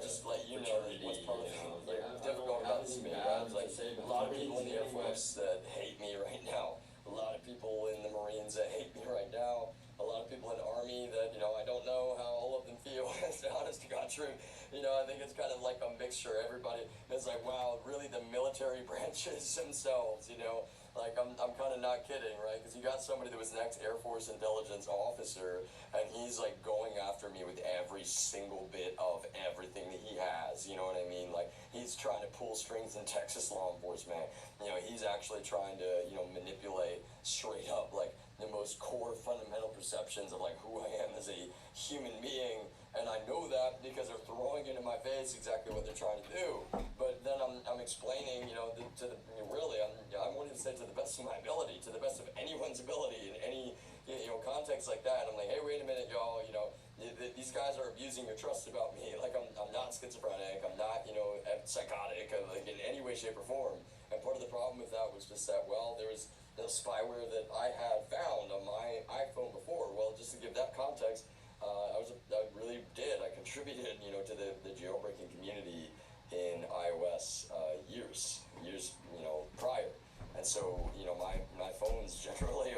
just let you know what's part of difficult about this to me, right? Like a lot of people in the Air Force that hate me right now. A lot of people in the Marines that hate me right now. A lot of people in the Army that, I don't know how all of them feel. It's the honest to God truth. I think it's kind of like a mixture. Everybody is like, wow, really the military branches themselves, Like, I'm kind of not kidding, right? Because you got somebody that was an ex-Air Force intelligence officer, and he's, like, going after me with every single bit of everything that he has, you know what I mean? Like, he's trying to pull strings in Texas law enforcement. He's actually trying to, manipulate straight up, like, the most core fundamental perceptions of, like, who I am as a human being. And I know that because they're throwing into my face exactly what they're trying to do. But then I'm explaining, I wanted to say to the best of my ability, to the best of anyone's ability in any, context like that. I'm like, hey, wait a minute, y'all, these guys are abusing your trust about me. Like, I'm not schizophrenic. I'm not, psychotic, like, in any way, shape, or form. And part of the problem with that was just that, well, there was spyware that I had found on my iPhone before. Well, just to give that context, I really did. I contributed, to the jailbreaking community in iOS years, prior. And so, my phones generally,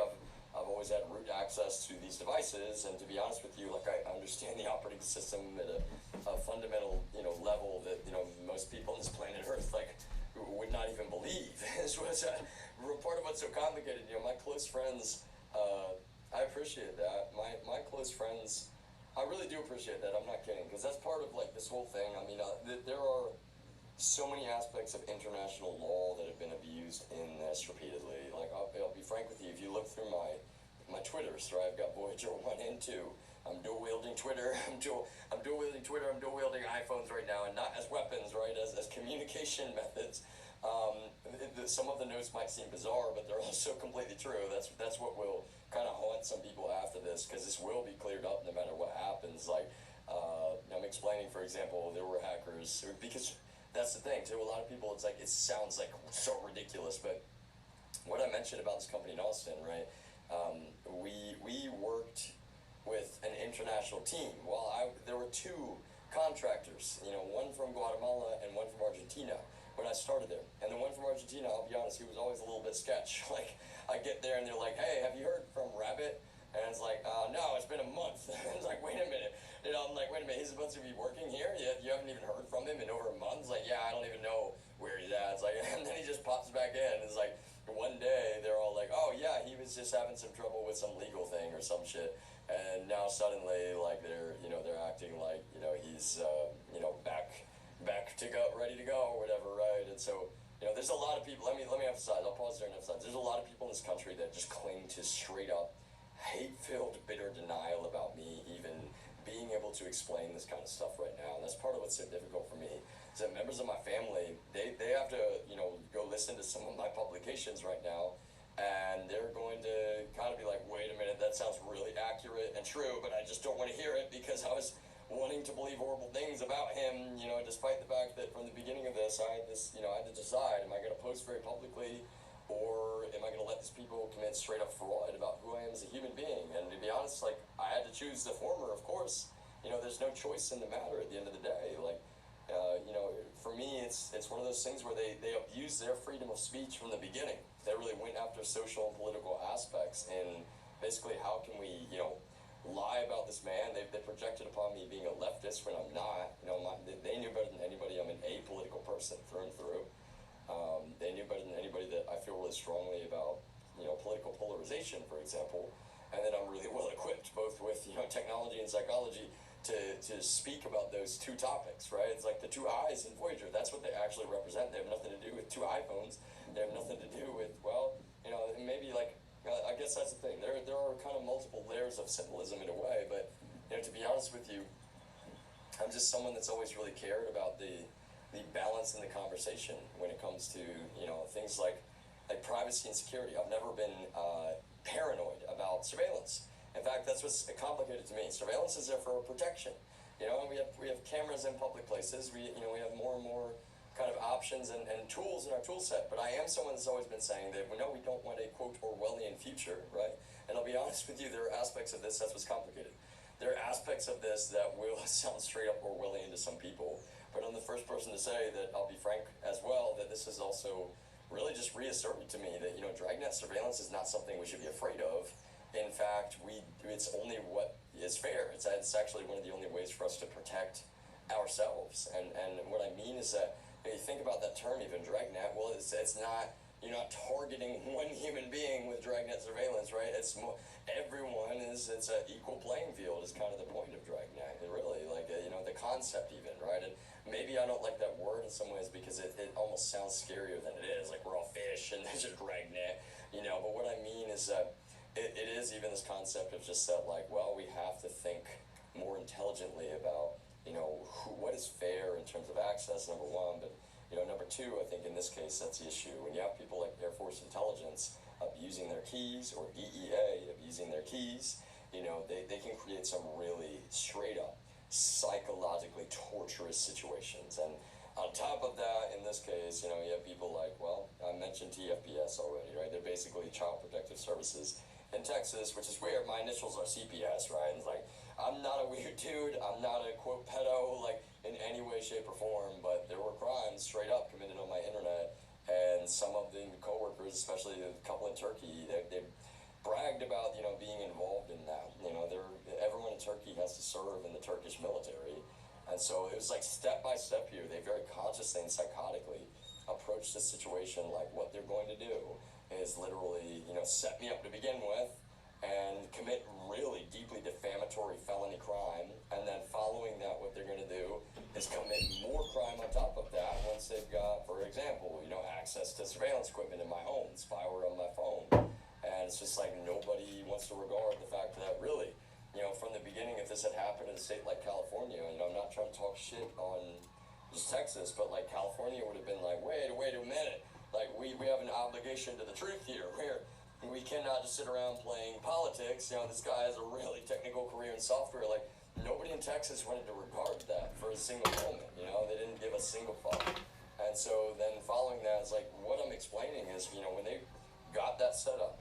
I've always had root access to these devices. And to be honest with you, like, I understand the operating system at a fundamental, level that, most people on this planet Earth, like, would not even believe. This was part of what's so complicated. My close friends, I appreciate that. My close friends, I really do appreciate that. I'm not kidding, because that's part of, like, this whole thing. I mean, there are so many aspects of international law that have been abused in this repeatedly. Like, I'll be frank with you. If you look through my Twitters, right, I've got Voyager 1 and 2. I'm dual wielding Twitter. I'm dual wielding Twitter. I'm dual wielding iPhones right now, and not as weapons, right, as communication methods. Some of the notes might seem bizarre, but they're also completely true. That's what will kind of haunt some people after this, because this will be cleared up no matter what happens. Like, I'm explaining, for example, there were hackers, because that's the thing too. A lot of people, it's like, it sounds like so ridiculous, but what I mentioned about this company in Austin, right? We worked with an international team. Well, there were two contractors, one from Guatemala and one from Argentina when I started there. And the one from Argentina, I'll be honest, he was always a little bit sketch. Like, I get there and they're like, hey, have you heard from Rabbit? And it's like, no, it's been a month. It's like, wait a minute. I'm like, wait a minute, he's supposed to be working here? You haven't even heard from him in over a month? It's like, yeah, I don't even know where he's at. It's like, and then he just pops back in. It's like, one day they're all like, oh yeah, he was just having some trouble with some legal thing or some shit. And now suddenly, like, they're acting like, he's, back to go, ready to go or whatever, right? And so, there's a lot of people, let me emphasize, I'll pause there and emphasize, there's a lot of people in this country that just cling to straight up hate-filled, bitter denial about me even being able to explain this kind of stuff right now. And that's part of what's so difficult for me, is that members of my family, they have to, go listen to some of my publications right now, and they're going to kind of be like, wait a minute, that sounds really accurate and true, but I just don't want to hear it because I was wanting to believe horrible things about him, despite the fact that from the beginning of this, I had to decide, am I going to post very publicly, or am I going to let these people commit straight up fraud about who I am as a human being? And to be honest, like, I had to choose the former, of course. There's no choice in the matter at the end of the day. Like, for me, it's one of those things where they abuse their freedom of speech from the beginning. They really went after social and political aspects, and basically, how can we, lie about this man? They projected upon me being a leftist when I'm not. They knew better than anybody I'm an apolitical person through and through. They knew better than anybody that I feel really strongly about, political polarization, for example, and that I'm really well equipped, both with, technology and psychology, to speak about those two topics, right? It's like the two eyes in Voyager. That's what they actually represent. They have nothing to do with two iPhones. They have nothing to do with, well, maybe like, I guess that's the thing. There are kind of multiple layers of symbolism in a way, but, to be honest with you, I'm just someone that's always really cared about the balance in the conversation when it comes to, things like privacy and security. I've never been paranoid about surveillance. In fact, that's what's complicated to me. Surveillance is there for protection. And we have cameras in public places. We have more and more kind of options and tools in our tool set. But I am someone that's always been saying that we don't want a, quote, Orwellian future, right? And I'll be honest with you, there are aspects of this that's what's complicated. there are aspects of this that will sound straight up Orwellian to some people, but I'm the first person to say that, I'll be frank as well, that this is also really just reasserted to me that, dragnet surveillance is not something we should be afraid of. In fact, it's only what is fair. It's actually one of the only ways for us to protect ourselves. And what I mean is that, you think about that term even, dragnet, well, it's not, you're not targeting one human being with dragnet surveillance, right? It's more, everyone is, it's an equal playing field is kind of the point of dragnet, really, like, the concept even, right? And maybe I don't like that word in some ways because it almost sounds scarier than it is, like we're all fish and there's a dragnet, but what I mean is that it is even this concept of just that, like, well, we have to think more intelligently about, what is fair in terms of access, number one, but, number two, I think in this case, that's the issue. When you have people like Air Force Intelligence abusing their keys, or DEA abusing their keys, they can create some really straight up, psychologically torturous situations. And on top of that, in this case, you have people like, well, I mentioned TFPS already, right? They're basically Child Protective Services in Texas, which is weird. My initials are CPS, right? And it's like, I'm not a weird dude. I'm not a, quote, pedo, like, in any way, shape, or form, but there were crimes straight up committed on my internet, and some of the coworkers, especially a couple in Turkey, they bragged about, being involved in that. Everyone in Turkey has to serve in the Turkish military, and so it was like step by step here. They very consciously and psychotically approached this situation like what they're going to do is literally, set me up to begin with and commit really deeply defamatory felony crime, and then following that, what they're going to do is commit more crime on top of that once they've got, for example, access to surveillance equipment in my home, spyware on my phone. And it's just like nobody wants to regard the fact that really, from the beginning, if this had happened in a state like California, and I'm not trying to talk shit on just Texas, but like California would have been like, wait a minute, like we have an obligation to the truth here, where we cannot just sit around playing politics. This guy has a really technical career in software. Like, nobody in Texas wanted to regard that for a single moment. They didn't give a single fuck. And so then following that, it's like, what I'm explaining is, when they got that set up,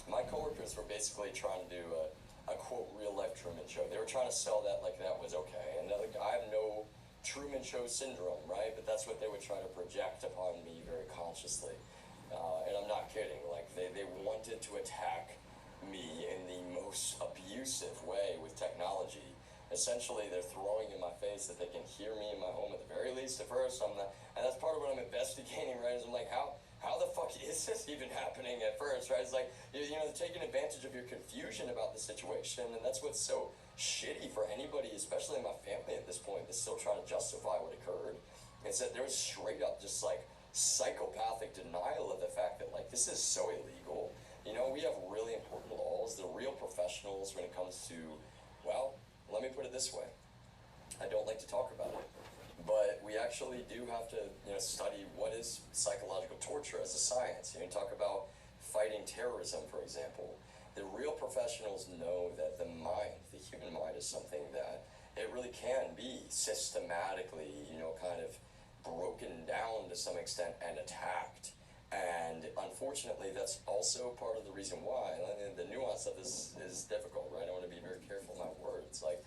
my coworkers were basically trying to do a quote, real life Truman Show. They were trying to sell that like that was okay. And like, I have no Truman Show syndrome, right? But that's what they would try to project upon me very consciously. And I'm not kidding, like they wanted to attack me in the most abusive way with technology. Essentially, they're throwing in my face that they can hear me in my home at the very least at first. And that's part of what I'm investigating, right? Is I'm like, how the fuck is this even happening at first, right? It's like, they're taking advantage of your confusion about the situation, and that's what's so shitty for anybody, especially in my family at this point, that's still trying to justify what occurred. It's that there was straight up just like psychopathic denial of the fact that like this is so illegal. We have really important laws. They're real professionals when it comes to, well, let me put it this way. I don't like to talk about it, but we actually do have to, study what is psychological torture as a science. Talk about fighting terrorism, for example. The real professionals know that the mind, the human mind, is something that it really can be systematically, kind of broken down to some extent and attacked. And unfortunately, that's also part of the reason why. And the nuance of this is difficult, right? I want to be very careful with my words. Like,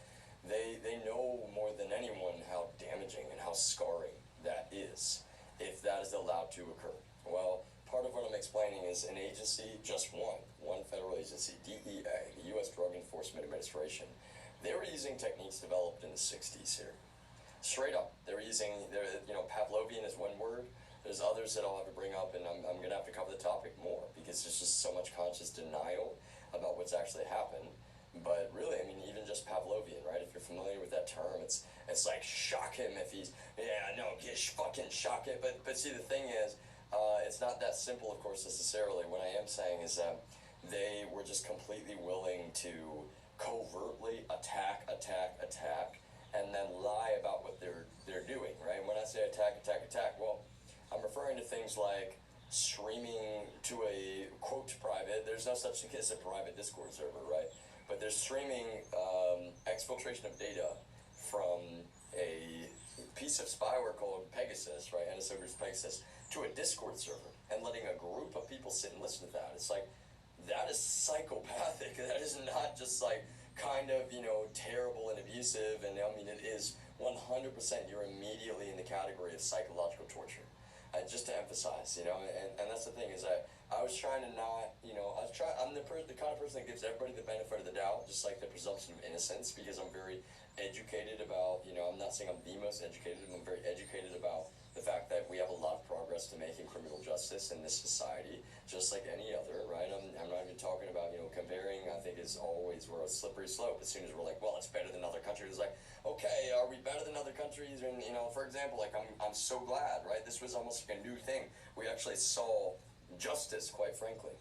they know more than anyone how damaging and how scarring that is if that is allowed to occur. Well, part of what I'm explaining is an agency, just one federal agency, DEA, the U.S. Drug Enforcement Administration. They were using techniques developed in the 60s here. Straight up, Pavlovian is one word. There's others that I'll have to bring up, and I'm going to have to cover the topic more because there's just so much conscious denial about what's actually happened. But really, even just Pavlovian, right? If you're familiar with that term, it's like shock him if he's, fucking shock him. But see, the thing is, it's not that simple, of course, necessarily. What I am saying is that they were just completely willing to covertly attack, and then lie about what they're doing, right? When I say attack, well, I'm referring to things like streaming to a, quote, private, there's no such thing as a private Discord server, right? But they're streaming exfiltration of data from a piece of spyware called Pegasus, right? NSO Group's Pegasus, to a Discord server and letting a group of people sit and listen to that. It's like, that is psychopathic. That is not just like kind of, you know, terrible and abusive, and I mean, it is 100%, you're immediately in the category of psychological torture. Just to emphasize, you know, and that's the thing is I was trying to not, you know, I'm the kind of person that gives everybody the benefit of the doubt, just like the presumption of innocence, because I'm very educated about, you know, I'm not saying I'm the most educated, I'm very educated about the fact that we have a lot of progress to make in criminal justice in this society, just like any other, right? I'm not even talking about, you know, comparing. I think is always we're a slippery slope. As soon as we're like, well, it's better than other countries, it's like, okay, are we better than other countries? And, you know, for example, like I'm so glad, right? This was almost like a new thing. We actually saw justice, quite frankly,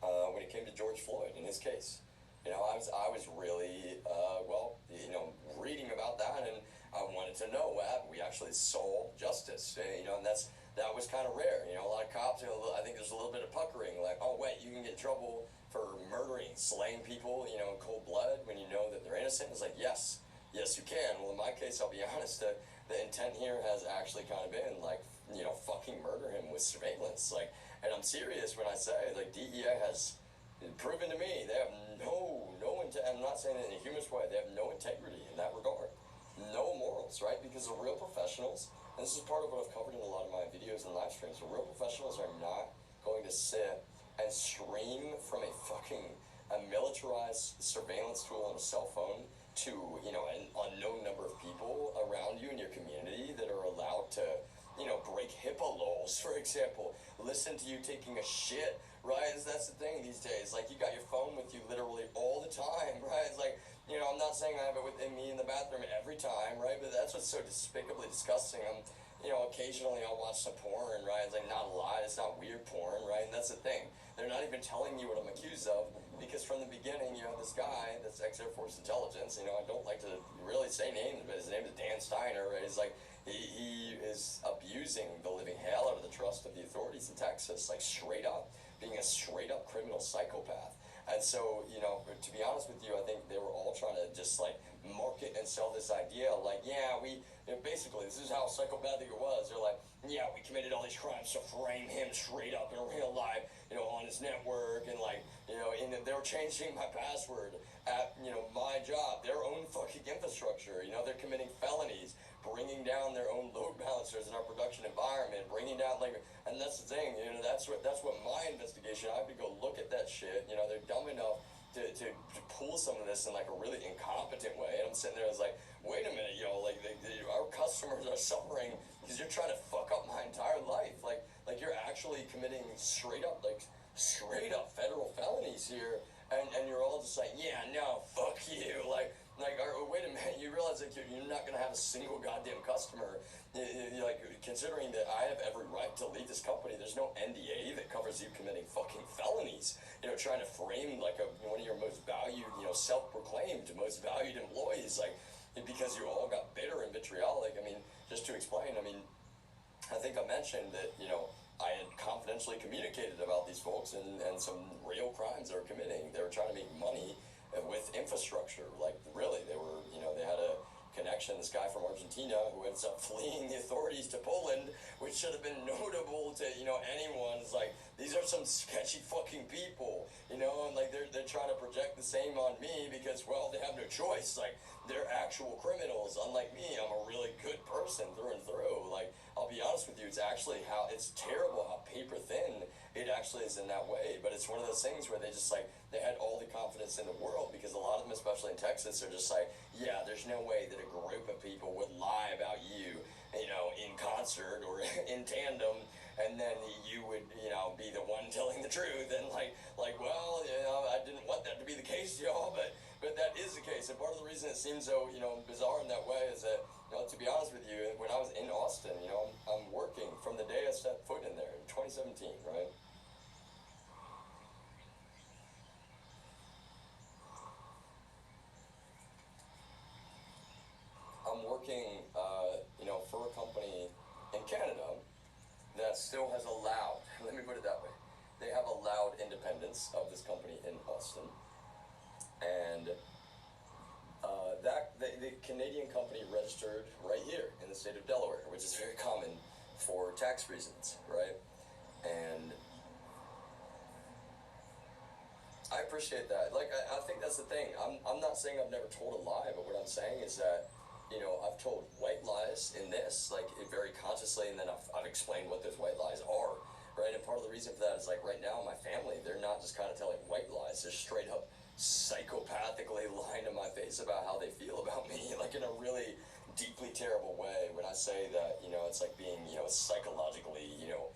when it came to George Floyd in his case. You know, I was really, well, you know, reading about that, and I wanted to know what happened. We actually saw justice, you know, and that was kind of rare. You know, a lot of cops, you know, I think there's a little bit of puckering, like, oh, wait, you can get in trouble for murdering, slaying people, you know, in cold blood when you know that they're innocent. It's like, yes, you can. Well, in my case, I'll be honest, the intent here has actually kind of been, like, you know, fucking murder him with surveillance. Like, and I'm serious when I say, like, DEA has proven to me they have I'm not saying it in a humorous way, they have no integrity in that regard. No morals, right? Because the real professionals, and this is part of what I've covered in a lot of my videos and live streams, the real professionals are not going to sit and stream from a militarized surveillance tool on a cell phone to, you know, an unknown number of people around you in your community that are allowed to, you know, break HIPAA laws, for example, listen to you taking a shit, right? That's the thing these days. Like, you got your phone with you literally all the time, right? It's like, you know, I'm not saying I have it within me in the bathroom every time, right? But that's what's so despicably disgusting. You know, occasionally I'll watch some porn, right? It's like, not a lot, it's not weird porn, right? And that's the thing. They're not even telling you what I'm accused of, because from the beginning, you know, this guy, that's ex-Air Force intelligence, you know, I don't like to really say names, but his name is Dan Steiner, right? He's like, he is abusing the living hell out of the trust of the authorities in Texas, like, straight up, being a straight up criminal psychopath. And so, you know, to be honest with you, I think they were all trying to just, like, market and sell this idea, like, yeah, you know, basically, this is how psychopathic it was. They're like, yeah, we committed all these crimes to frame him straight up in real life, you know, on his network, and, like, you know, and they were changing my password at, you know, my job, their own fucking infrastructure, you know, they're committing felonies, bringing down their own load balancers in our production environment, bringing down, like, and that's the thing, you know, that's what my investigation, I have to go look at that shit, you know, they're dumb enough to pull some of this in, like, a really incompetent way, and I'm sitting there, I was like, wait a minute, yo, like, our customers are suffering because you're trying to fuck up my entire life, like you're actually committing straight up federal felonies here, and you're all just like, yeah, no, fuck you, like, wait a minute, you realize that you're not going to have a single goddamn customer, like, considering that I have every right to lead this company, there's no NDA that covers you committing fucking felonies, you know, trying to frame, like, one of your most valued, you know, self-proclaimed most valued employees, like, because you all got bitter and vitriolic. I mean, just to explain, I mean, I think I mentioned that, you know, I had confidentially communicated about these folks and some real crimes they were committing. They were trying to make money with infrastructure. Like, really, they were, you know, they had a connection, this guy from Argentina who ends up fleeing the authorities to Poland, which should have been notable to, you know, anyone. It's like, these are some sketchy fucking people, you know, and, like, they're trying to project the same on me because, well, they have no choice. Like, they're actual criminals. Unlike me, I'm a really good person through and through. Like, I'll be honest with you, it's terrible how paper thin it actually is in that way. But it's one of those things where they just, like, they had all the confidence in the world, because a lot of them, especially in Texas, are just like, yeah, there's no way that a group of people would lie about you, you know, in concert or in tandem, and then you would, you know, be the one telling the truth, and like, well, you know, I didn't want that to be the case, y'all, but that is the case. And part of the reason it seems so, you know, bizarre in that way is that, you know, to be honest with you, when I was in Austin, you know, I'm working from the day I set foot in there in 2017, right? I'm working, you know, for a company in Canada that still has allowed, let me put it that way, they have allowed independence of this company in Austin. And the Canadian company registered right here in the state of Delaware, which is very common for tax reasons, right? And I appreciate that. Like, I think that's the thing. I'm not saying I've never told a lie, but what I'm saying is that, you know, I've told white lies in this, like, very consciously, and then I've explained what those white lies are, right? And part of the reason for that is, like, right now, my family, they're not just kind of telling white lies, they're straight up psychopathically lying to my face about how they feel about me, like, in a really deeply terrible way. When I say that, you know, it's like being, you know, psychologically, you know,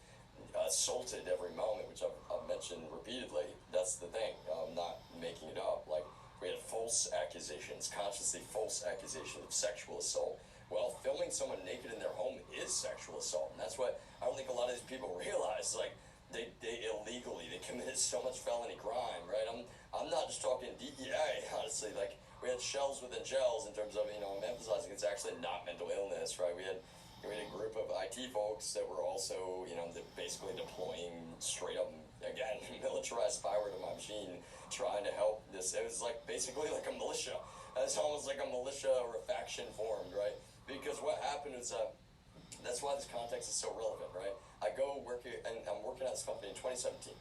assaulted every moment, which I've mentioned repeatedly. That's the thing. I'm not making it up. Like, we had false accusations, consciously false accusations of sexual assault. Well, filming someone naked in their home is sexual assault, and that's what I don't think a lot of these people realize. Like, they illegally, they committed so much felony crime, right? I'm not just talking DEA, honestly. Like, we had shells within shells in terms of, you know, I'm emphasizing it's actually not mental illness, right? We had a group of IT folks that were also, you know, basically deploying straight up, again, militarized spyware to my machine, trying to help this. It was like basically like a militia. It's almost like a militia or a faction formed, right? Because what happened is, that's why this context is so relevant, right? I go work here, and I'm working at this company in 2017,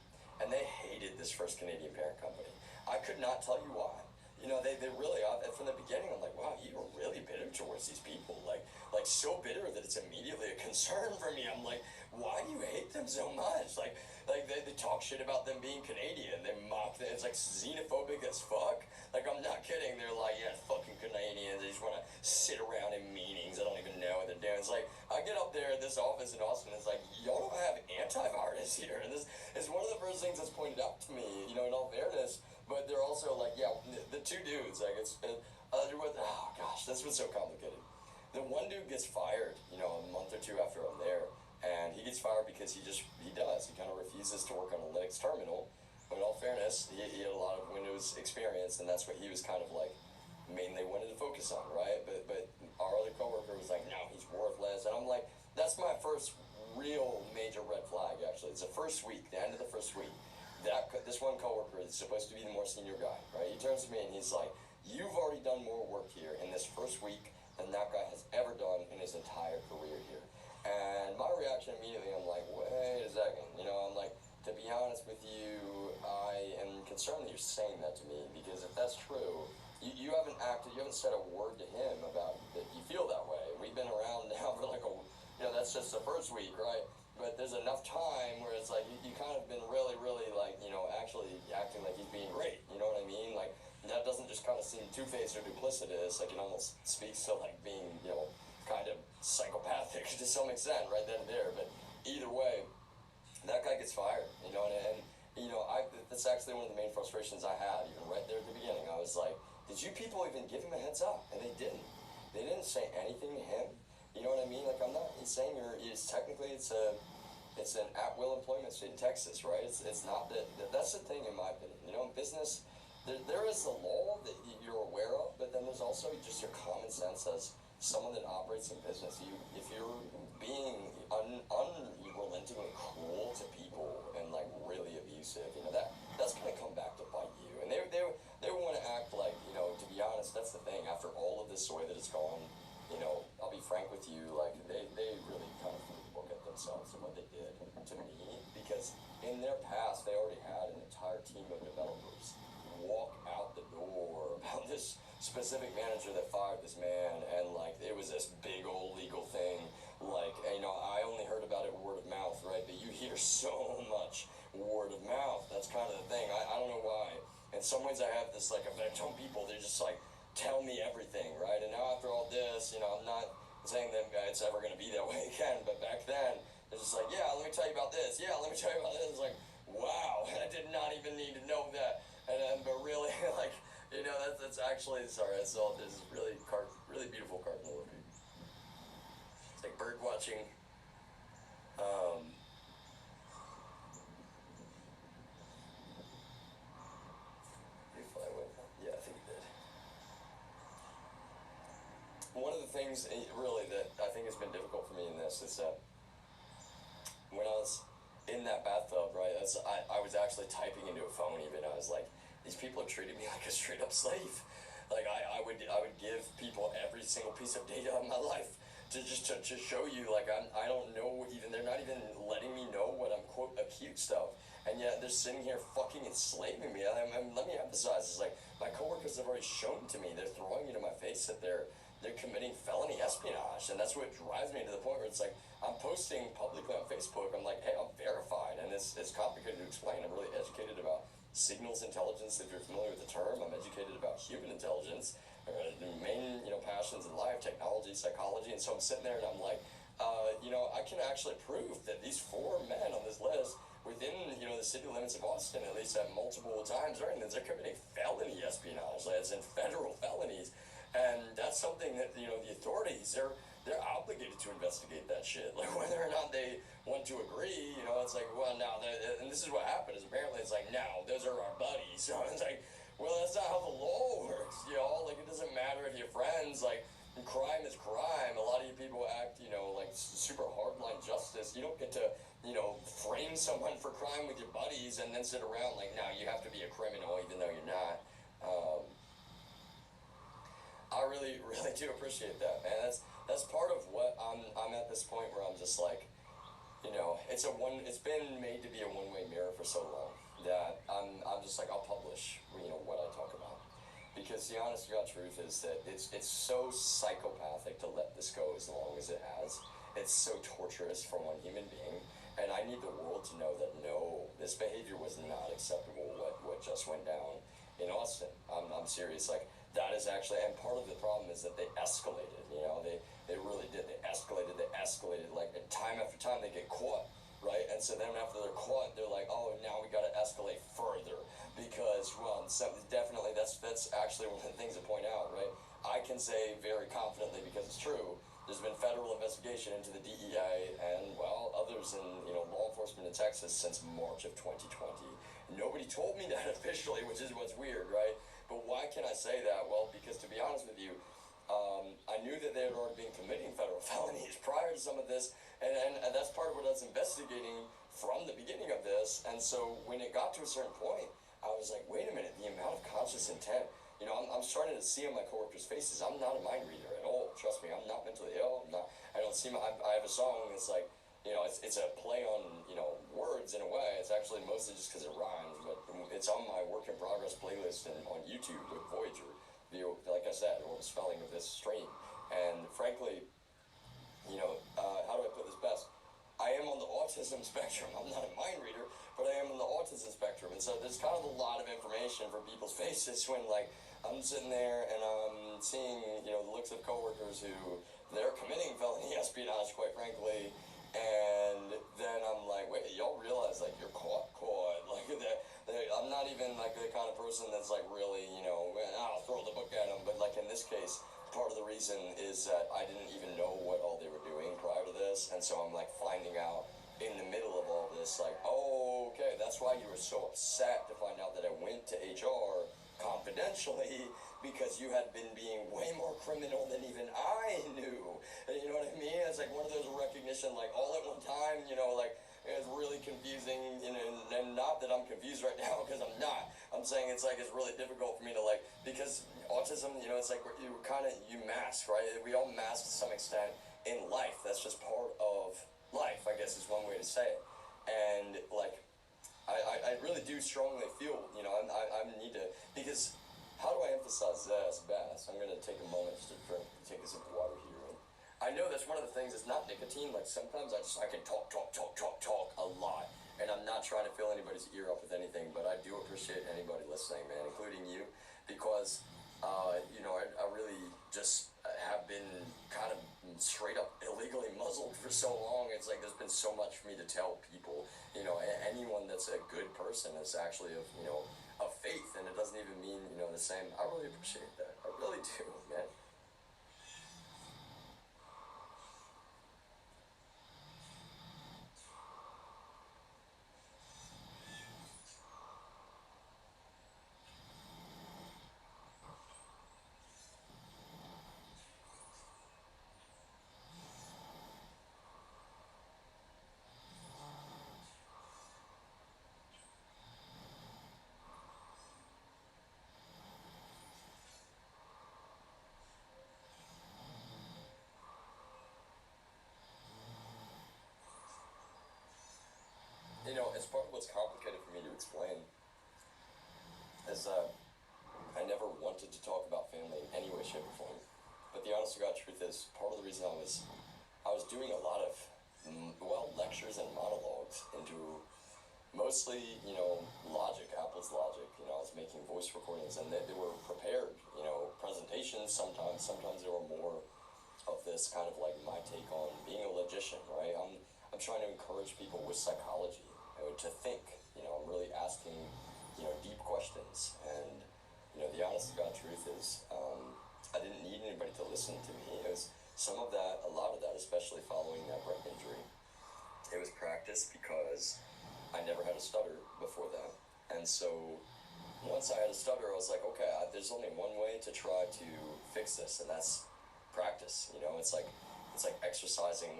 and they hated this first Canadian parent company. I could not tell you why. You know, they really, from the beginning, I'm like, wow, you were really bitter towards these people. Like so bitter that it's immediately a concern for me. I'm like, why do you hate them so much? Like they talk shit about them being Canadian. They mock them. It's like xenophobic as fuck. Like, I'm not kidding. They're like, yeah, fucking Canadians. They just want to sit around in meetings. I don't even know what they're doing. It's like, I get up there at this office in Austin, it's like, y'all don't have antivirus here. And this is one of the first things that's pointed out to me, you know, in all fairness. But they're also like, yeah, the two dudes, like, oh gosh, this was so complicated. The one dude gets fired, you know, a month or two after I'm there, and he gets fired because he kind of refuses to work on a Linux terminal. But in all fairness, he had a lot of Windows experience, and that's what he was kind of like mainly wanted to focus on, right? But our other coworker was like, no, he's worthless, and I'm like, that's my first real major red flag. Actually, it's the first week, the end of the first week. This one coworker is supposed to be the more senior guy, right? He turns to me and he's like, you've already done more work here in this first week than that guy has ever done in his entire career here. And my reaction immediately, I'm like, wait a second. You know, I'm like, to be honest with you, I am concerned that you're saying that to me, because if that's true, you haven't said a word to him about that you feel that way. We've been around now for like that's just the first week, right? But there's enough time where it's like you kind of been really, really like, you know, actually acting like he's being great. You know what I mean? Like, that doesn't just kind of seem two-faced or duplicitous. Like, it almost speaks to like being, you know, kind of psychopathic to some extent right then and there. But either way, that guy gets fired, you know, and you know, that's actually one of the main frustrations I had, even right there at the beginning. I was like, did you people even give him a heads up? And they didn't. They didn't say anything to him. You know what I mean? Like, I'm not saying it's an at-will employment state in Texas, right? It's not that's the thing, in my opinion. You know, in business, there is the law that you're aware of, but then there's also just your common sense as someone that operates in business. If you're being unrelentingly cruel to people and like really abusive, you know, that's gonna come back to bite you. And they want to act like, you know, to be honest, that's the thing. After all of this way that it's gone, you know, I'll be frank with you, like, they really kind of look at themselves and what they did to me, because in their past, they already had an entire team of developers walk out the door about this specific manager that fired this man, and, like, it was this big old legal thing. Like, you know, I only heard about it word of mouth, right? But you hear so much word of mouth. That's kind of the thing. I don't know why. In some ways, I have this, like, effect on people. They're just, like, tell me everything, right? And now after all this, you know, I'm not saying that it's ever going to be that way again, but back then, it's just like, yeah, let me tell you about this. Yeah, let me tell you about this. It's like, wow, I did not even need to know that. And but really, like, you know, that's actually, sorry, I saw this really beautiful cardinal looking. It's like bird watching. Did he fly away? Yeah, I think he did. One of the things, really, that I think has been difficult for me in this is that when I was in that bathtub, right, I was actually typing into a phone even. I was like, these people have treated me like a straight up slave. Like, I would give people every single piece of data of my life to show you, like, I don't know, even they're not even letting me know what I'm quote accused of. and yet they're sitting here fucking enslaving me. Let me emphasize, it's like my coworkers have already shown to me, they're throwing it in my face that they're committing felony espionage, and that's what drives me to the point where it's like I'm posting publicly on Facebook. I'm like, hey, I'm verified, and it's complicated to explain. I'm really educated about signals intelligence, if you're familiar with the term. I'm educated about human intelligence, the main passions in life, technology, psychology, and so I'm sitting there and I'm like, I can actually prove that these four men on this list within the city limits of Austin, at least at multiple times, right? And they're committing felony espionage, like it's in federal felonies, and that's something that the authorities they're obligated to investigate that shit. Like whether or not they want to agree, it's like, well, now, and this is what happened. Is apparently it's like, now those are our buddies. So it's like, well, that's not how the law works. Like it doesn't matter if you're friends. Like crime is crime. A lot of you people act, like super hardline justice. You don't get to, frame someone for crime with your buddies and then sit around like, now you have to be a criminal even though you're not. I really, really do appreciate that, man. That's part of what I'm at this point where I'm just like, it's been made to be a one-way mirror for so long that I'm just like, I'll publish, what I talk about. Because the honest to God truth is that it's so psychopathic to let this go as long as it has. It's so torturous for one human being, and I need the world to know that no, this behavior was not acceptable, what just went down in Austin. I'm serious, like, that is actually, and part of the problem is that they escalated, they really did, they escalated, like, time after time they get caught, right? And so then after they're caught, they're like, oh, now we gotta escalate further, because, well, definitely, that's actually one of the things to point out, right? I can say very confidently, because it's true, there's been federal investigation into the DEA and, well, others in, law enforcement in Texas since March of 2020. Nobody told me that officially, which is what's weird, right? But why can I say that? Well, because to be honest with you, I knew that they had already been committing federal felonies prior to some of this, and that's part of what I was investigating from the beginning of this. And so when it got to a certain point, I was like, wait a minute, the amount of conscious intent. I'm starting to see on my coworkers' faces, I'm not a mind reader at all. Trust me, I'm not mentally ill. I don't see I have a song that's like, it's a play on, words in a way. It's actually mostly just because it rhymes, but it's on my work in progress playlist and on YouTube with Voyager, like I said, or the spelling of this stream. And frankly, how do I put this best? I am on the autism spectrum. I'm not a mind reader, but I am on the autism spectrum. And so there's kind of a lot of information for people's faces when, like, I'm sitting there and I'm seeing, the looks of coworkers who they're committing felony espionage, quite frankly. And then I'm like, wait, y'all realize, like, you're caught. Like, I'm not even, like, the kind of person that's, like, really, I'll throw the book at them. But, like, in this case, part of the reason is that I didn't even know what all they were doing prior to this. And so I'm, like, finding out in the middle of all this, like, oh, okay, that's why you were so upset to find out that I went to HR confidentially, because you had been being way more criminal than even I knew. You know what I mean? It's like one of those recognition, like, all at one time, like, it's really confusing, and not that I'm confused right now, because I'm not. I'm saying it's like, it's really difficult for me to, like, because autism, it's like, you mask, right? We all mask to some extent in life. That's just part of life, I guess is one way to say it. And, like, I really do strongly feel, I need to, because how do I emphasize this best? I'm going to take a moment just to take a sip of water here. And I know that's one of the things, it's not nicotine. Like, sometimes I can talk a lot, and I'm not trying to fill anybody's ear up with anything, but I do appreciate anybody listening, man, including you, because, I really just have been kind of straight up illegally muzzled for so long. It's like there's been so much for me to tell people. Anyone that's a good person is actually of faith, and it doesn't even mean the same. I really appreciate that. I really do, man. what's complicated for me to explain is that I never wanted to talk about family in any way, shape, or form. But the honest to God truth is, part of the reason I was doing a lot of, lectures and monologues into mostly, logic, Apple's logic. I was making voice recordings, and they were prepared, presentations sometimes. Sometimes there were more of this kind of like my take on being a logician, right? I'm trying to encourage people with psychology, to think. I'm really asking, deep questions. And, the honest to God truth is, I didn't need anybody to listen to me. It was a lot of that, especially following that brain injury. It was practice because I never had a stutter before that. And so once I had a stutter, I was like, okay, there's only one way to try to fix this, and that's practice. It's like exercising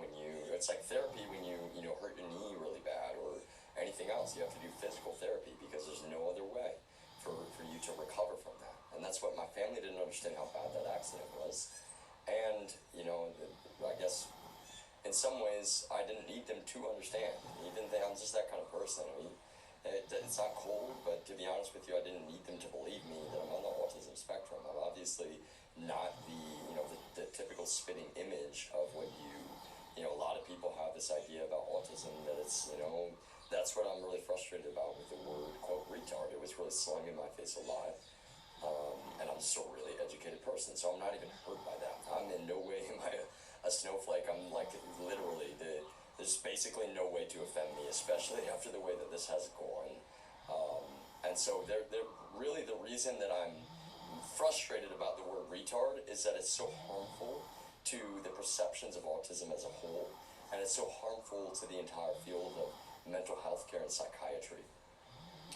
it's like therapy when you hurt your knee really bad or anything else. You have to do physical therapy because there's no other way for you to recover from that. And that's what my family didn't understand, how bad that accident was. And, I guess in some ways I didn't need them to understand. Even though I'm just that kind of person. It's not cold, but to be honest with you, I didn't need them to believe me that I'm on the autism spectrum. I'm obviously not the typical spitting image of what a lot of people have this idea about autism, that it's, that's what I'm really frustrated about with the word, quote, retard. It was really slung in my face a lot. And I'm just a really educated person, so I'm not even hurt by that. I'm in no way am I a snowflake. I'm like, literally, there's basically no way to offend me, especially after the way that this has gone. And so they're really the reason that I'm frustrated about the word retard is that it's so harmful to the perceptions of autism as a whole, and it's so harmful to the entire field of mental health care and psychiatry.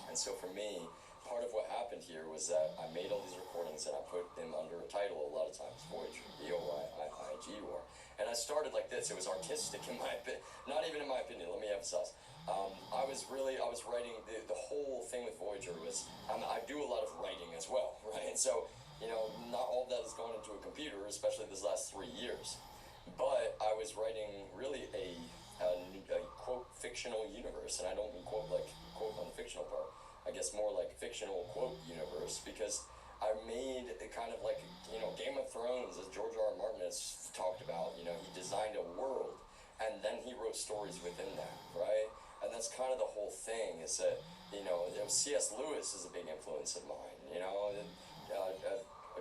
And so for me, part of what happened here was that I made all these recordings and I put them under a title a lot of times, Voyager, VOYIGUR. And I started like this. It was artistic in my opinion, not even in my opinion, let me emphasize. I was writing, the whole thing with Voyager was, I do a lot of writing as well, right? And so, not all of that has gone into a computer, especially this last 3 years. But I was writing really a quote, fictional universe, and I don't mean quote like quote on the fictional part. I guess more like fictional quote universe, because I made it kind of like, Game of Thrones, as George R. R. Martin has talked about. He designed a world, and then he wrote stories within that, right? And that's kind of the whole thing, is that, C.S. Lewis is a big influence of mine,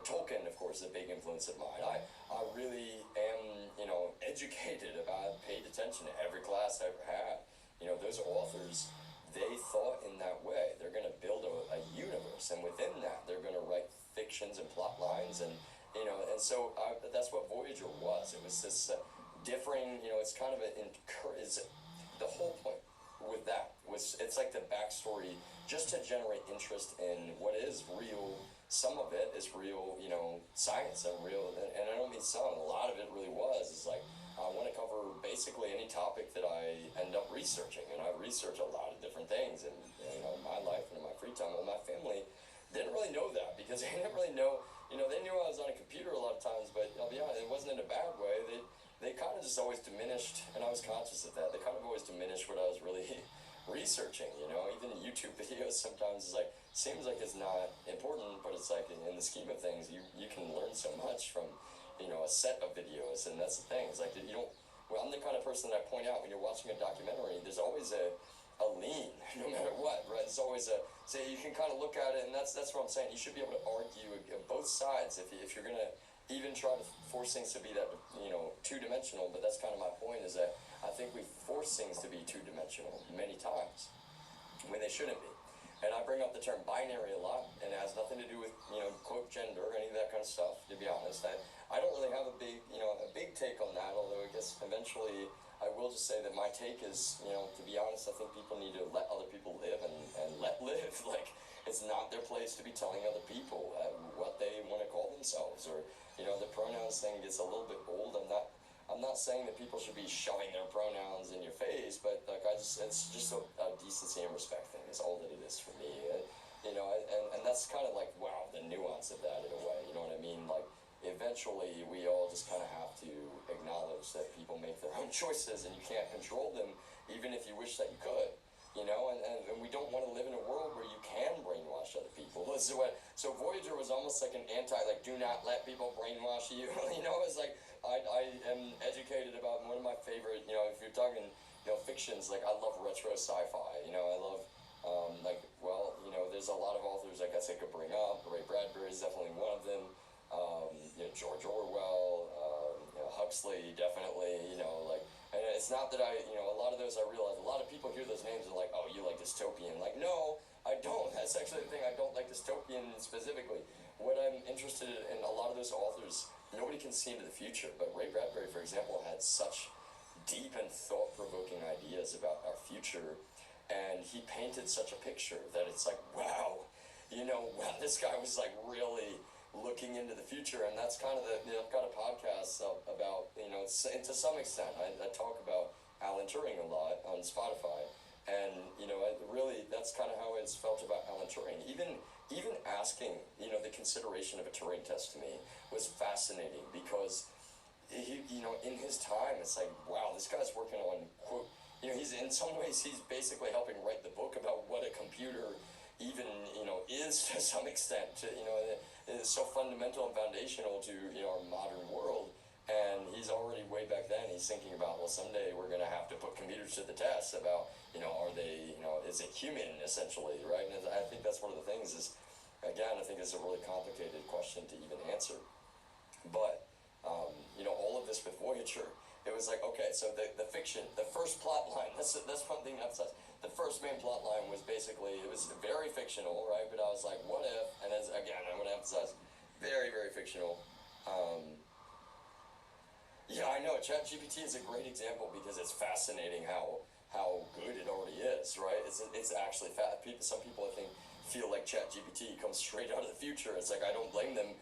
Tolkien, of course, is a big influence of mine. I really am, educated about, paid attention to every class I ever had. Those authors, they thought in that way. They're going to build a universe, and within that, they're going to write fictions and plot lines, and so that's what Voyager was. It was this differing, it's kind of the whole point with that was, it's like the backstory just to generate interest in what is real. Some of it is real, science and real, and I don't mean some, a lot of it really is like, I want to cover basically any topic that I end up researching, and I research a lot of different things in my life and in my free time. Well, my family didn't really know that, because they didn't really know, they knew I was on a computer a lot of times, but I'll be honest, it wasn't in a bad way. They kind of just always diminished, and I was conscious of that, they kind of always diminished what I was really researching, even YouTube videos sometimes is like, seems like it's not important, but it's like, in the scheme of things, you can learn so much from, a set of videos, and that's the thing, it's like, I'm the kind of person that I point out when you're watching a documentary, there's always a lean, no matter what, right? There's always so you can kind of look at it, and that's what I'm saying, you should be able to argue both sides if you're going to even try to force things to be that, two-dimensional, but that's kind of my point, is that I think we force things to be two-dimensional many times when they shouldn't be. And I bring up the term binary a lot, and it has nothing to do with, quote, gender or any of that kind of stuff, to be honest. I don't really have a big take on that, although I guess eventually I will just say that my take is, to be honest, I think people need to let other people live and let live. Like, it's not their place to be telling other people what they want to call themselves, or, the pronouns thing gets a little bit old. I'm not saying that people should be shoving their pronouns in your face, but like it's just a decency and respect thing is all that it is for me. And that's kind of like, wow, the nuance of that in a way, you know what I mean? Like, eventually we all just kind of have to acknowledge that people make their own choices and you can't control them, even if you wish that you could. you know, and we don't want to live in a world where you can brainwash other people. So Voyager was almost like an like, do not let people brainwash you. You know, it's like, I am educated about one of my favorite, you know, if you're talking, you know, fictions, like, I love retro sci-fi, you know, I love, like, well, you know, there's a lot of authors I guess I could bring up. Ray Bradbury is definitely one of them. You know, George Orwell, you know, Huxley, definitely, you know, like, and it's not that you know, a lot of those I realize, a lot of people hear those names and are like, oh, you like dystopian. Like, no, I don't. That's actually the thing, I don't like dystopian specifically. What I'm interested in a lot of those authors, nobody can see into the future, but Ray Bradbury, for example, had such deep and thought-provoking ideas about our future, and he painted such a picture that it's like, wow, you know, wow, this guy was like really looking into the future. And that's kind of you know, I've got a podcast about, you know, to some extent, I talk about Alan Turing a lot on Spotify, and, you know, that's kind of how it's felt about Alan Turing. Even asking, you know, the consideration of a Turing test to me was fascinating, because you know, in his time, it's like, wow, this guy's working on, quote, you know, he's in some ways, he's basically helping write the book about what a computer even, you know, is to some extent, you know, it is so fundamental and foundational to, you know, our modern world. And he's already way back then, he's thinking about, well, someday we're going to have to put computers to the test about, you know, are they, you know, is it human, essentially, right? And I think that's one of the things is, again, I think it's a really complicated question to even answer. But, you know, all of this with Voyager, it was like, okay, so the fiction, the first plot line, that's one thing to emphasize. The first main plot line was basically, it was very fictional, right? But I was like, what if, and as, again, I'm going to emphasize, very, very fictional. Yeah, I know, ChatGPT is a great example because it's fascinating how good it already is, right? It's actually some people, I think, feel like ChatGPT comes straight out of the future. It's like, I don't blame them.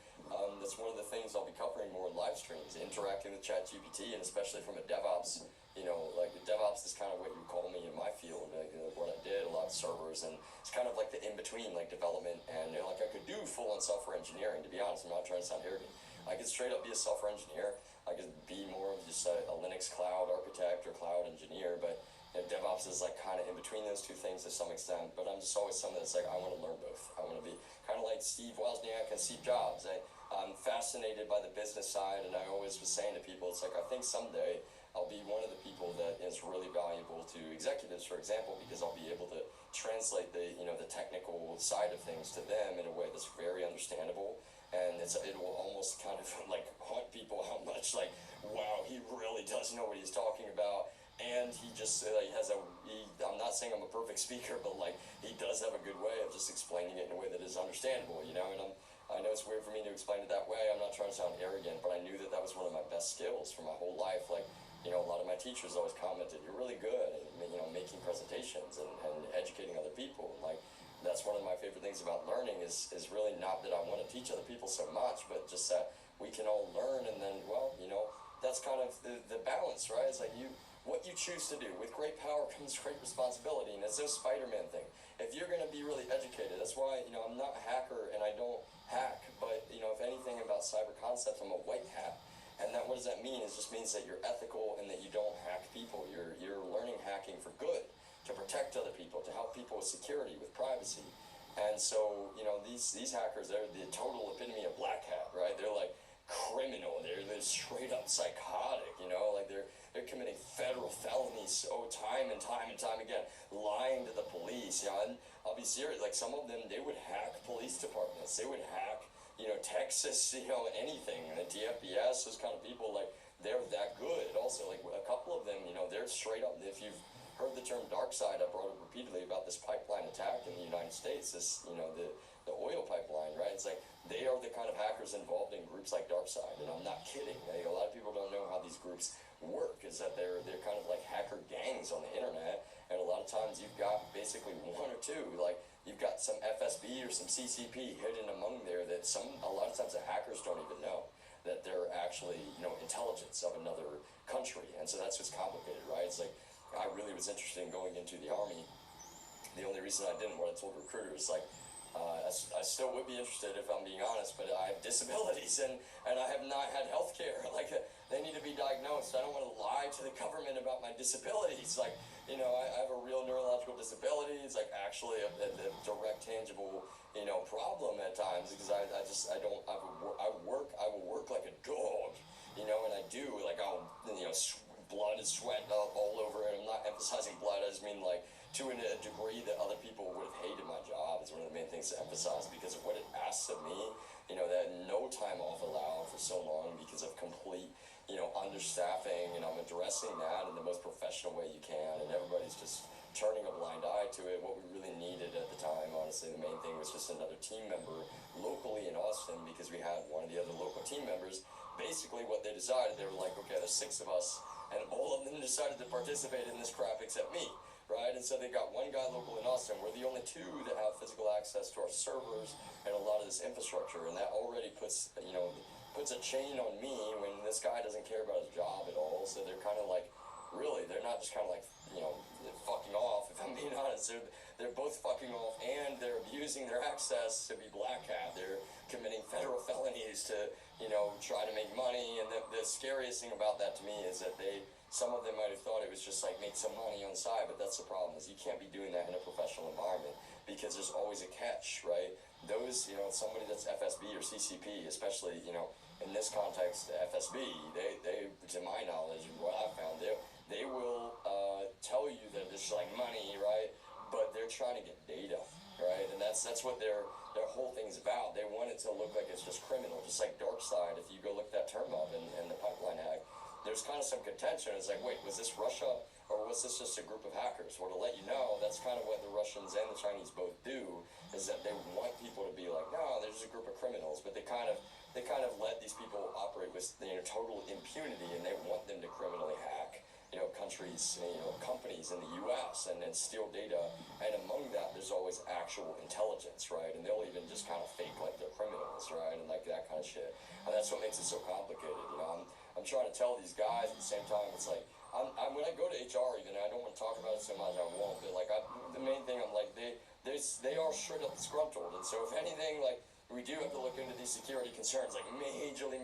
That's one of the things I'll be covering more in live streams, interacting with ChatGPT, and especially from a DevOps, you know, like DevOps is kind of what you call me in my field, like, what I did, a lot of servers, and it's kind of like the in-between, like development, and, you know, like I could do full-on software engineering, to be honest. I'm not trying to sound arrogant. I could straight up be a software engineer. I could be more of just a Linux cloud architect or cloud engineer, but, you know, DevOps is like kind of in between those two things to some extent. But I'm just always someone that's like, I want to learn both. I want to be kind of like Steve Wozniak and Steve Jobs. I'm fascinated by the business side, and I always was saying to people, it's like, I think someday I'll be one of the people that is really valuable to executives, for example, because I'll be able to translate the, you know, the technical side of things to them in a way that's very understandable. And it will almost kind of like haunt people how much, like, wow, he really does know what he's talking about. And he just like I'm not saying I'm a perfect speaker, but like, he does have a good way of just explaining it in a way that is understandable, you know. And I know it's weird for me to explain it that way. I'm not trying to sound arrogant, but I knew that was one of my best skills for my whole life. Like, you know, a lot of my teachers always commented, you're really good at, you know, making presentations and educating other people. Like, that's one of my favorite things about learning is really not that I want to teach other people so much, but just that we can all learn, and then, well, you know, that's kind of the balance, right? It's like what you choose to do. With great power comes great responsibility, and it's this Spider-Man thing. If you're going to be really educated, that's why, you know, I'm not a hacker and I don't hack, but, you know, if anything about cyber concepts, I'm a white hat. And that, what does that mean? It just means that you're ethical and that you don't hack people. You're learning hacking for good, to protect other people, to help people with security, with privacy. And so, you know, these hackers, they're the total epitome of black hat, right? They're like criminal. They're straight up psychotic, you know, like they're committing federal felonies time and time again, lying to the police, you know. And I'll be serious, like some of them, they would hack police departments. They would hack, you know, Texas, you know, anything, the TFBS, those kind of people, like, they're that good. Also, like, a couple of them, you know, they're straight up, if you've heard the term dark side, I brought up repeatedly about this pipeline attack in the United States, this, you know, the oil pipeline, right? It's like, they are the kind of hackers involved in groups like Darkside, and I'm not kidding. Like, a lot of people don't know how these groups work, is that they're kind of like hacker gangs on the internet, and a lot of times you've got basically one or two, like, you've got some FSB or some CCP hidden among there that a lot of times the hackers don't even know that they're actually, you know, intelligence of another country. And so that's what's complicated, right? It's like, I really was interested in going into the Army. The only reason I didn't, what I told recruiters, like, I still would be interested if I'm being honest, but I have disabilities and I have not had health care. Like, they need to be diagnosed. I don't want to lie to the government about my disabilities. Like, you know, I have a real neurological disability. It's like actually a direct, tangible, you know, problem at times because I will work like a dog, you know, and I do. Like, I'll, you know, blood and sweat all over it. I'm not emphasizing blood. I just mean, like, to a degree that other people would have hated my job is one of the main things to emphasize because of what it asks of me. You know, that no time off allowed for so long because of complete, you know, understaffing, and I'm addressing that in the most professional way you can, and everybody's just turning a blind eye to it. What we really needed at the time, honestly, the main thing was just another team member locally in Austin because we had one of the other local team members. Basically, what they decided, they were like, okay, there's 6 of us, and all of them decided to participate in this crap except me. Right, and so they got one guy local in Austin. We're the only 2 that have physical access to our servers and a lot of this infrastructure, and that already puts, you know, puts a chain on me when this guy doesn't care about his job at all. So they're kind of like, really, they're not just kind of like, you know, fucking off. If I'm being honest, they're both fucking off, and they're abusing their access to be black hat. They're committing federal felonies to, you know, try to make money. And the scariest thing about that to me is that some of them might have thought it was just like make some money on the side, but that's the problem, is you can't be doing that in a professional environment because there's always a catch, right? Those, you know, somebody that's FSB or CCP, especially, you know, in this context, FSB, they to my knowledge, what I found, they will tell you that it's like money, right? But they're trying to get data, right? And that's what their whole thing's about. They want it to look like it's just criminal, just like dark side. If you go look that term up in the pipeline hack, there's kind of some contention. It's like, wait, was this Russia or was this just a group of hackers? Well, to let you know, that's kind of what the Russians and the Chinese both do, is that they want people to be like, no, they're just a group of criminals, but they kind of let these people operate with, you know, total impunity, and they want them to criminally hack, you know, countries, you know, companies in the U.S. and steal data. And among that, there's always actual intelligence, right? And they'll even just kind of fake like they're criminals, right? And like that kind of shit. And that's what makes it so complicated, you know. I'm trying to tell these guys at the same time, it's like, when I go to HR even, I don't want to talk about it so much, I won't, but like, the main thing, I'm like, they are straight up disgruntled, and so if anything, like, we do have to look into these security concerns, like, majorly,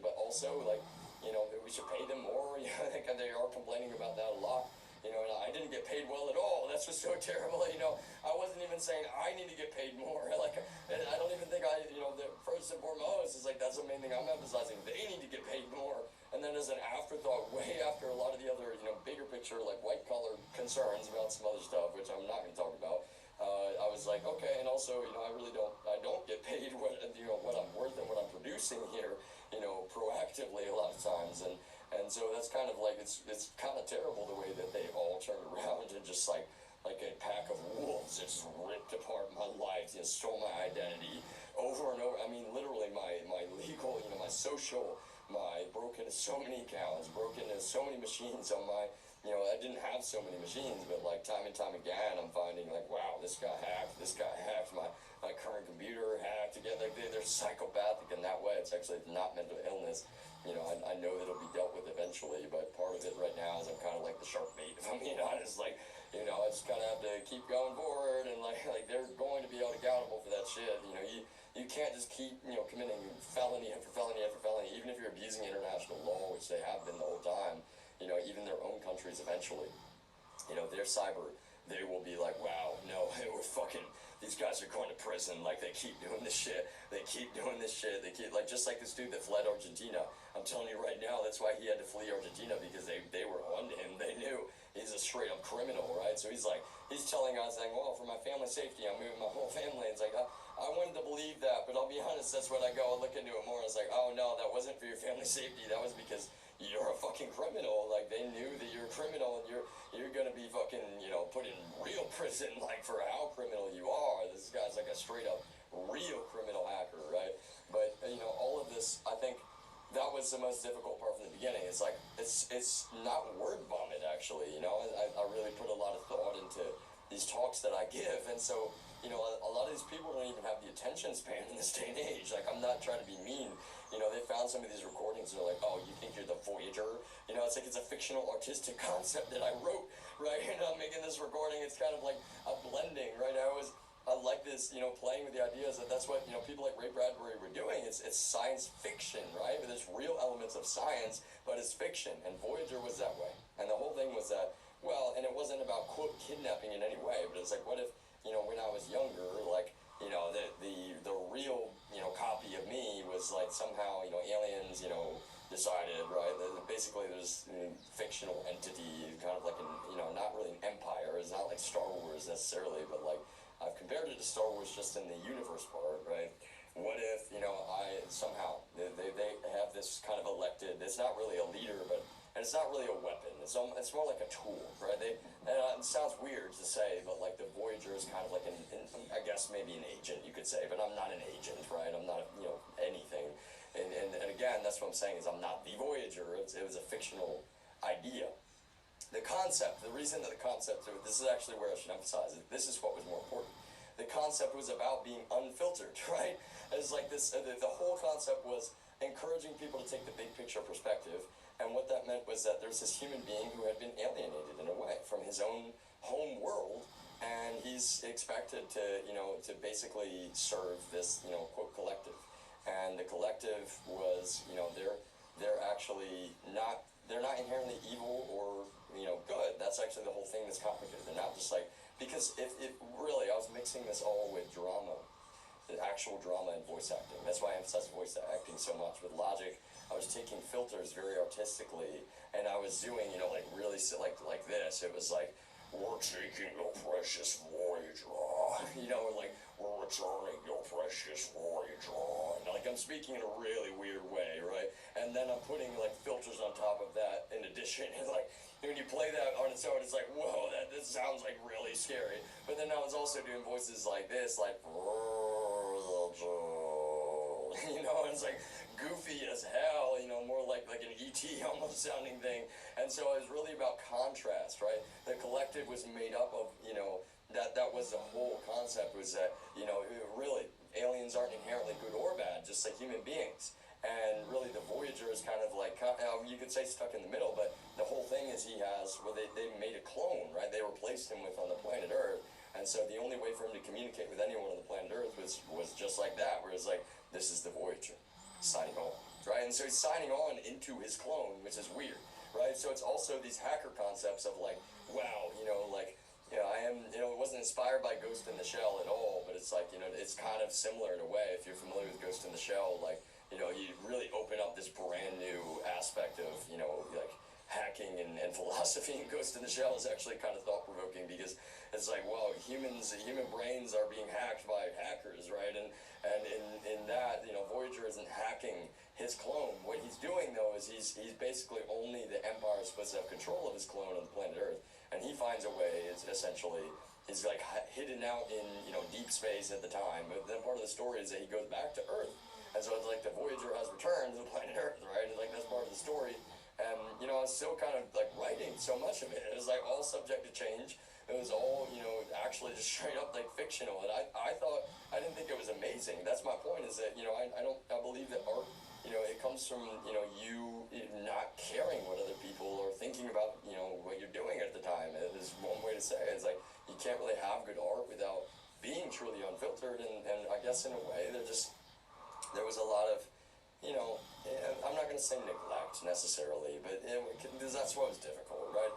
but also, like, you know, we should pay them more, you know, like, they are complaining about that a lot, you know, and I didn't get paid well at all. That's what's so terrible, you know. I wasn't even saying I need to get paid more. Like, I don't even think you know, the first and foremost is like, that's the main thing I'm emphasizing. They need to get paid more. And then as an afterthought, way after a lot of the other, you know, bigger picture, like white collar concerns about some other stuff, which I'm not going to talk about, I was like, okay, and also, you know, I don't get paid what, you know, what I'm worth and what I'm producing here, you know, proactively a lot of times. And so that's kind of like, it's kind of terrible the way that they all turned around and just like a pack of wolves that just ripped apart my life, you know, stole my identity over and over. I mean, literally my legal, you know, my social, broke into so many accounts, broke into so many machines on my, you know, I didn't have so many machines, but like time and time again, I'm finding like, wow, this got hacked, my current computer hacked again. Like they're psychopathic in that way. It's actually not mental illness. You know, I know that it'll be dealt with eventually, but part of it right now is I'm kind of like the shark bait, if I'm being honest. Like, you know, I just kind of have to keep going forward, and like they're going to be held accountable for that shit. You know, you can't just keep, you know, committing felony after felony after felony, even if you're abusing international law, which they have been the whole time. You know, even their own countries eventually, you know, their cyber, they will be like, wow, no, we're fucking, these guys are going to prison. Like, they keep doing this shit. They keep doing this shit. They keep, like, just like this dude that fled Argentina. I'm telling you right now, that's why he had to flee Argentina, because they were on to him. They knew he's a straight up criminal, right? So he's like, he's telling us, like, well, for my family safety, I'm moving my whole family. It's like, I wanted to believe that, but I'll be honest, that's when I go and look into it more. It's like, oh no, that wasn't for your family safety. That was because you're a fucking criminal. Like, they knew that you're a criminal, and you're gonna be fucking, you know, put in real prison, like, for how criminal you are. This guy's like a straight up real criminal hacker, right? But, you know, all of this, I think that was the most difficult part from the beginning. It's like, it's not word vomit, actually, you know. I really put a lot of thought into these talks that I give, and so, you know, a lot of these people don't even have the attention span in this day and age. Like, I'm not trying to be mean. You know, they found some of these recordings, and they're like, oh, you think you're the Voyager? You know, it's like, it's a fictional artistic concept that I wrote, right? And I'm making this recording. It's kind of like a blending, right? I I like this, playing with the ideas that that's what, people like Ray Bradbury were doing. It's science fiction, right? But there's real elements of science, but it's fiction. And Voyager was that way. And the whole thing was that, well, and it wasn't about, quote, kidnapping in any way, but it's like, what if, when I was younger, like, the real, copy of me was like somehow, aliens, decided, right, that basically there's a fictional entity, kind of like not really an empire. It's not like Star Wars necessarily, but like, I've compared it to Star Wars just in the universe part, right? What if, I somehow, they have this kind of elected, it's not really a leader, but, and it's not really a weapon, it's more like a tool, right? It sounds weird to say, but like the Voyager is kind of like I guess maybe an agent, you could say, but I'm not an agent, right? I'm not, anything. And again, that's what I'm saying is I'm not the Voyager, it was a fictional idea. The concept, the reason that the concept, this is actually where I should emphasize it, this is what was more important. The concept was about being unfiltered, right? It's like this, the whole concept was encouraging people to take the big picture perspective, and what that meant was that there's this human being who had been alienated in a way from his own home world, and he's expected to, to basically serve this, quote, collective. And the collective was, they're actually not, they're not inherently evil or, good. That's actually the whole thing that's complicated. They're not just like, because if really, I was mixing this all with drama, the actual drama and voice acting. That's why I emphasize voice acting so much. With Logic, I was taking filters very artistically, and I was doing, like really like this. It was like, we're taking your precious Voyager, like, we're returning your precious Voyager. And like, I'm speaking in a really weird way, right? And then I'm putting like filters on top of that in addition. And like, when you play that on its own, it's like, whoa, this sounds like really scary. But then I was also doing voices like this, like, and it's like goofy as hell, more like an E.T. almost sounding thing. And so it was really about contrast, right? The collective was made up of, that was the whole concept, was that, really, aliens aren't inherently good or bad, just like human beings. And really the Voyager is kind of like, you could say stuck in the middle, but the whole thing is he has, well, they made a clone, right? They replaced him with on the planet Earth. And so the only way for him to communicate with anyone on the planet Earth was just like that, where it's like, this is the Voyager, signing on, right? And so he's signing on into his clone, which is weird, right? So it's also these hacker concepts of like, wow, I am, it wasn't inspired by Ghost in the Shell at all, but it's like, it's kind of similar in a way. If you're familiar with Ghost in the Shell, like, you really open up this brand new aspect of, like hacking and philosophy. And Ghost in the Shell is actually kind of thought-provoking, because it's like, well, human brains are being hacked by hackers, right? And in that, Voyager isn't hacking his clone. What he's doing, though, is he's basically only the Empire is supposed to have control of his clone on the planet Earth. And he finds a way, it's essentially, he's like hidden out in, deep space at the time. But then part of the story is that he goes back to Earth. And so it's like the Voyager has returned to the planet Earth, right? It's like that's part of the story. And, I was still kind of like writing so much of it. It was like all subject to change. It was all, actually just straight up like fictional. And I thought, I didn't think it was amazing. That's my point, is that, I believe that art, it comes from, you not caring what other people are thinking about, what you're doing at the time. It is one way to say it. It's like, you can't really have good art without being truly unfiltered. And I guess in a way, there was a lot of, I'm not going to say neglect necessarily, but that's what was difficult, right?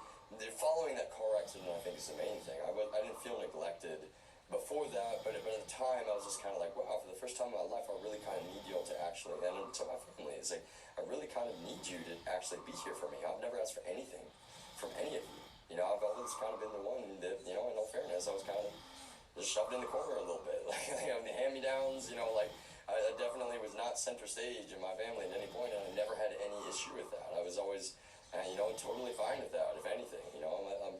Following that car accident, I think, is the main thing. I didn't feel neglected before that, but at the time, I was just kind of like, wow, for the first time in my life, I really kind of need you all to actually, and to my family, it's like, I really kind of need you to actually be here for me. I've never asked for anything from any of you. I've always kind of been the one that, in all fairness, I was kind of just shoved in the corner a little bit. Like, the hand-me-downs, I definitely was not center stage in my family at any point, and I never had any issue with that. I was always, totally fine with that, if anything.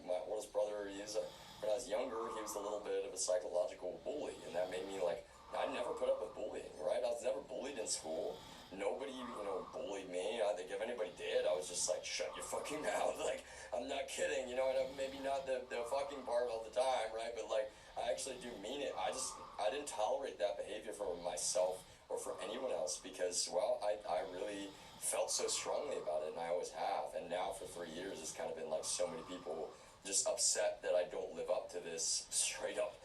My oldest brother, when I was younger, he was a little bit of a psychological bully, and that made me like, I never put up with bullying, right? I was never bullied in school. Nobody, bullied me. I think if anybody did, I was just like, shut your fucking mouth. Like, I'm not kidding, and maybe not the fucking part all the time, right? But like, I actually do mean it. I didn't tolerate that behavior for myself or for anyone else, because, well, I really felt so strongly about it, and I always have. And now for 3 years, it's kind of been like so many people just upset that I don't live up to this straight up,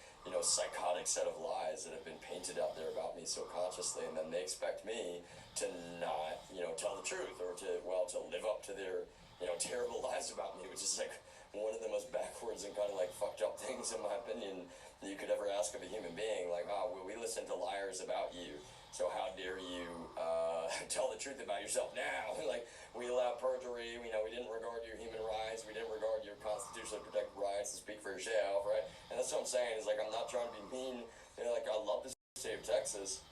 psychotic set of lies that have been painted out there about me so consciously, and then they expect me to not, tell the truth, or to live up to their, terrible lies about me, which is like one of the most backwards and kind of like fucked up things, in my opinion, that you could ever ask of a human being. Like, oh, well, we listen to liars about you, so how dare you tell the truth about yourself now? Like, we allow perjury, we didn't regard your human rights, we didn't regard your constitutionally protected rights to speak for yourself, right? And that's what I'm saying, is like, I'm not trying to be mean. Like, I love the state of Texas,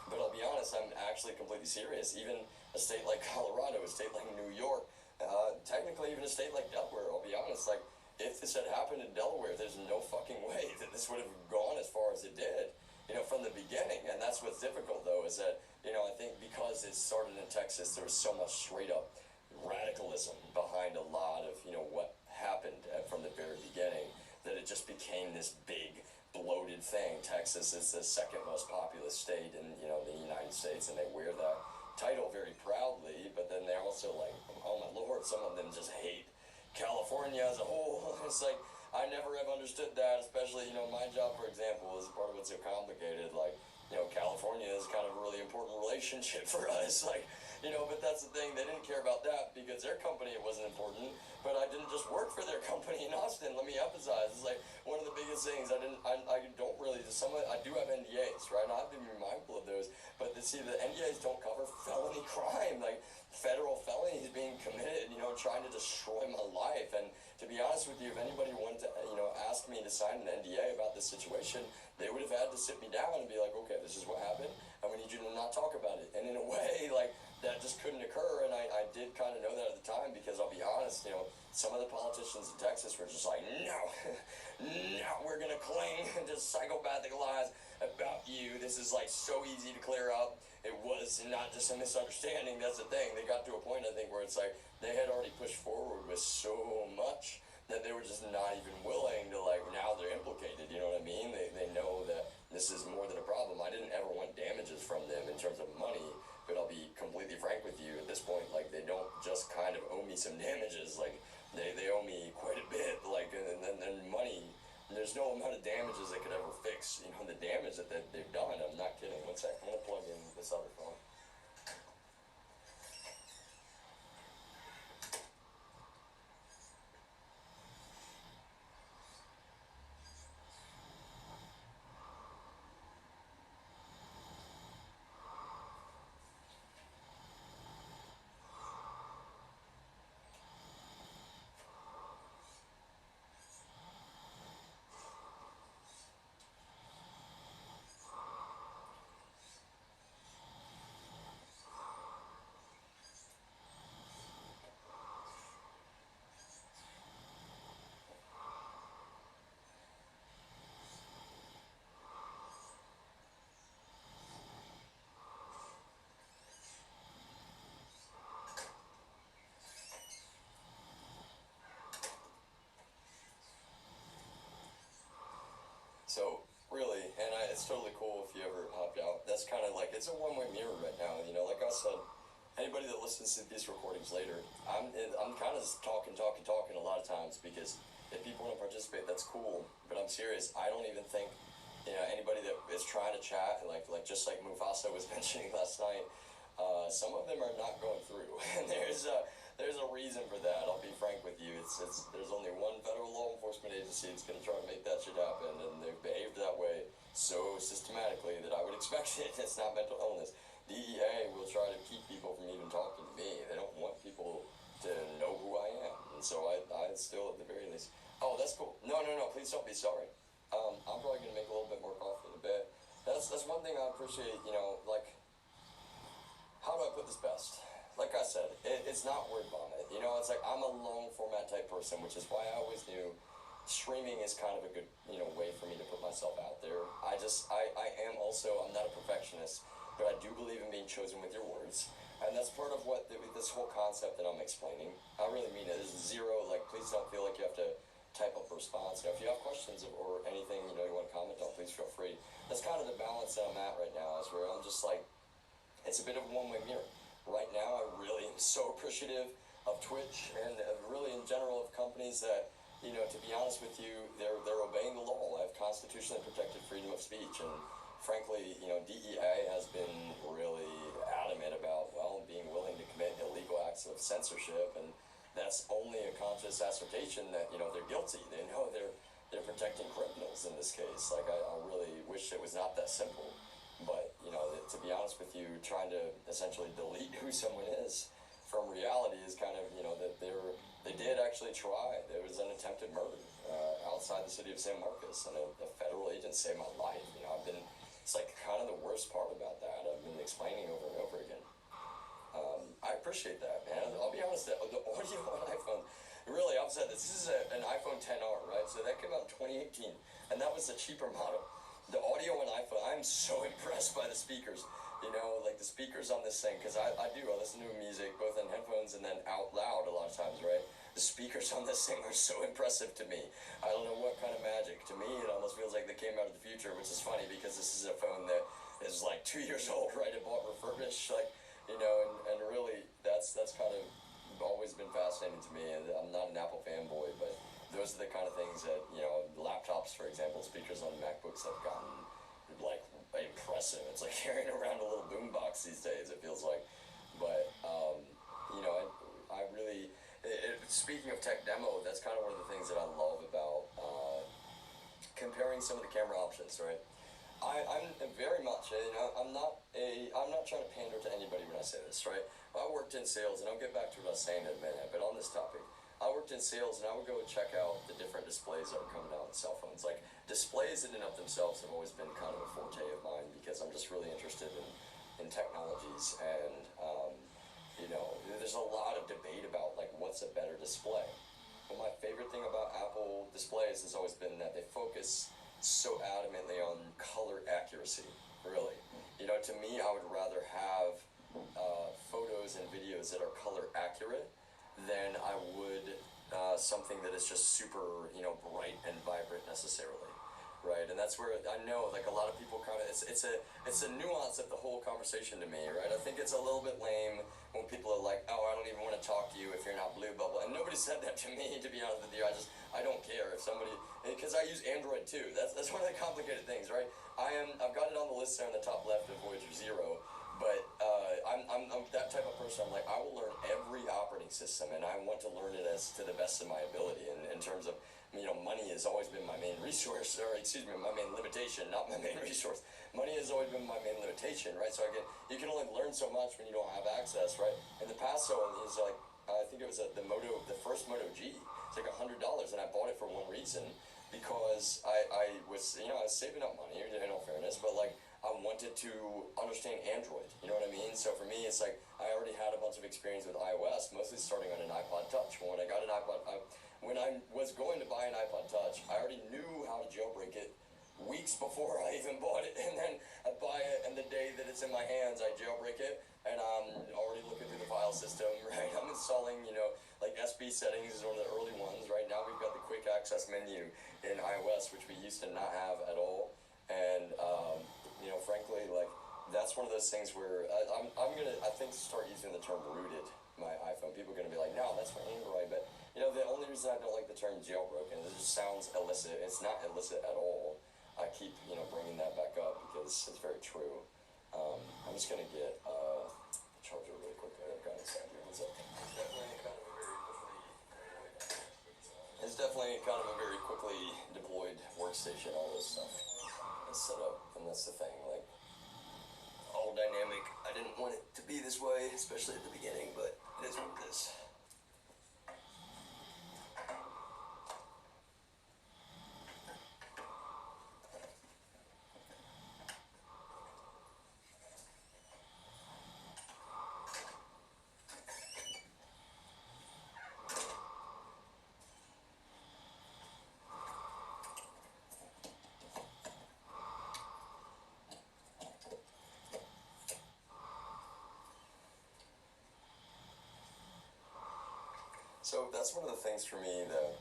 but I'll be honest, I'm actually completely serious. Even a state like Colorado, a state like New York, technically even a state like Delaware, I'll be honest, like, if this had happened in Delaware, there's no fucking way that this would have gone as far as it did, from the beginning. And that's what's difficult, though, is that, I think because it started in Texas, there was so much straight up radicalism behind a lot of, what happened from the very beginning, that it just became this big, bloated thing. Texas is the second most populous state in, the United States, and they wear that title very proudly, but then they're also like, oh my lord, some of them just hate California as a whole. It's like, I never have understood that, especially, my job, for example, is part of what's so complicated. Like, California is kind of a really important relationship for us, like, but that's the thing, they didn't care about that because their company, it wasn't important, but I didn't just work for their company in Austin, let me emphasize. It's like, one of the biggest things, I don't really, I do have NDAs, right? I have to be mindful of those, but see, the NDAs don't cover felony crime, like, federal felonies being committed, trying to destroy my life. And to be honest with you, if anybody wanted to, ask me to sign an NDA about this situation, they would have had to sit me down and be like, okay, this is what happened, and we need you to not talk about it. And in a way, like, that just couldn't occur, and I did kind of know that at the time, because I'll be honest, some of the politicians in Texas were just like, no, we're gonna cling to psychopathic lies about you. This is like so easy to clear up. It was not just a misunderstanding, that's the thing. They got to a point, I think, where it's like, they had already pushed forward with so much that they were just not even willing to, like, now they're implicated, you know what I mean? They know that this is more than a problem. I didn't ever want damages from them in terms of money, but I'll be completely frank with you, at this point, like, they don't just kind of owe me some damages, like, they owe me quite a bit, like, and money. There's no amount of damages that could ever fix, the damage that they've done. I'm not kidding. One sec, I'm gonna plug in this other phone. So, really, and it's totally cool if you ever hopped out. That's kind of like, it's a one-way mirror right now, like I said, anybody that listens to these recordings later, I'm kind of just talking a lot of times, because if people want to participate, that's cool, but I'm serious. I don't even think, anybody that is trying to chat, like just like Mufasa was mentioning last night, some of them are not going through, and there's a reason for that. I'll be frank with you. There's only one federal law enforcement agency that's going to try to make that shit happen, and they've behaved that way so systematically that I would expect it. It's not mental illness. DEA will try to keep people from even talking to me. They don't want people to know who I am, and so I still, at the very least. Oh, that's cool. No, please don't be sorry. I'm probably going to make a little bit more coffee in a bit. That's one thing I appreciate, like, how do I put this best? Like I said, it's not word vomit. It's like, I'm a long format type person, which is why I always knew streaming is kind of a good, way for me to put myself out there. I am also, I'm not a perfectionist, but I do believe in being chosen with your words. And that's part of what this whole concept that I'm explaining. I really mean it. There's zero, like, please don't feel like you have to type up a response. If you have questions or anything, you want to comment on, please feel free. That's kind of the balance that I'm at right now, is where I'm just like, it's a bit of a one-way mirror. Right now, I really am so appreciative of Twitch, and really in general of companies that, to be honest with you, they're obeying the law. I have constitutionally protected freedom of speech, and frankly, DEA has been really adamant about, well, being willing to commit illegal acts of censorship, and that's only a conscious assertion that, they're guilty. They know they're protecting criminals in this case. Like, I really wish it was not that simple. But, to be honest with you, trying to essentially delete who someone is from reality is kind of, that they did actually try. There was an attempted murder outside the city of San Marcos, and a federal agent saved my life. It's like kind of the worst part about that. I've been explaining over and over again. I appreciate that, man. I'll be honest, the audio on iPhone, really, I've said this is an iPhone XR, right? So that came out in 2018, and that was a cheaper model. The audio on iPhone, I'm so impressed by the speakers. Like the speakers on this thing, because I listen to music both on headphones and then out loud a lot of times, right? The speakers on this thing are so impressive to me. I don't know what kind of magic. To me, it almost feels like they came out of the future, which is funny because this is a phone that is like 2 years old, right? It bought refurbished, like, and really that's kind of always been fascinating to me. And I'm not an Apple fanboy, but those are the kind of things that, laptops, for example, speakers on MacBooks have gotten like impressive. It's like carrying around a little boombox these days, it feels like. But I really, speaking of tech demo, that's kind of one of the things that I love about comparing some of the camera options, right? I'm very much, I'm not trying to pander to anybody when I say this, right? I worked in sales, and I'll get back to what I was saying in a minute, but on this topic, I worked in sales, and I would go and check out the different displays that were coming out on cell phones. Like, displays in and of themselves have always been kind of a forte of mine because I'm just really interested in technologies, and there's a lot of debate about like what's a better display. But my favorite thing about Apple displays has always been that they focus so adamantly on color accuracy, really. To me, I would rather have photos and videos that are color accurate than I would something that is just super, bright and vibrant necessarily, right? And that's where I know, like, a lot of people kind of, it's a nuance of the whole conversation to me, right? I think it's a little bit lame when people are like, oh, I don't even want to talk to you if you're not blue bubble. And nobody said that to me, to be honest with you. I don't care if somebody, because I use Android too. That's one of the complicated things, right? I've got it on the list there on the top left of Voyager 0. But I'm that type of person. I'm like, I will learn every operating system, and I want to learn it as to the best of my ability. And in terms of, money has always been my main resource, or excuse me, my main limitation, not my main resource. Money has always been my main limitation, right? So you can only learn so much when you don't have access, right? In the past, so it's like, I think it was the first Moto G. It's like $100, and I bought it for one reason, because I was saving up money, in all fairness, but like, I wanted to understand Android, you know what I mean? So for me, it's like, I already had a bunch of experience with iOS, mostly starting on an iPod Touch. When I got an iPod, when I was going to buy an iPod Touch, I already knew how to jailbreak it weeks before I even bought it, and then I buy it, and the day that it's in my hands, I jailbreak it, and I'm already looking through the file system, right? I'm installing, like SB settings is one of the early ones. Right now we've got the quick access menu in iOS, which we used to not have at all, and frankly, like, that's one of those things where I'm gonna, I think, start using the term rooted my iPhone. People are gonna be like, no, that's for Android, but the only reason I don't like the term jailbroken is it just sounds illicit. It's not illicit at all. I keep bringing that back up because it's very true. I'm just gonna get the charger really quickly. I've got it inside here. It's definitely kind of a very quickly deployed workstation. All this stuff is set up, and that's the thing. Like, all dynamic. I didn't want it to be this way, especially at the beginning, but it is what it is. So that's one of the things for me that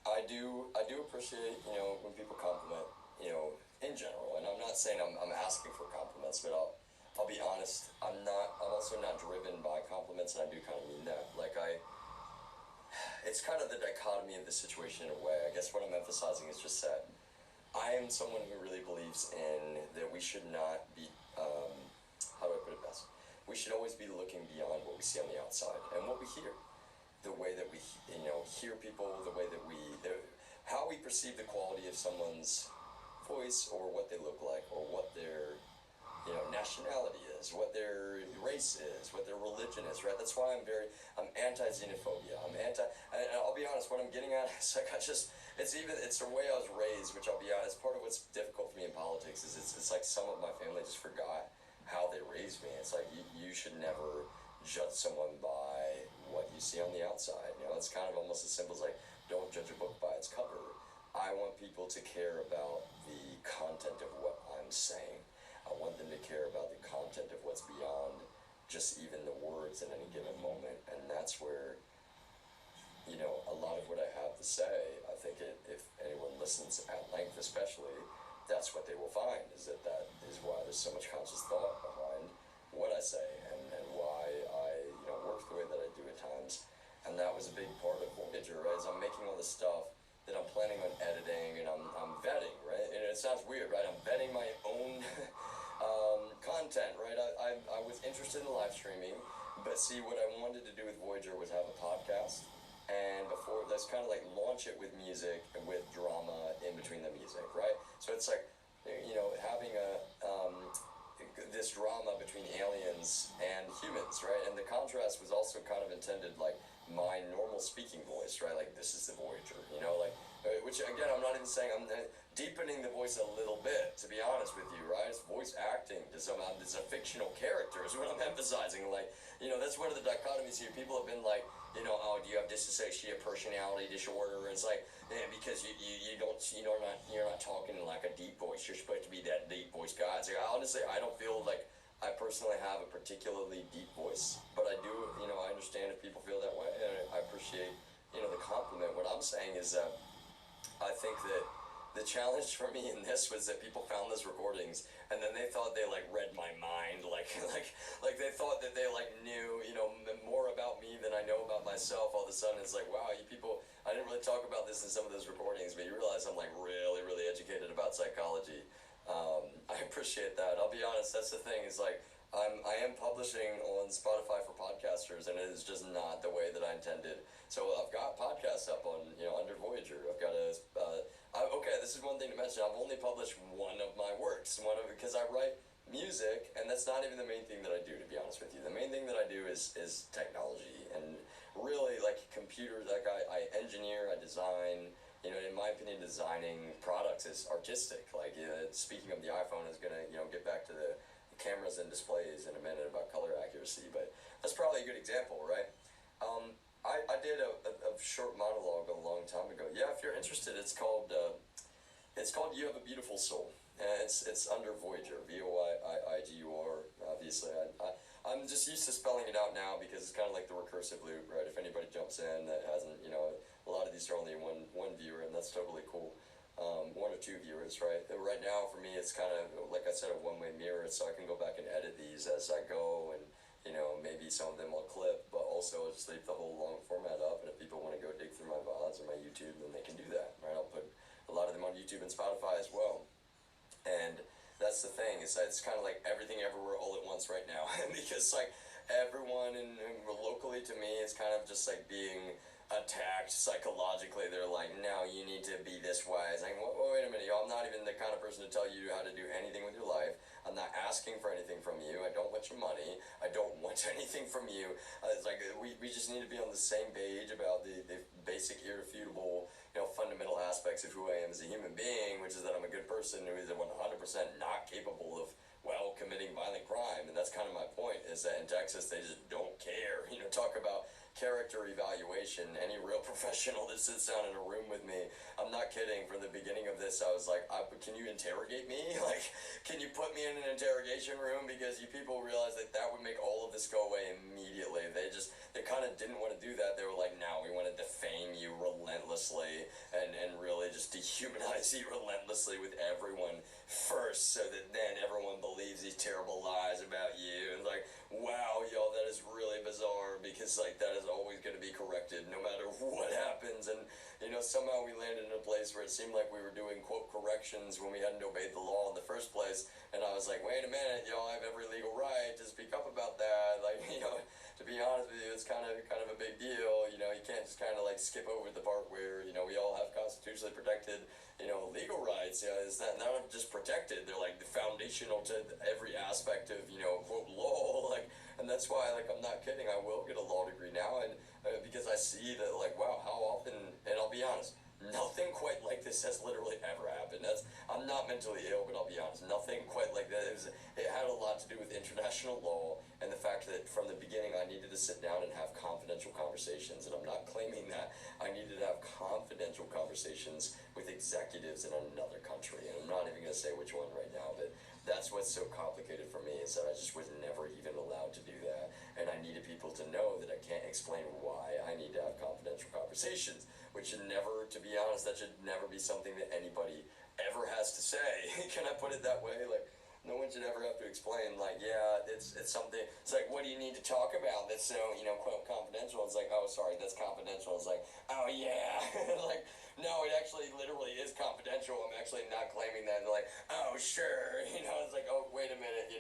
I do appreciate, when people compliment, in general. And I'm not saying I'm asking for compliments, but I'll be honest, I'm also not driven by compliments, and I do kind of mean that. Like, it's kind of the dichotomy of the situation in a way. I guess what I'm emphasizing is just that I am someone who really believes in that we should not be, how do I put it best? We should always be looking beyond what we see on the outside and what we hear. The way that we, hear people, the way that how we perceive the quality of someone's voice or what they look like or what their, nationality is, what their race is, what their religion is, right? That's why I'm anti-xenophobia. I'll be honest, what I'm getting at is like, it's the way I was raised, which I'll be honest, part of what's difficult for me in politics is it's like some of my family just forgot how they raised me. It's like, you should never judge someone by what you see on the outside. It's kind of almost as simple as like, don't judge a book by its cover. I want people to care about the content of what I'm saying. I want them to care about the content of what's beyond just even the words in any given moment. And that's where, a lot of what I have to say, I think if anyone listens at length especially, that's what they will find, is that is why there's so much conscious thought behind what I say and why I, work the way that I do at times. And that was a big part of Voyager, right? As I'm making all this stuff that I'm planning on editing and I'm vetting, right? And it sounds weird, right? I'm vetting my own content, right? I was interested in live streaming, but see, what I wanted to do with Voyager was have a podcast, and before that's kind of like launch it with music and with drama in between the music, right? So it's like, having this drama between aliens and humans, right? And the contrast was also kind of intended like my normal speaking voice, right? Like, this is the Voyager, which again, I'm not even saying, I'm deepening the voice a little bit, to be honest with you, right? It's voice acting to somehow, it's a fictional character is what I'm emphasizing. Like, that's one of the dichotomies here. People have been like, oh, do you have dissociative personality disorder? And it's like, because you're not talking in like a deep voice. You're supposed to be that deep voice guy. It's like, honestly, I don't feel like I personally have a particularly deep voice, but I do, I understand if people feel that way, and I appreciate, the compliment. What I'm saying is that I think that the challenge for me in this was that people found those recordings and then they thought they like read my mind, like they thought that they like knew, more about me than I know about myself. All of a sudden it's like, wow, you people, I didn't really talk about this in some of those recordings, but you realize I'm like really, really educated about psychology. I appreciate that. I'll be honest, that's the thing, is like, I am publishing on Spotify for podcasters, and it is just not the way that I intended. So I've got podcasts up on, under Voyager. I've got okay, this is one thing to mention. I've only published one of my works, because I write music, and that's not even the main thing that I do, to be honest with you. The main thing that I do is technology, and really, like, computers, like, I engineer, I design. In my opinion, designing products is artistic. Like, speaking of the iPhone is going to, get back to the cameras and displays in a minute about color accuracy, but that's probably a good example, right? I did a short monologue a long time ago. Yeah, if you're interested, it's called You Have a Beautiful Soul. It's under Voyager, Voiigur. Obviously, I'm just used to spelling it out now because it's kind of like the recursive loop, right? If anybody jumps in that hasn't, a lot of these are only one viewer, and that's totally cool. One or two viewers, right? Right now, for me, it's kind of, like I said, a one-way mirror, so I can go back and edit these as I go, and, maybe some of them I'll clip, but also I'll just leave the whole long format up, and if people want to go dig through my VODs or my YouTube, then they can do that, right? I'll put a lot of them on YouTube and Spotify as well. And that's the thing, is that it's kind of like everything everywhere all at once right now, because, like, everyone locally to me is kind of just, like, being attacked psychologically. They're like, no, you need to be this way. It's like, wait a minute, I'm not even the kind of person to tell you how to do anything with your life. I'm not asking for anything from you. I don't want your money. I don't want anything from you. It's like, we just need to be on the same page about the basic, irrefutable, fundamental aspects of who I am as a human being, which is that I'm a good person who is 100% not capable of, committing violent crime. And that's kind of my point, is that in Texas, they just don't care. Talk about character evaluation. Any real professional that sits down in a room with me, I'm not kidding, from the beginning of this, I was like, can you interrogate me? Like, can you put me in an interrogation room? Because you people realize that would make all of this go away immediately. They kind of didn't want to do that. They were like, no, we want to defame you relentlessly and really just dehumanize you relentlessly with everyone first, so that then everyone believes these terrible lies about you. And like, wow, y'all, that is really bizarre, because like that is always going to be corrected no matter what happens. And, somehow we landed in a place where it seemed like we were doing, quote, corrections when we hadn't obeyed the law in the first place. And I was like, wait a minute, I have every legal right to speak up about that. Like, to be honest with you, it's kind of a big deal. You can't just kind of like skip over the part where, we all have constitutionally protected, legal rights. It's not just protected, they're like foundational to every aspect of, quote, law. Like, and that's why, like, I'm not kidding, I will get a law degree now, and because I see that, like, wow, how often, and I'll be honest, nothing quite like this has literally ever happened. I'm not mentally ill, but I'll be honest, nothing quite like that. It had a lot to do with international law and the fact that from the beginning I needed to sit down and have confidential conversations, and I'm not claiming that. I needed to have confidential conversations with executives in another country, and I'm not even going to say which one right now, but that's what's so complicated for me, is that I just was never even allowed to do that, and I needed people to know that I can't explain why I need to have confidential conversations, which should never, to be honest, that should never be something that anybody ever has to say. Can I put it that way? Like, no one should ever have to explain, like, yeah, it's something, it's like, what do you need to talk about that's so, quote, confidential? It's like, oh, sorry, that's confidential. It's like, oh, yeah. Like, no, it actually literally is confidential. I'm actually not claiming that. They're like, oh, sure. It's like, oh, wait a minute,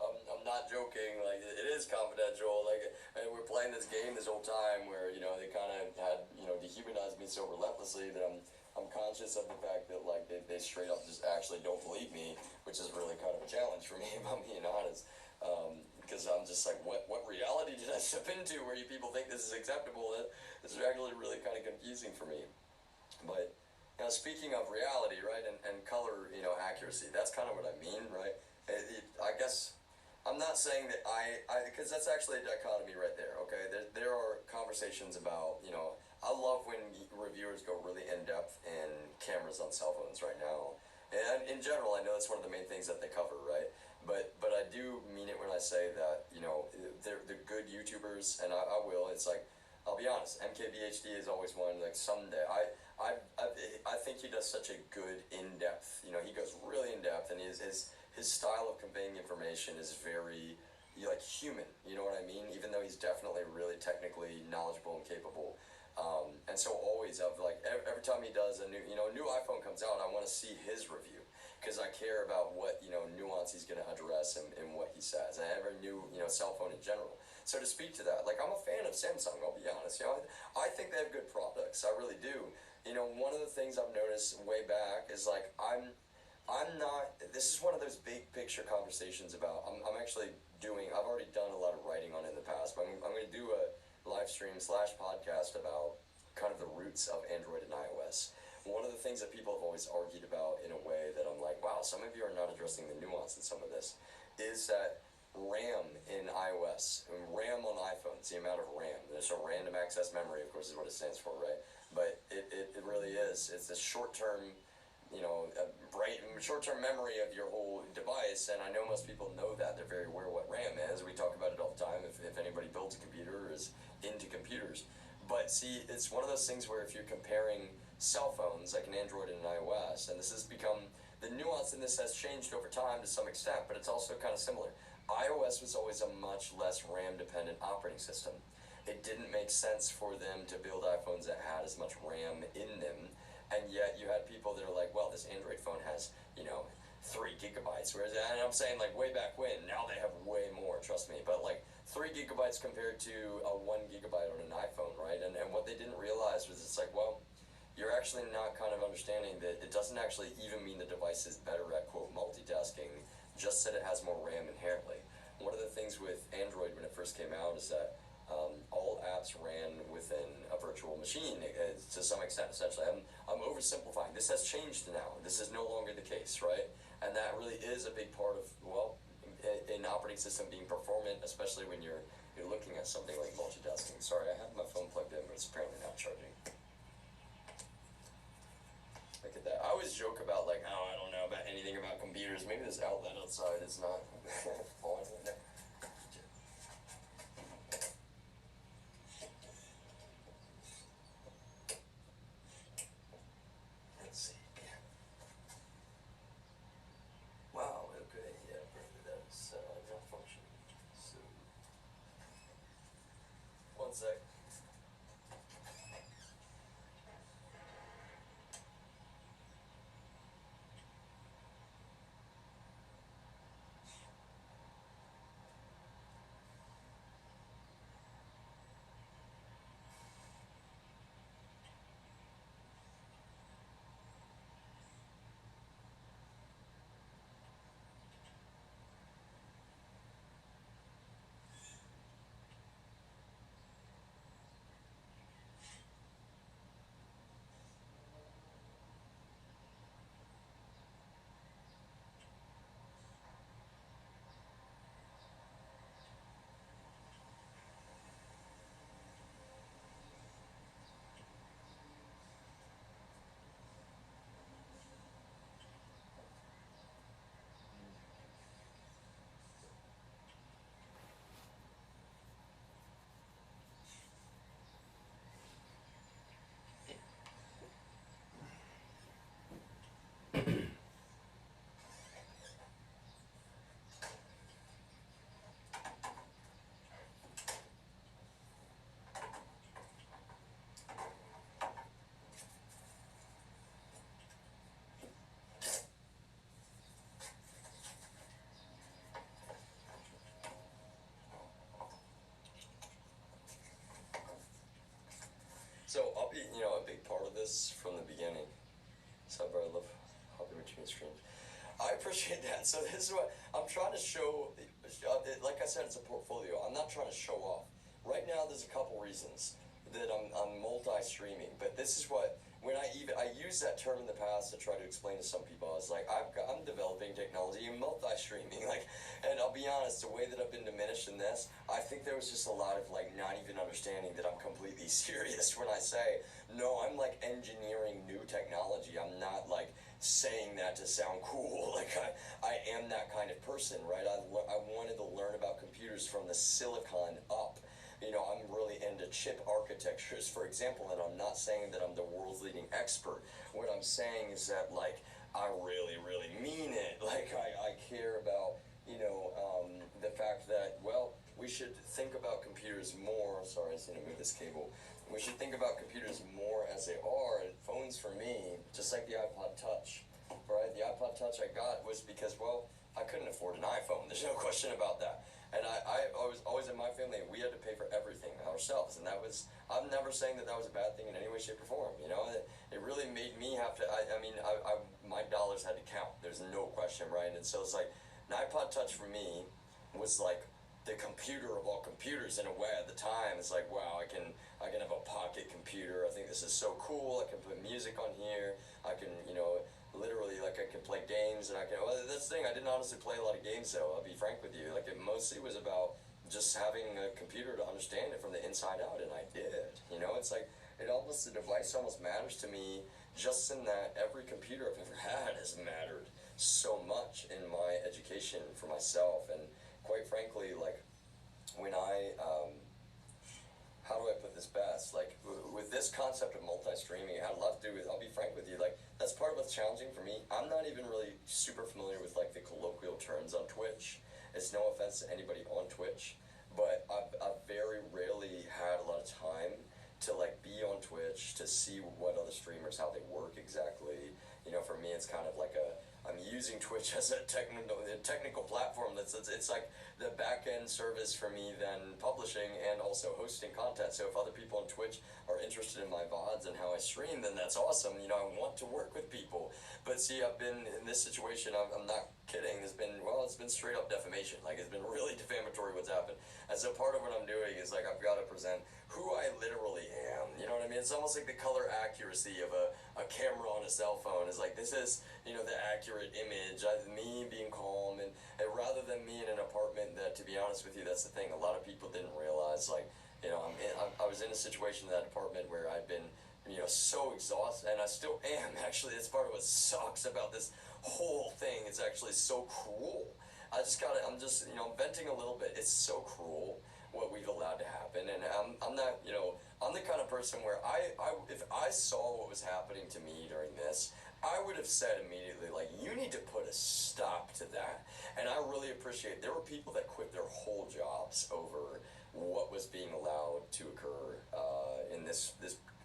I'm not joking. Like, it is confidential. Like, and we're playing this game this whole time where, they kind of had, dehumanized me so relentlessly that I'm conscious of the fact that, like, they straight up just actually don't believe me, which is really kind of a challenge for me, if I'm being honest. Because I'm just like, what reality did I step into where you people think this is acceptable? This is actually really kind of confusing for me. But, speaking of reality, right, and color, accuracy, that's kind of what I mean, right? I guess I'm not saying that because that's actually a dichotomy right there, okay? There are conversations about, I love when reviewers go really in-depth in cameras on cell phones right now. And in general, I know that's one of the main things that they cover, right? But I do mean it when I say that, they're good YouTubers, and I will. It's like, I'll be honest, MKBHD is always one, like, someday. I think he does such a good in-depth, he goes really in-depth, and his style of conveying information is very, like, human, you know what I mean? Even though he's definitely really technically knowledgeable and capable. And so always, every time he does a new iPhone comes out, I want to see his review, because I care about what, nuance he's going to address in what he says, and every new, cell phone in general. So to speak to that, like, I'm a fan of Samsung, I'll be honest. I think they have good products, I really do. One of the things I've noticed way back is, like, I'm not, this is one of those big picture conversations about, I'm actually I've already done a lot of writing on it in the past, but I'm going to do a live stream / podcast about kind of the roots of Android and iOS. One of the things that people have always argued about in a way that I'm like, wow, some of you are not addressing the nuance in some of this, is that RAM in iOS, and RAM on iPhones, the amount of RAM, there's a random access memory, of course, is what it stands for, right? But it really is. It's this short-term, short-term memory of your whole device, and I know most people know that. They're very aware what RAM is. We talk about it all the time if anybody builds a computer or is into computers. But see, it's one of those things where if you're comparing cell phones, like an Android and an iOS, and this has become, the nuance in this has changed over time to some extent, but it's also kind of similar. iOS was always a much less RAM-dependent operating system. It didn't make sense for them to build iPhones that had as much RAM in them, and yet you had people that are like, well, this Android phone has, 3 gigabytes, whereas, and I'm saying, like, way back when, now they have way more, trust me, but, like, 3 gigabytes compared to a 1 gigabyte on an iPhone, right? And what they didn't realize was, it's like, well, you're actually not kind of understanding that it doesn't actually even mean the device is better at, quote, multitasking, just that it has more RAM inherently. One of the things with Android when it first came out is that all apps ran within a virtual machine to some extent, essentially. I'm oversimplifying. This has changed now. This is no longer the case, right? And that really is a big part of, well, an operating system being performant, especially when you're looking at something like multitasking. Sorry, I have my phone plugged in, but it's apparently not charging. Look at that. I always joke about, like, oh, I don't know about anything about computers. Maybe this outlet outside is not on. Let's see. Wow, okay, yeah, that's not functioning. So, one sec. hobby, you know, a big part of this from the beginning. So, bro, I love hopping between streams. I appreciate that. So this is what I'm trying to show. Like I said, it's a portfolio. I'm not trying to show off. Right now, there's a couple reasons that I'm multi-streaming. But this is what, when I used that term in the past to try to explain to some people. I was like, I'm developing technology and multi-streaming. Like, and I'll be honest, the way that I've been diminished in this, I think there was just a lot of like not even understanding that I'm completely serious when I say, no, I'm like engineering new technology. I'm not like saying that to sound cool. Like I am that kind of person, right? I wanted to learn about computers from the silicon up. You know, I'm really into chip architectures, for example, and I'm not saying that I'm the world's leading expert. What I'm saying is that, like, I really, really mean it. Like, I care about, you know, the fact that, well, we should think about computers more. Sorry, I just need to move this cable. We should think about computers more as they are. And phones, for me, just like the iPod Touch, right? The iPod Touch I got was because, well, I couldn't afford an iPhone. There's no question about that. And I was always in my family, we had to pay for everything ourselves. And that was, I'm never saying that that was a bad thing in any way, shape, or form. You know, it really made me have to, my dollars had to count. There's no question, right? And so it's like, an iPod Touch for me was like the computer of all computers in a way at the time. It's like, wow, I can have a pocket computer. I think this is so cool. I can put music on here. I can, you know, literally, like, I can play games, and I can, well, that's the thing, I didn't honestly play a lot of games, though, I'll be frank with you. Like, it mostly was about just having a computer to understand it from the inside out, and I did. You know, it's like, the device almost matters to me, just in that every computer I've ever had has mattered so much in my education for myself. And quite frankly, like, when how do I put this best? Like, with this concept of multi-streaming, it had a lot to do with, I'll be frank with you, like, that's part of what's challenging for me. I'm not even really super familiar with, like, the colloquial terms on Twitch. It's no offense to anybody on Twitch, but I've very rarely had a lot of time to, like, be on Twitch, to see what other streamers, how they work exactly. You know, for me, it's kind of like I'm using Twitch as a technical platform. It's like the back-end service for me than publishing and also hosting content. So if other people on Twitch are interested in my VODs and how I stream, then that's awesome. You know, I want to work with people. But see, I've been in this situation, I'm not kidding, it's been straight up defamation. Like, it's been really defamatory what's happened. And so part of what I'm doing is, like, I've got to present who I literally am. You know what I mean? It's almost like the color accuracy of a camera on a cell phone is like, this is, you know, the accurate image, me being calm, and rather than me in an apartment that, to be honest with you, that's the thing, a lot of people didn't realize, like, you know, I was in a situation in that apartment where I'd been, you know, so exhausted, and I still am, actually. That's part of what sucks about this whole thing. It's actually so cruel. I'm just, you know, venting a little bit. It's so cruel what we've allowed to happen, and I'm not, you know, I'm the kind of person where if I saw what was happening to me during this, I would have said immediately, like, you need to put a stop to that. And I really appreciate, there were people that quit their whole jobs over what was being allowed to occur in this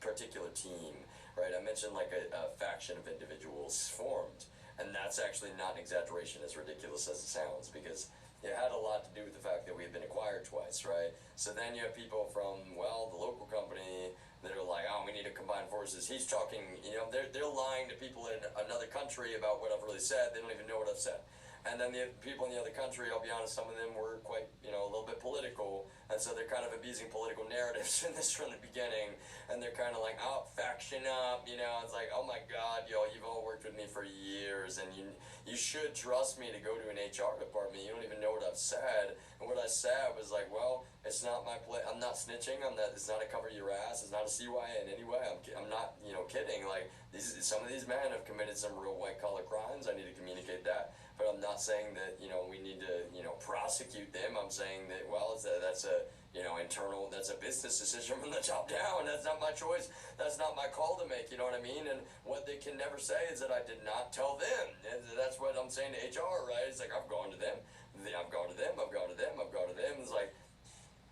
particular team, right? I mentioned, like, a faction of individuals formed, and that's actually not an exaggeration, as ridiculous as it sounds, because it had a lot to do with the fact that we had been acquired twice, right? So then you have people from, well, the local company that are like, oh, we need to combine forces. He's talking, you know, they're lying to people in another country about what I've really said. They don't even know what I've said. And then the people in the other country, I'll be honest, some of them were quite, you know, a little bit political, and so they're kind of abusing political narratives in this from the beginning, and they're kind of like, oh, faction up, you know. It's like, oh my God, yo, you've all worked with me for years, and you should trust me to go to an HR department. You don't even know what I've said. And what I said was like, well, it's not my I'm not snitching. It's not a cover your ass. It's not a CYA in any way. I'm not, you know, kidding. Like, some of these men have committed some real white collar crimes. I need to communicate that. But I'm not saying that, you know, we need to, you know, prosecute them. I'm saying that, well, that's a, you know, internal, that's a business decision from the top down. That's not my choice. That's not my call to make, you know what I mean? And what they can never say is that I did not tell them. And that's what I'm saying to HR, right? It's like, I've gone to them. I've gone to them. I've gone to them. I've gone to them. It's like,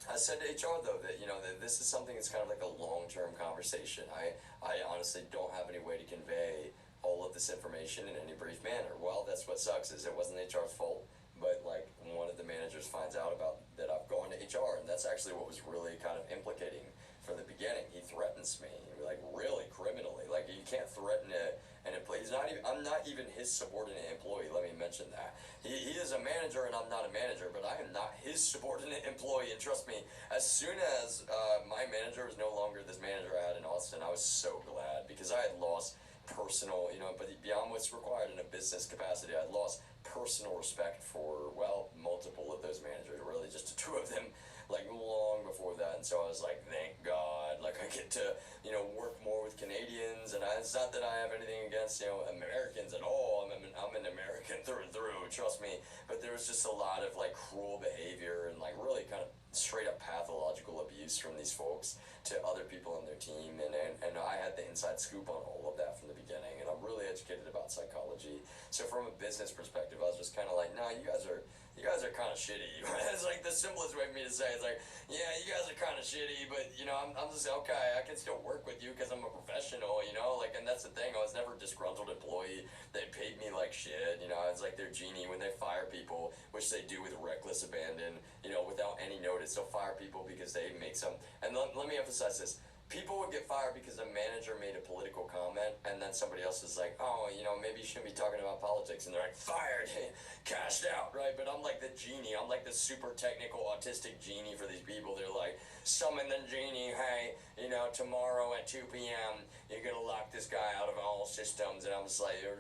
I said to HR, though, that, you know, that this is something that's kind of like a long-term conversation. I honestly don't have any way to convey all of this information in any brief manner. Well, that's what sucks, is it wasn't HR's fault, but, like, one of the managers finds out about that I've gone to HR, and that's actually what was really kind of implicating from the beginning. He threatens me, like really criminally. Like you can't threaten an employee. I'm not even his subordinate employee. Let me mention that. He is a manager and I'm not a manager, but I am not his subordinate employee. And trust me, as soon as my manager was no longer this manager I had in Austin, I was so glad because I had lost personal, but beyond what's required in a business capacity, I lost personal respect for, well, multiple of those managers, really just the two of them, like long before that. And so I was like, thank God, like I get to, work more with Canadians. And it's not that I have anything against, Americans at all. I'm an American through and through, trust me. But there was just a lot of like cruel behavior and like really kind of straight up pathological abuse from these folks to other people on their team. And I had the inside scoop on all of that from the beginning. And I'm really educated about psychology. So from a business perspective, I was just kind of like, nah, you guys are kind of shitty. It's like the simplest way for me to say. It's like, yeah, you guys are kind of shitty, but I'm just okay. I can still work with you because I'm a professional, and that's the thing. I was never a disgruntled employee. They paid me like shit, I was like their genie when they fire people, which they do with reckless abandon, without any notice. They'll fire people because they make some. And let me emphasize this. People would get fired because a manager made a political comment, and then somebody else is like, oh, maybe you shouldn't be talking about politics, and they're like, fired, cashed out, right? But I'm like the genie. I'm like the super technical autistic genie for these people. They're like, summon the genie, hey, tomorrow at 2 p.m., you're going to lock this guy out of all systems. And I'm just like, or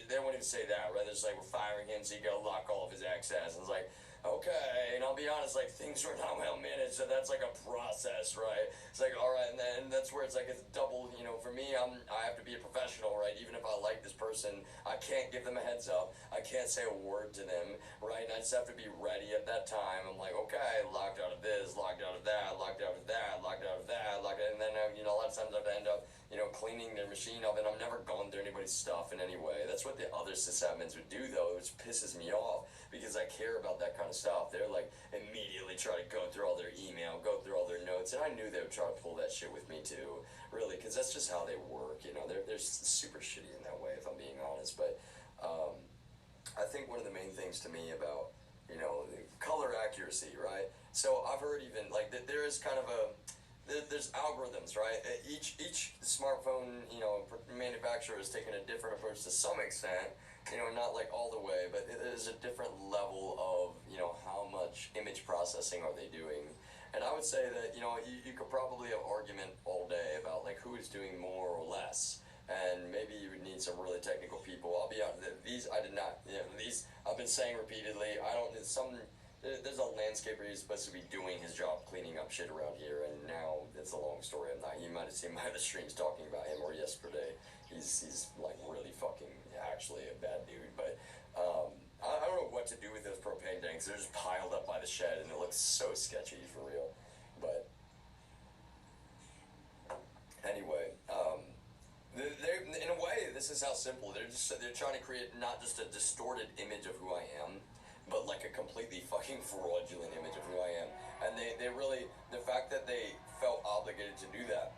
they won't even say that, right? They're just like, we're firing him, so you got to lock all of his access. And it's like, okay, and I'll be honest, like, things were not well managed, so that's like a process, right? It's like, all right, and then that's where it's like, it's double, for me, I have to be a professional, right? Even if I like this person, I can't give them a heads up, I can't say a word to them, right? And I just have to be ready at that time. I'm like, okay, locked out of this, locked out of that, locked out of that, locked out of that, and then, a lot of times I have to end up, cleaning their machine up, and I'm never going through anybody's stuff in any way. That's what the other sysadmins would do, though, which pisses me off, because I care about that kind of stuff. They're like, immediately try to go through all their email, go through all their notes, and I knew they would try to pull that shit with me, too, really, because that's just how they work, they're super shitty in that way, if I'm being honest. But I think one of the main things to me about, color accuracy, right? So I've heard even, like, that there is kind of there's algorithms, right? Each smartphone, manufacturer has taken a different approach to some extent, not like all the way, but there's a different level of, how much image processing are they doing. And I would say that, you could probably have argument all day about, like, who is doing more or less. And maybe you would need some really technical people. I'll be honest, these I've been saying repeatedly, there's a landscaper who's supposed to be doing his job cleaning up shit around here, and now it's a long story. You might have seen my other streams talking about him, or yesterday. He's like really fucking actually a bad dude, but I don't know what to do with those propane tanks. They're just piled up by the shed, and it looks so sketchy for real. But anyway, in a way, this is how simple they're trying to create not just a distorted image of who I am, but like a completely fucking fraudulent image of who I am. And they really, the fact that they felt obligated to do that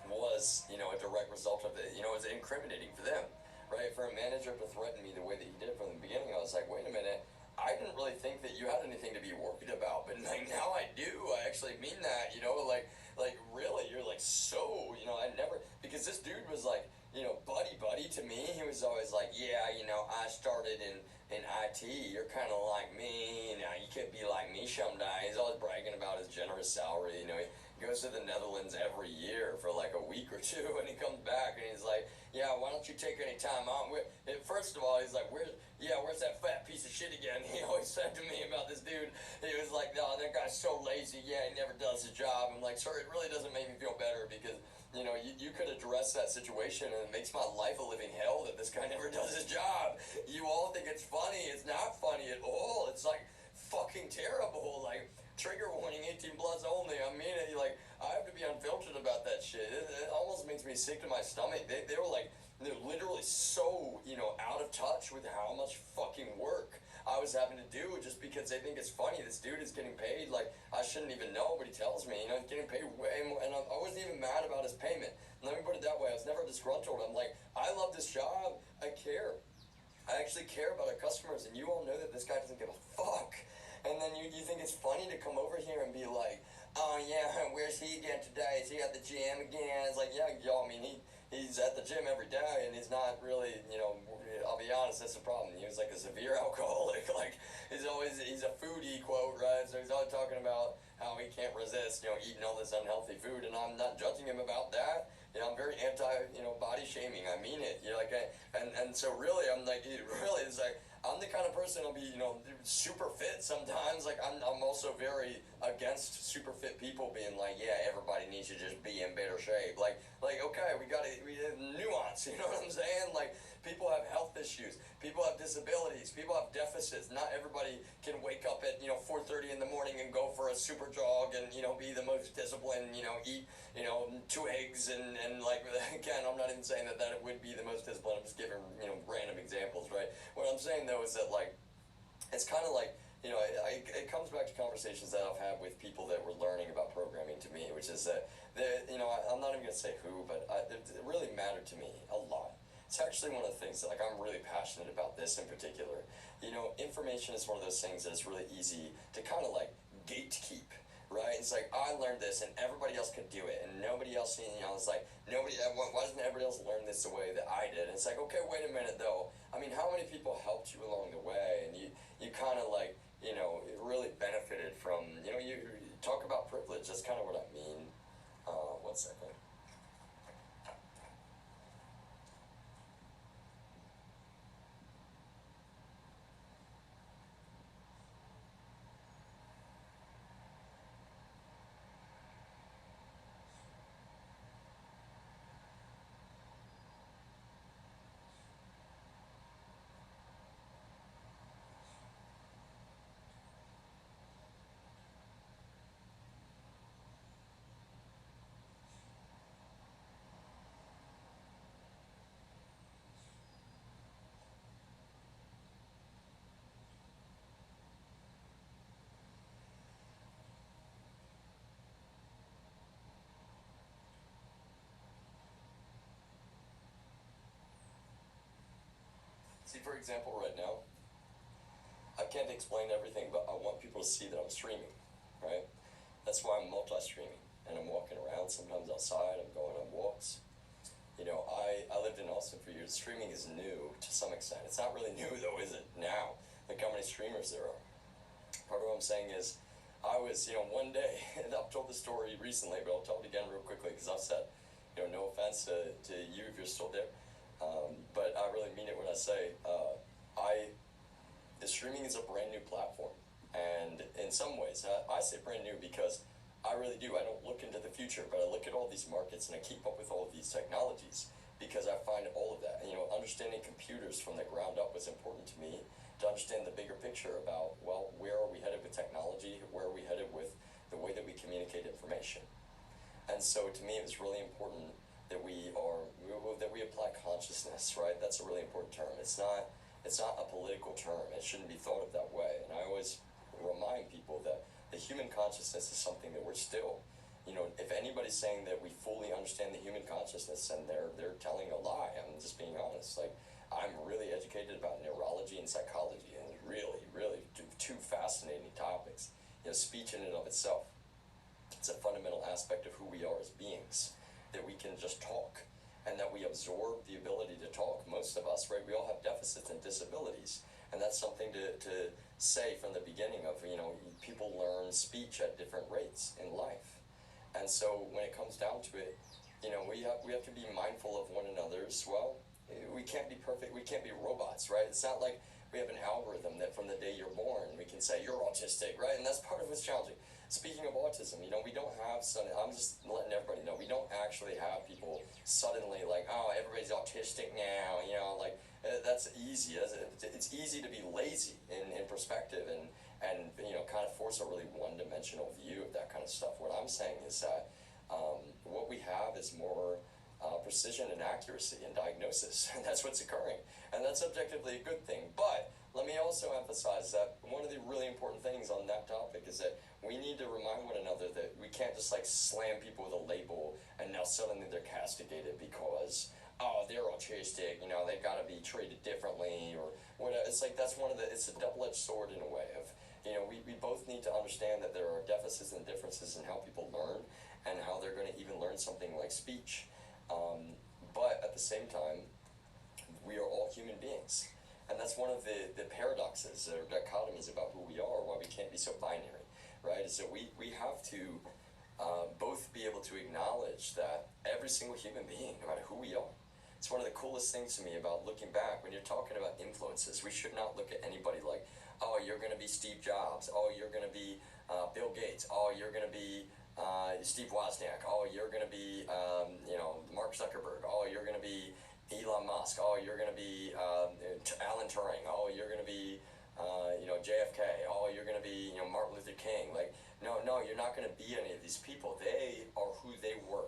was, a direct result of it. It was incriminating for them, right? For a manager to threaten me the way that he did from the beginning, I was like, wait a minute, I didn't really think that you had anything to be worried about, but like now I do. I actually mean that, like really, you're like so, I never, because this dude was like, buddy to me. He was always like, yeah, I started in IT, you're kind of like me, you could be like me someday. He's always bragging about his generous salary, he goes to the Netherlands every year for like a week or two, and he comes back and he's like, yeah, why don't you take any time off? First of all, he's like, where's that fat piece of shit again? He always said to me about this dude, he was like, no, that guy's so lazy, yeah, he never does his job. I'm like, sir, it really doesn't make me feel better, because you could address that situation, and it makes my life a living hell that this guy never does his job. You all think it's funny. It's not funny at all. It's like fucking terrible. Like, trigger warning, 18 plus only. I mean it. Like, I have to be unfiltered about that shit. It almost makes me sick to my stomach. They were like, they're literally so, out of touch with how much fucking work I was having to do just because they think it's funny. This dude is getting paid like I shouldn't even know, but he tells me, he's getting paid way more, and I wasn't even mad about his payment. Let me put it that way. I was never disgruntled. I'm like, I love this job. I care. I actually care about our customers, and you all know that this guy doesn't give a fuck. And then you think it's funny to come over here and be like, oh, yeah, where's he again today? Is he at the gym again? It's like, yeah, y'all, I mean, he's at the gym every day, and he's not really, I'll be honest, that's the problem. He was like a severe alcoholic. Like, he's a foodie, quote, right? So he's always talking about how he can't resist, eating all this unhealthy food, and I'm not judging him about that. I'm very anti, body shaming. I mean it. And so really, I'm like, really, it's like, I'm the kind of person I'll be, super fit sometimes. Like, I'm also very against super fit people being like, yeah, everybody needs to just be in better shape. Like, okay, we have nuance, you know what I'm saying? Like, people have health issues, people have disabilities, people have deficits. Not everybody can wake up at, 4:30 in the morning and go for a super jog and, be the most disciplined, eat, 2 eggs and like, again, I'm not even saying that it would be the most disciplined. I'm just giving, random examples, right? What I'm saying though is that, like, it's kind of like, it comes back to conversations that I've had with people that were learning about programming to me, which is that, I'm not even going to say who, but it really mattered to me a lot. It's actually one of the things that, like, I'm really passionate about this in particular. Information is one of those things that is really easy to kind of, like, gatekeep, right? It's like, I learned this and everybody else could do it, and nobody else, it's like, why doesn't everybody else learn this the way that I did? And it's like, okay, wait a minute, though. I mean, how many people helped you along the way, and you kind of, like, really benefited from, you talk about privilege. That's kind of what I mean. 1 second. See, for example, right now, I can't explain everything, but I want people to see that I'm streaming, right? That's why I'm multi-streaming, and I'm walking around, sometimes outside, I'm going on walks. I lived in Austin for years. Streaming is new to some extent. It's not really new, though, is it, now? Like, how many streamers there are. Part of what I'm saying is, I was, one day, and I've told the story recently, but I'll tell it again real quickly, because I've said, no offense to you if you're still there, but I really mean it when I say, the streaming is a brand new platform. And in some ways, I say brand new because I really do. I don't look into the future, but I look at all these markets and I keep up with all of these technologies because I find all of that. Understanding computers from the ground up was important to me to understand the bigger picture about, well, where are we headed with technology? Where are we headed with the way that we communicate information? And so to me, it was really important that we apply consciousness, right? That's a really important term. It's not a political term. It shouldn't be thought of that way. And I always remind people that the human consciousness is something that we're still, if anybody's saying that we fully understand the human consciousness, then they're telling a lie. I'm just being honest. Like, I'm really educated about neurology and psychology, and really, really two fascinating topics. Speech in and of itself, it's a fundamental aspect of who we are as beings, that we can just talk and that we absorb the ability to talk. Most of us, right, we all have deficits and disabilities, and that's something to say from the beginning of, people learn speech at different rates in life. And so when it comes down to it, we have to be mindful of one another's, well, we can't be perfect, we can't be robots, right? It's not like we have an algorithm that from the day you're born, we can say, you're autistic, right? And that's part of what's challenging. Speaking of autism, we don't have, I'm just letting everybody know, we don't actually have people suddenly like, oh, everybody's autistic now, that's easy. It's easy to be lazy in perspective and kind of force a really one-dimensional view of that kind of stuff. What I'm saying is that what we have is more precision and accuracy in diagnosis, and that's what's occurring. And that's objectively a good thing. But let me also emphasize that one of the really important things on that topic is that we need to remind one another that we can't just like slam people with a label and now suddenly they're castigated because, oh, they're autistic, they've got to be treated differently or whatever. It's like it's a double-edged sword in a way of, we both need to understand that there are deficits and differences in how people learn. electronic speech. But at the same time, we are all human beings. And that's one of the paradoxes or dichotomies about who we are, why we can't be so binary, right? Is that we have to both be able to acknowledge that every single human being, no matter who we are, it's one of the coolest things to me about looking back. When you're talking about influences, we should not look at anybody like, oh, you're going to be Steve Jobs. Oh, you're going to be Bill Gates. Oh, you're going to be Steve Wozniak. Oh, you're going to be Mark Zuckerberg. Oh, you're going to be Elon Musk. Oh, you're going to be Alan Turing. Oh, you're going to be JFK. Oh, you're going to be Martin Luther King. Like, no, you're not going to be any of these people. They are who they were.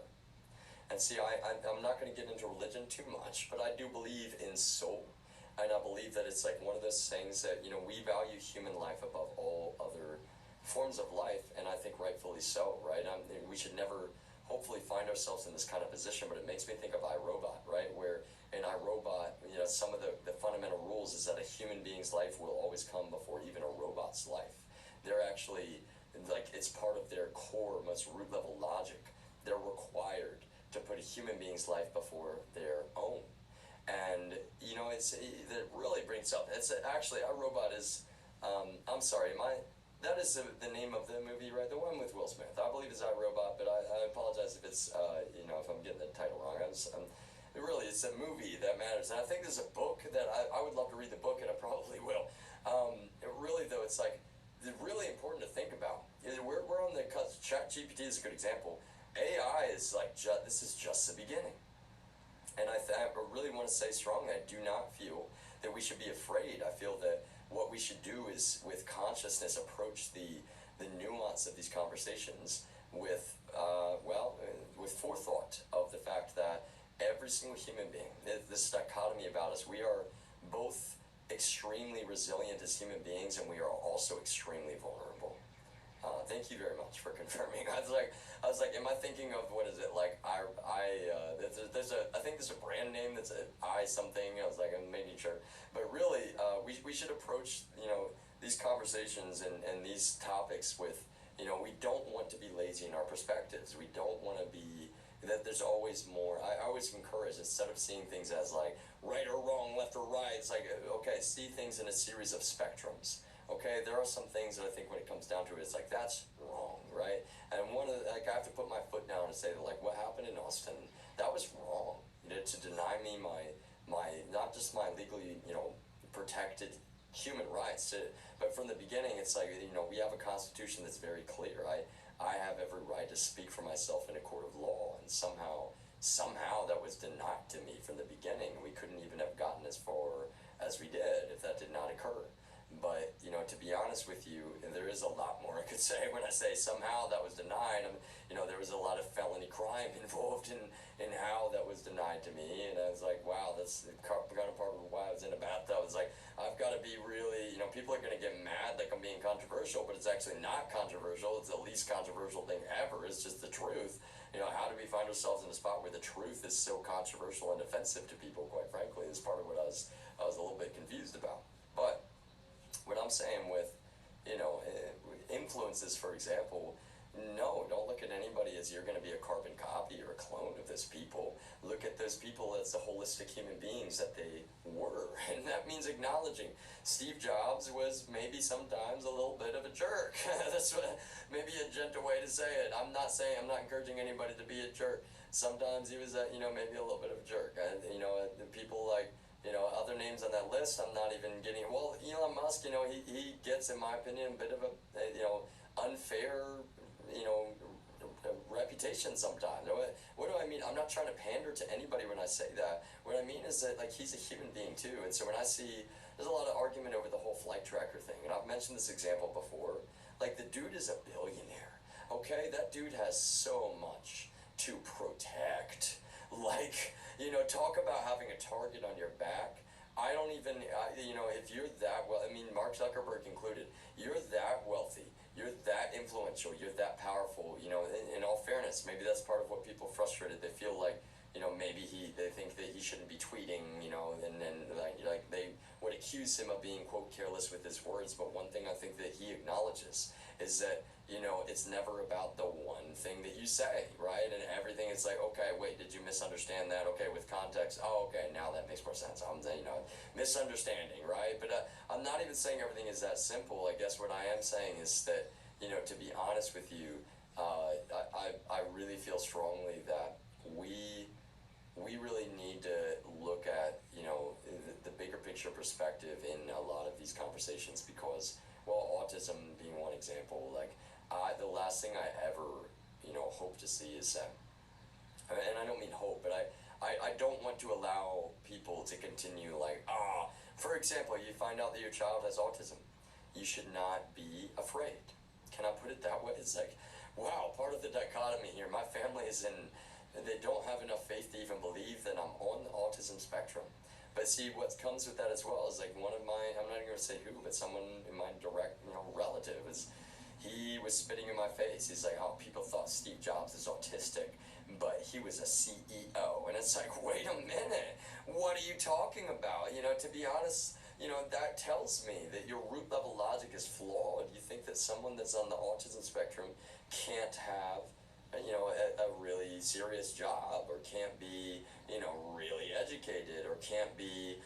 And see, I'm not going to get into religion too much, but I do believe in soul. And I believe that it's like one of those things that, we value human life above all other forms of life, and I think rightfully so, right? We should never, hopefully, find ourselves in this kind of position, but it makes me think of iRobot, right? Where in iRobot, some of the fundamental rules is that a human being's life will always come before even a robot's life. They're actually, like, it's part of their core, most root level logic. They're required to put a human being's life before their own. And, it really brings up, it's actually, iRobot is, I'm sorry, that is the name of the movie, right? The one with Will Smith. I believe it's iRobot, but I apologize if it's, if I'm getting the title wrong. It's a movie that matters. And I think there's a book that I would love to read the book, and I probably will. Though, it's like, it's really important to think about. We're on the cusp. ChatGPT is a good example. AI is like, this is just the beginning. And I really want to say strongly, I do not feel that we should be afraid. I feel that what we should do is, with consciousness, approach the nuance of these conversations with forethought of the fact that every single human being, this dichotomy about us, we are both extremely resilient as human beings, and we are also extremely vulnerable. Thank you very much for confirming. I was like, am I thinking of, what is it, like, I think there's a brand name that's I something. I was like, I'm making sure. But really, we should approach, these conversations and these topics with, we don't want to be lazy in our perspectives. We don't want to be, that there's always more. I always encourage, instead of seeing things as like right or wrong, left or right, it's like, okay, see things in a series of spectrums. Okay, there are some things that I think when it comes down to it, it's like, that's wrong, right? And I have to put my foot down and say that, like, what happened in Austin, that was wrong. To deny me my not just my legally, protected human rights, but from the beginning, it's like, we have a constitution that's very clear. I have every right to speak for myself in a court of law, and somehow that was denied to me from the beginning. We couldn't even have gotten as far as we did if that did not occur. But, to be honest with you, there is a lot more I could say when I say somehow that was denied. There was a lot of felony crime involved in how that was denied to me. And I was like, wow, that's kind of part of why I was in a bathtub. I was like, I've got to be really, people are going to get mad like I'm being controversial, but it's actually not controversial. It's the least controversial thing ever. It's just the truth. How do we find ourselves in a spot where the truth is so controversial and offensive to people, quite frankly, is part of what I was a little bit confused about. But what I'm saying with, influences, for example, no, don't look at anybody as you're going to be a carbon copy or a clone of those people. Look at those people as the holistic human beings that they were. And that means acknowledging Steve Jobs was maybe sometimes a little bit of a jerk. That's maybe a gentle way to say it. I'm not encouraging anybody to be a jerk. Sometimes he was, maybe a little bit of a jerk. The people like, other names on that list, I'm not even getting. Well, Elon Musk, he gets, in my opinion, a bit of a, unfair, reputation sometimes. What do I mean? I'm not trying to pander to anybody when I say that. What I mean is that, like, he's a human being too. And so when I see, there's a lot of argument over the whole flight tracker thing, and I've mentioned this example before. Like, the dude is a billionaire. Okay, that dude has so much to protect. Like, talk about having a target on your back. I don't even, if you're that well, Mark Zuckerberg included, you're that wealthy, you're that influential, you're that powerful, in all fairness, maybe that's part of what people frustrated. They feel like, maybe they think that he shouldn't be tweeting, and like they would accuse him of being, quote, careless with his words. But one thing I think that he acknowledges is that, it's never about the one everything that you say, right? And everything, it's like, okay, wait, did you misunderstand that? Okay, with context, oh, okay, now that makes more sense. I'm, misunderstanding, right? But I'm not even saying everything is that simple. I guess what I am saying is that, to be honest with you, I really feel strongly that we really need to look at, the bigger picture perspective in a lot of these conversations because, well, autism being one example, like, the last thing I ever, hope to see is that, and I don't mean hope, but I don't want to allow people to continue like, for example, you find out that your child has autism. You should not be afraid. Can I put it that way? It's like, wow, part of the dichotomy here, my family is they don't have enough faith to even believe that I'm on the autism spectrum. But see, what comes with that as well is like one of my, I'm not even going to say who, but someone in my direct, relative he was spitting in my face. He's like, oh, people thought Steve Jobs is autistic, but he was a CEO. And it's like, wait a minute, what are you talking about? To be honest, that tells me that your root level logic is flawed. You think that someone that's on the autism spectrum can't have a really serious job or can't be, really educated or can't be,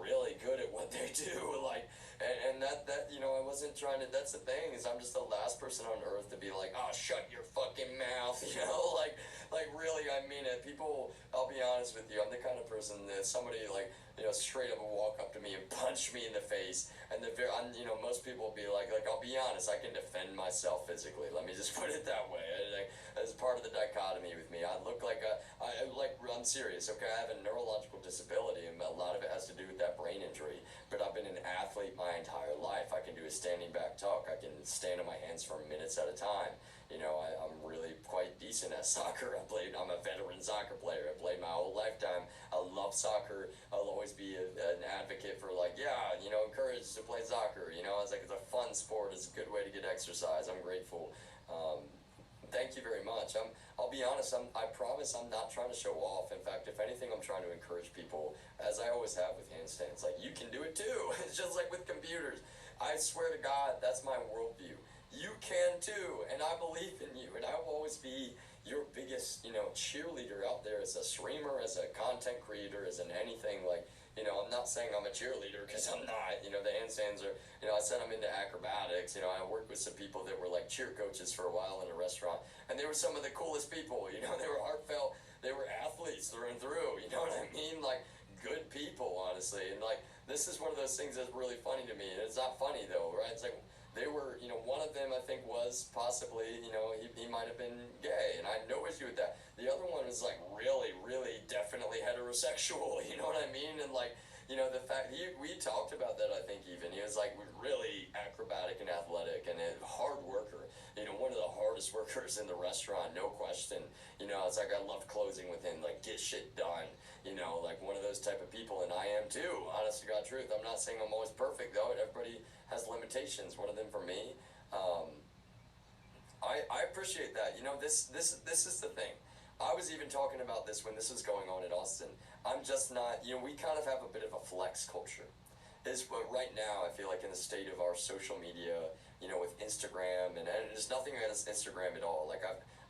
really good at what they do. Like, and that, I wasn't trying to, that's the thing is I'm just the last person on earth to be like, oh, shut your fucking mouth, like really, I mean it. People, I'll be honest with you, I'm the kind of person that somebody like, straight up will walk up to me and punch me in the face, and most people will be like, I'll be honest, I can defend myself physically. Let me just put it that way. As part of the dichotomy with me, I look like I'm serious, okay? I have a neurological disability, and a lot of it has to do with that brain injury. But I've been an athlete my entire life. I can do a standing back tuck. I can stand on my hands for minutes at a time. I'm really quite decent at soccer. I'm a veteran soccer player. I played my whole lifetime. I love soccer. I'll always be an advocate for encouraged to play soccer. It's like, it's a fun sport. It's a good way to get exercise. I'm grateful. Thank you very much. I'll be honest, I promise I'm not trying to show off. In fact, if anything, I'm trying to encourage people, as I always have with handstands. Like, you can do it too. It's just like with computers. I swear to God, that's my worldview. You can too, and I believe in you, and I will always be your biggest, cheerleader out there as a streamer, as a content creator, as in anything. Like, I'm not saying I'm a cheerleader because I'm not. The handstands are, I said I'm into acrobatics. I worked with some people that were like cheer coaches for a while in a restaurant, and they were some of the coolest people. They were heartfelt. They were athletes through and through. You know what I mean? Like, good people, honestly. And like, this is one of those things that's really funny to me. And it's not funny though, right? It's like, they were, one of them I think was possibly, he might have been gay, and I had no issue with that. The other one was like really, really definitely heterosexual, you know what I mean? And like, the fact, we talked about that, I think even. He was like really acrobatic and athletic and a hard worker, one of the hardest workers in the restaurant, no question. It's like I loved closing with him, like get shit done, like one of those type of people, and I am too, honest to God truth. I'm not saying I'm always perfect though, everybody has limitations. One of them for me, I appreciate that. This is the thing. I was even talking about this when this was going on in Austin. I'm just not, we kind of have a bit of a flex culture. But right now, I feel like in the state of our social media, with Instagram, and there's nothing against Instagram at all. Like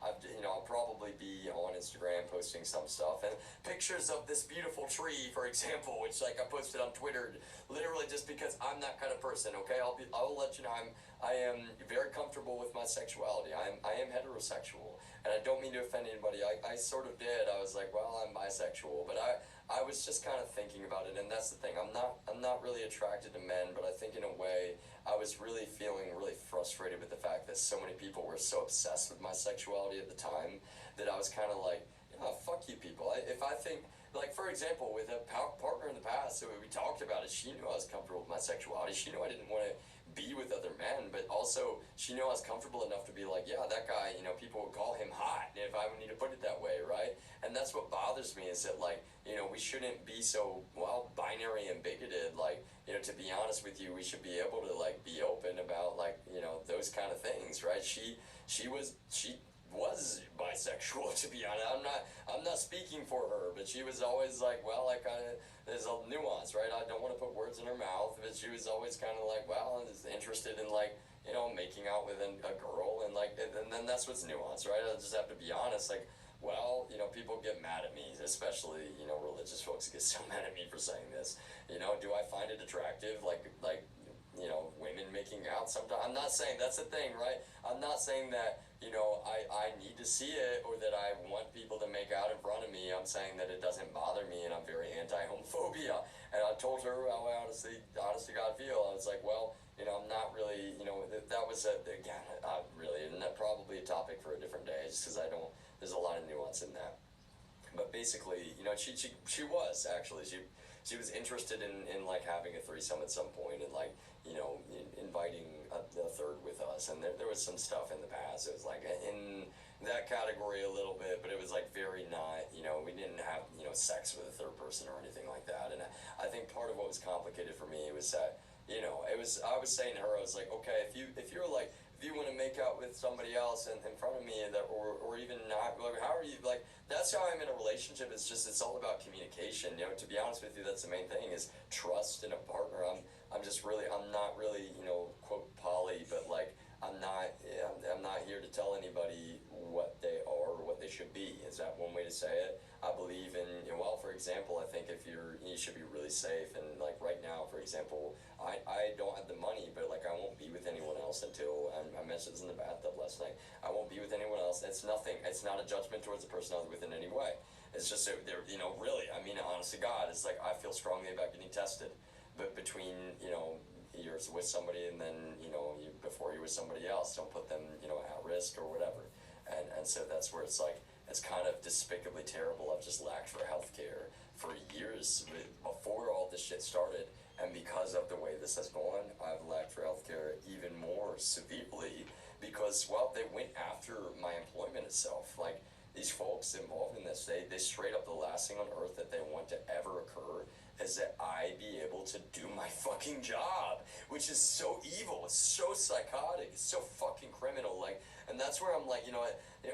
I'll probably be on Instagram posting some stuff and pictures of this beautiful tree, for example, which like I posted on Twitter, literally just because I'm that kind of person. Okay, I'll let you know I am very comfortable with my sexuality. I am heterosexual, and I don't mean to offend anybody. I sort of did. I was like, well, I'm bisexual, but I was just kind of thinking about it, and that's the thing. I'm not really attracted to men, but I think in a way I was really feeling really frustrated with the fact that so many people were so obsessed with my sexuality at the time that I was kind of like, fuck you people. If I think, like for example, with a partner in the past, so we talked about it, she knew I was comfortable with my sexuality. She knew I didn't want to be with other men, but also she knew I was comfortable enough to be like, yeah, that guy, people would call him hot, if I need to put it that way, right? And that's what bothers me is that like, we shouldn't be so, binary and bigoted. Like, to be honest with you, we should be able to like be open about like, those kind of things, right? She was bisexual, to be honest. I'm not speaking for her, but she was always like, there's a nuance, right? I don't want to put words in her mouth, but she was always kind of like, is interested in like, making out with a girl, and then that's what's nuanced, right? I just have to be honest, like, well, people get mad at me, especially, religious folks get so mad at me for saying this. Do I find it attractive? Women making out sometimes. I'm not saying that's the thing, right? I'm not saying that, I need to see it or that I want people to make out in front of me. I'm saying that it doesn't bother me and I'm very anti-homophobia. And I told her how I honest to God feel. I was like, well, I'm not really, that was, again, really, and that probably a topic for a different day, just because there's a lot of nuance in that. But basically, she was actually, she was interested in like having a threesome at some point and inviting a third with us. And there was some stuff in the past. It was like in that category a little bit, but it was like very not, we didn't have, sex with a third person or anything like that. And I think part of what was complicated for me was that, I was saying to her, I was like, okay, if you want to make out with somebody else in front of me, or even not, like, how are you, like, that's how I'm in a relationship. It's all about communication. To be honest with you, that's the main thing, is trust in a partner. I'm not really, quote, poly, but like, I'm not here to tell anybody what they are or what they should be. Is that one way to say it? I believe in, well, for example, I think you should be really safe. And like right now, for example, I don't have the money, but like I won't be with anyone else until, I mentioned this in the bathtub last night, I won't be with anyone else. It's nothing, it's not a judgment towards the person I was with in any way. It's just, really, I mean, honest to God, it's like I feel strongly about getting tested. But between, you're with somebody and then, before you're with somebody else, don't put them, at risk or whatever. And so that's where it's like, it's kind of despicably terrible. I've just lacked for healthcare for years before all this shit started. And because of the way this has gone, I've lacked for healthcare even more severely because, well, they went after my employment itself. Like, these folks involved in this, they straight up, the last thing on earth that they want to ever occur is that I be able to do my fucking job, which is so evil, it's so psychotic, it's so fucking criminal, like, and that's where I'm like,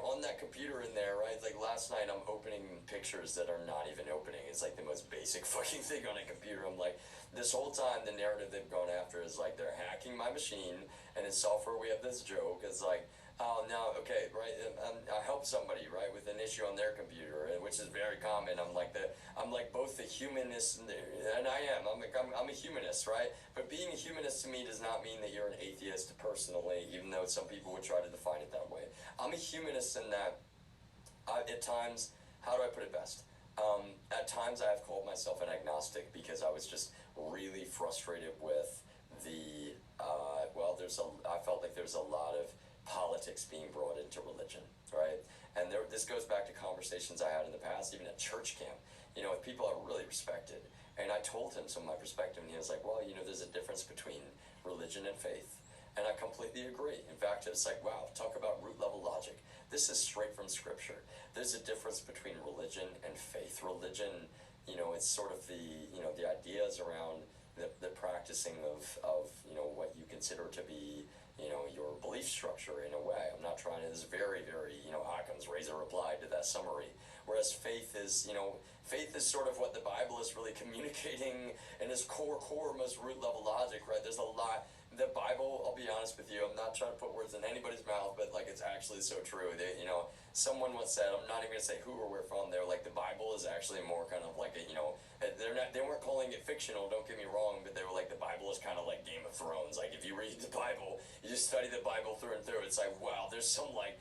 on that computer in there, right, like last night I'm opening pictures that are not even opening. It's like the most basic fucking thing on a computer. I'm like, this whole time the narrative they've gone after is like, they're hacking my machine, and in software we have this joke, it's like, oh, no, okay, right, I help somebody, right, with an issue on their computer, which is very common. I'm like both the humanist and I am. I'm a humanist, right? But being a humanist to me does not mean that you're an atheist personally, even though some people would try to define it that way. I'm a humanist in that, at times, how do I put it best? At times I have called myself an agnostic because I was just really frustrated with the, I felt like there's a lot of politics being brought into religion, right? And this goes back to conversations I had in the past, even at church camp, with people I really respected. And I told him some of my perspective, and he was like, well, there's a difference between religion and faith. And I completely agree. In fact, it's like, wow, talk about root level logic. This is straight from scripture. There's a difference between religion and faith. Religion, it's sort of the ideas around the practicing of what you consider to be, your belief structure in a way. I'm not trying to, this is very, very, Occam's razor replied to that summary. Whereas faith is sort of what the Bible is really communicating in its core, most root level logic, right? There's a lot, the Bible, I'll be honest with you, I'm not trying to put words in anybody's mouth, but like, it's actually so true. Someone once said, I'm not even gonna say who or where from, they're like, the Bible is actually more kind of like they weren't calling it fictional, don't get me wrong, but they were like, the Bible is kind of like Game of Thrones. Like, if you read the Bible, you just study the Bible through and through, it's like, wow, there's some like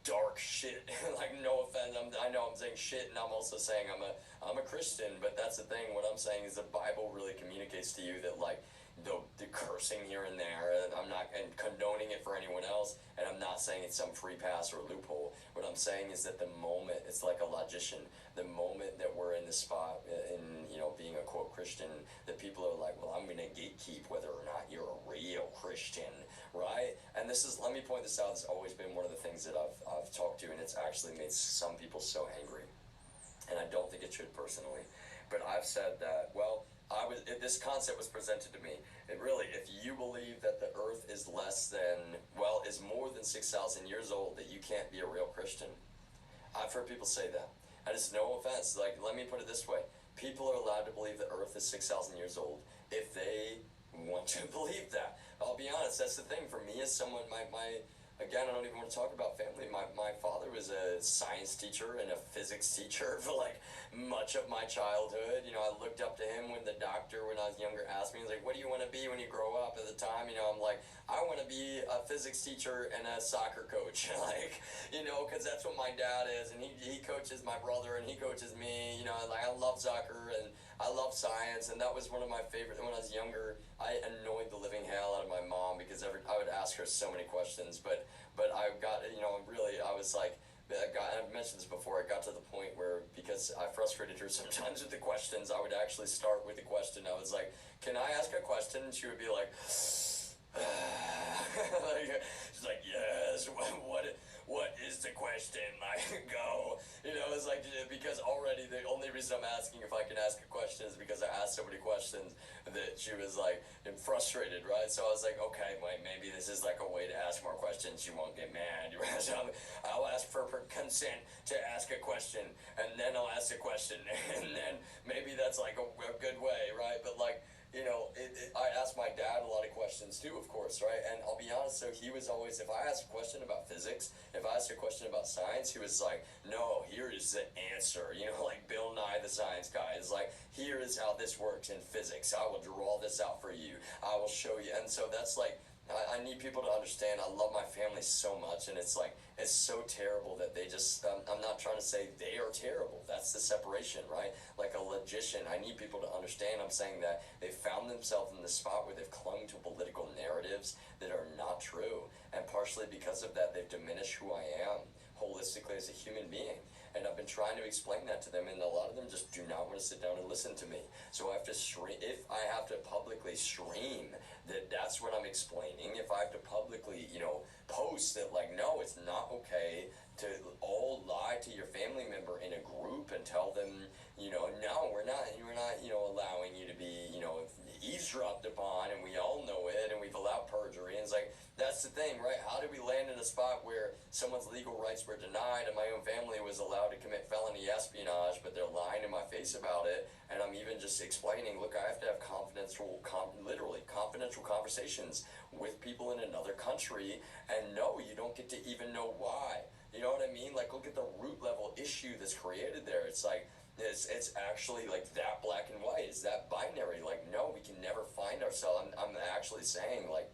dark shit. Like, no offense, I know I'm saying shit, and I'm also saying I'm a Christian, but that's the thing. What I'm saying is the Bible really communicates to you that like the cursing here and there, and I'm not condoning it for anyone else, and I'm not saying it's some free pass or loophole. What I'm saying is that the moment, it's like a logician, the moment that we're in the spot in being a quote Christian, that people are like, well, I'm gonna gatekeep whether or not you're a real Christian, right? And this is, let me point this out, it's always been one of the things that I've talked to, and it's actually made some people so angry, and I don't think it should personally, but I've said that, well, this concept was presented to me. It really, if you believe that the earth is is more than 6,000 years old, that you can't be a real Christian. I've heard people say that. And it's no offense. Like, let me put it this way. People are allowed to believe the earth is 6,000 years old if they want to believe that. I'll be honest, that's the thing for me as someone, again, I don't even want to talk about family. My father was a science teacher and a physics teacher for like much of my childhood. You know, I looked up to him when the doctor, when I was younger, asked me, he was like, what do you want to be when you grow up? At the time, you know, I'm like, I want to be a physics teacher and a soccer coach. Like, you know, because that's what my dad is. And he coaches my brother and he coaches me. You know, like I love soccer and I love science. And that was one of my favorite, when I was younger, I annoyed the living hell out of my mom because I would ask her so many questions. But I got, you know, really, I was like, I've mentioned this before, I got to the point where, because I frustrated her sometimes with the questions, I would actually start with a question. I was like, can I ask a question? And she would be like, she's like, yes, what is the question? Like, go. You know, it's like, because already the only reason I'm asking if I can ask a question is because I asked so many questions that she was like frustrated, right? So I was like, okay, wait, maybe this is like a way to ask more questions. She won't get mad. So I'll ask for consent to ask a question, and then I'll ask a question, and then maybe that's like a good way, right? But like, you know, I asked my dad a lot of questions too, of course, right? And I'll be honest, so he was always, if I asked a question about physics, if I asked a question about science, he was like, no, here is the answer. You know, like Bill Nye the Science Guy is like, here is how this works in physics. I will draw this out for you. I will show you. And so that's like, I need people to understand I love my family so much, and it's like, it's so terrible that they just, I'm not trying to say they are terrible. That's the separation, right? Like a logician, I need people to understand I'm saying that they found themselves in this spot where they've clung to political narratives that are not true, and partially because of that, they've diminished who I am holistically as a human being. And I've been trying to explain that to them, and a lot of them just do not want to sit down and listen to me. So I have to stream, if I have to publicly stream that that's what I'm explaining, if I have to publicly, you know, post that like, no, it's not okay to all lie to your family member in a group and tell them, you know, no, we're not, you know, allowing you to be, you know, eavesdropped upon, and we all know it, and we've allowed perjury, and it's like, that's the thing, right? How did we land in a spot where someone's legal rights were denied, and my own family was allowed to commit felony espionage, but they're lying in my face about it, and I'm even just explaining, look, I have to have literally confidential conversations with people in another country, and no, you don't get to even know why. You know what I mean? Like, look at the root level issue that's created there. It's like, it's actually like that black and white. It's that binary. Like, no, we can never find ourselves. I'm actually saying, like,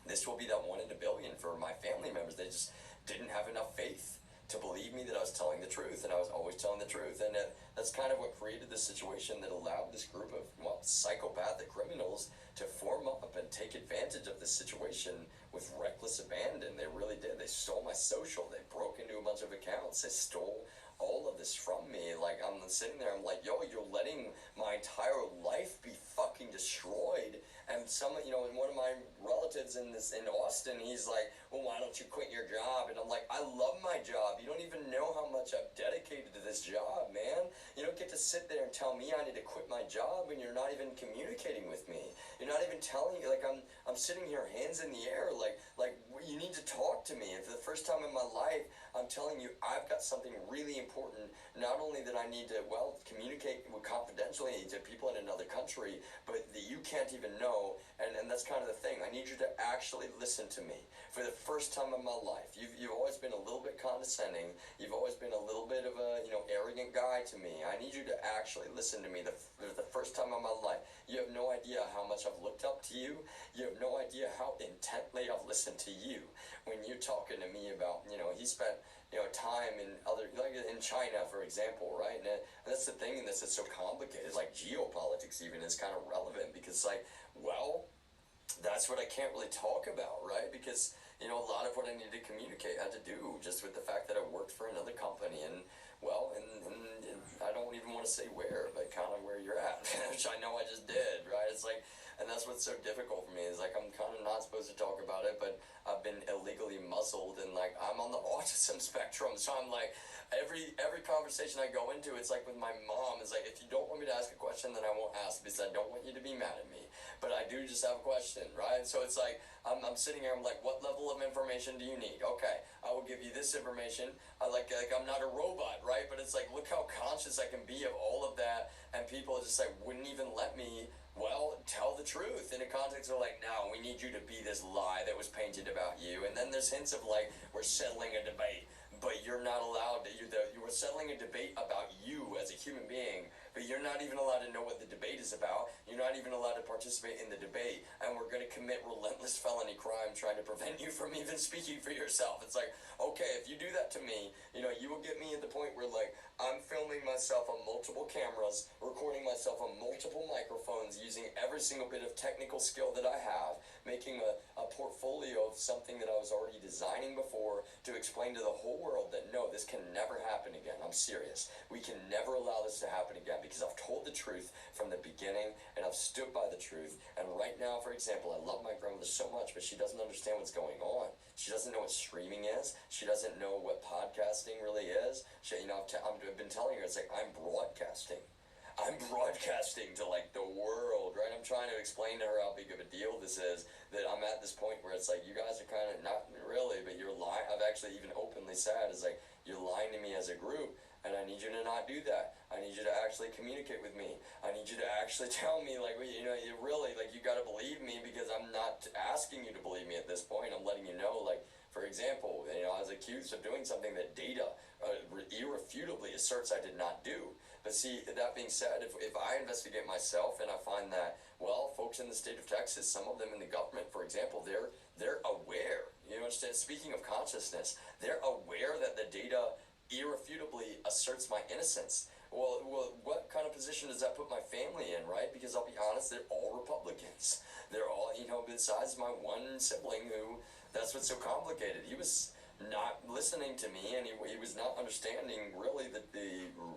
this will be that 1 in a billion for my family members. They just didn't have enough faith to believe me that I was telling the truth, and I was always telling the truth. And that's kind of what created this situation that allowed this group of, well, psychopathic criminals to form up and take advantage of this situation with reckless abandon. They really did. They stole my social. They broke into a bunch of accounts. They stole all of this from me. Like, I'm sitting there, I'm like, yo, you're letting my entire life be fucking destroyed. And you know, and one of my relatives in Austin, he's like, well, why don't you quit your job? And I'm like, I love my job. You don't even know how much I've dedicated to this job, man. You don't get to sit there and tell me I need to quit my job when you're not even communicating with me. You're not even telling me, like, I'm sitting here hands in the air, like you need to talk to me. And for the first time in my life, I'm telling you, I've got something really important. Not only that I need to, well, communicate confidentially to people in another country, but that you can't even know. And that's kind of the thing. I need you to actually listen to me. For the first time in my life, you've always been a little bit condescending. You've always been a little bit of a, you know, arrogant guy to me. I need you to actually listen to me. The first time in my life. You have no idea how much I've looked up to you. You have no idea how intently I've listened to you when you're talking to me about, you know, he spent, you know, time in other, like in China, for example, right? And that's the thing in this, it's so complicated. Like geopolitics even is kind of relevant because, like, well, that's what I can't really talk about, right? Because, you know, a lot of what I needed to communicate had to do just with the fact that I worked for another company, and, well, and I don't even want to say where, but kind of where you're at, which I know I just did, right? It's like, and that's what's so difficult for me, is like, I'm kind of not supposed to talk about it, but I've been illegally muzzled, and like, I'm on the autism spectrum, so I'm like, every conversation I go into, it's like with my mom, it's like, if you don't want me to ask a question, then I won't ask, because I don't want you to be mad at me. but I do just have a question, right? So it's like, I'm sitting here, I'm like, what level of information do you need? Okay, I will give you this information. Like I'm not a robot, right? But it's like, look how conscious I can be of all of that, and people just like wouldn't even let me, well, tell the truth in a context of like, no, we need you to be this lie that was painted about you. And then there's hints of like, we're settling a debate, but you're not allowed to, you were settling a debate about you as a human being, but you're not even allowed to know what the debate is about. You're not even allowed to participate in the debate, and we're going to commit relentless felony crime trying to prevent you from even speaking for yourself. It's like, okay, if you do that to me, you will get me at the point where like I'm filming myself on multiple cameras, recording myself on multiple microphones, using every single bit of technical skill that I have, making a portfolio of something that I was already designing before to explain to the whole world that no, this can never happen again. I'm serious. We can never allow this to happen again because I've told the truth from the beginning and I've stood by the truth. And right now, for example, I love my grandmother so much, but she doesn't understand what's going on. She doesn't know what streaming is. She doesn't know what podcasting really is. I've been telling her, it's like, I'm broadcasting to like the world, right? I'm trying to explain to her how big of a deal this is, that I'm at this point where it's like, you guys are kind of not really, but you're lying. I've actually even openly said, is like, you're lying to me as a group, and I need you to not do that. I need you to actually communicate with me. I need you to actually tell me, like, you really, like, you got to believe me, because I'm not asking you to believe me at this point. I'm letting you know, like, for example, I was accused of doing something that data irrefutably asserts I did not do. But see, that being said, if I investigate myself and I find that, well, folks in the state of Texas, some of them in the government, for example, they're aware, speaking of consciousness, they're aware that the data irrefutably asserts my innocence. Well, what kind of position does that put my family in, right? Because I'll be honest, they're all Republicans. They're all, besides my one sibling who, that's what's so complicated. He was not listening to me, and he was not understanding really the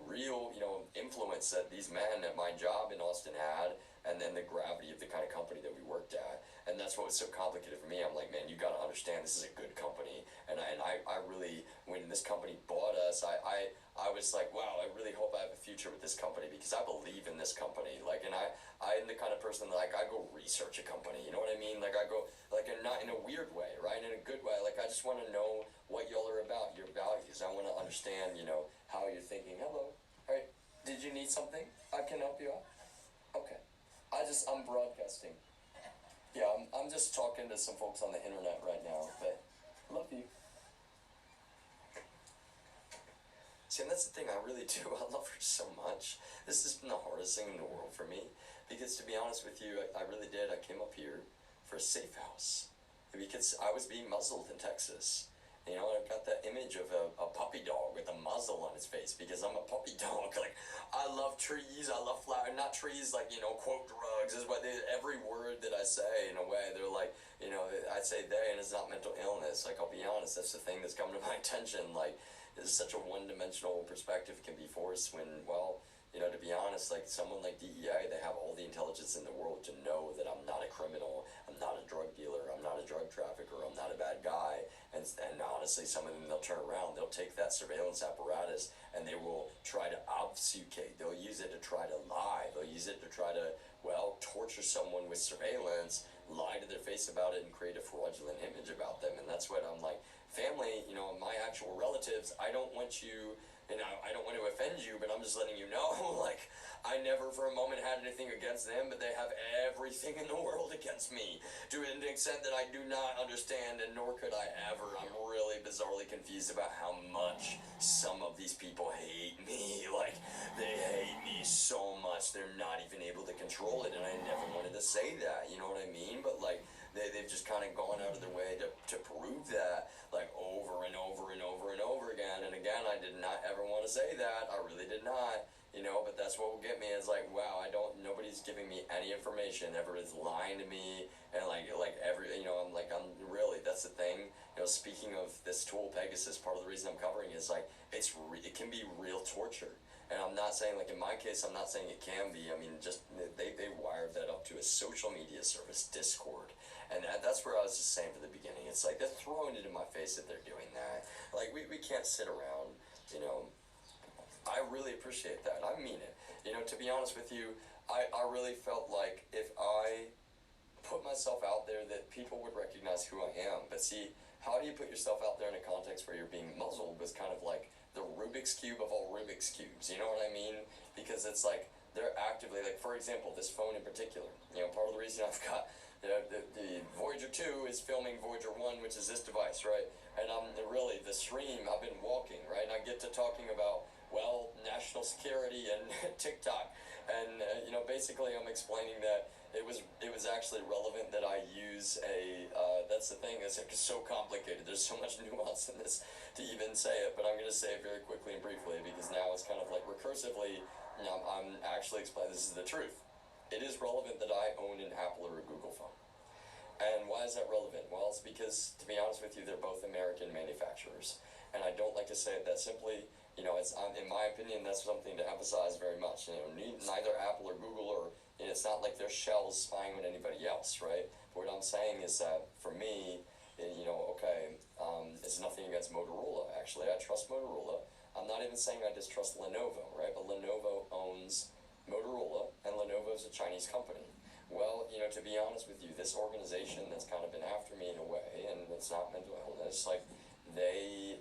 real, influence that these men at my job in Austin had, and then the gravity of the kind of company that we worked at. And that's what was so complicated for me. I'm like, man, you got to understand this is a good company. And I really, when this company bought us, I was like, wow, I really hope I have a future with this company, because I believe in this company. Like, and I'm the kind of person that, like, I go research a company, you know what I mean? Like, I go, like, and not in a weird way, right? In a good way. Like, I just want to know what y'all are about, your values. I want to understand, how you're thinking. Hello. All right. Did you need something? I can help you out? Okay. I'm broadcasting. Yeah, I'm just talking to some folks on the internet right now, but love you. See, and that's the thing, I really do. I love her so much. This has been the hardest thing in the world for me, because to be honest with you, I really did. I came up here for a safe house, because I was being muzzled in Texas. I've got that image of a puppy dog with a muzzle on his face, because I'm a puppy dog. Like, I love trees, I love flowers, not trees like, quote drugs, is what every word that I say, in a way, they're like, I say they, and it's not mental illness. Like, I'll be honest, that's the thing that's come to my attention. Like, it's such a one-dimensional perspective can be forced when, well, to be honest, like, someone like DEA, they have all the intelligence in the world to know that I'm not a criminal, I'm not a drug dealer, I'm not a drug trafficker, I'm not a bad guy. And honestly, some of them, they'll turn around, they'll take that surveillance apparatus and they will try to obfuscate. They'll use it to try to lie. They'll use it to try to, well, torture someone with surveillance, lie to their face about it, and create a fraudulent image about them. And that's what I'm like, family, my actual relatives, I don't want you, I don't want to offend you, but I'm just letting you know, like, I never for a moment had anything against them, but they have everything in the world against me, to an extent that I do not understand, and nor could I ever. I'm really bizarrely confused about how much some of these people hate me. Like, they hate me so much, they're not even able to control it, and I never wanted to say that, you know what I mean? But, like, they've just kind of gone out of their way to prove that, like, over and over and over and over again. And again, I did not ever want to say that. I really did not, but that's what will get me. It's like, wow, nobody's giving me any information. Everybody's lying to me. And like I'm really, that's the thing. Speaking of this tool, Pegasus, part of the reason I'm covering is, like, it can be real torture. And I'm not saying, like, in my case, I'm not saying it can be. I mean, just, they wired that up to a social media service, Discord. And that's where I was just saying from the beginning. It's like, they're throwing it in my face that they're doing that. Like, we can't sit around, I really appreciate that. I mean it. To be honest with you, I really felt like if I put myself out there that people would recognize who I am. But see, how do you put yourself out there in a context where you're being muzzled was kind of like the Rubik's Cube of all Rubik's Cubes, you know what I mean? Because it's like, they're actively, like, for example, this phone in particular, you know, part of the reason I've got, the Voyager 2 is filming Voyager 1, which is this device, right? And I'm really, the stream, I've been walking, right? And I get to talking about, well, national security and TikTok. And, you know, basically I'm explaining that it was actually relevant that I use that's the thing, it's so complicated. There's so much nuance in this to even say it, but I'm going to say it very quickly and briefly because now it's kind of like recursively, you know, I'm actually explaining this is the truth. It is relevant that I own an Apple or a Google phone. And why is that relevant? Well, it's because, to be honest with you, they're both American manufacturers. And I don't like to say it that simply. You know, it's in my opinion, that's something to emphasize very much. You know, neither Apple or Google it's not like they're shells spying on anybody else, right? But what I'm saying is that for me, you know, okay, it's nothing against Motorola, actually. I trust Motorola. I'm not even saying I distrust Lenovo, right? But Lenovo owns Motorola, and Lenovo's a Chinese company. Well, you know, to be honest with you, this organization that's kind of been after me in a way, and it's not mental illness, like, they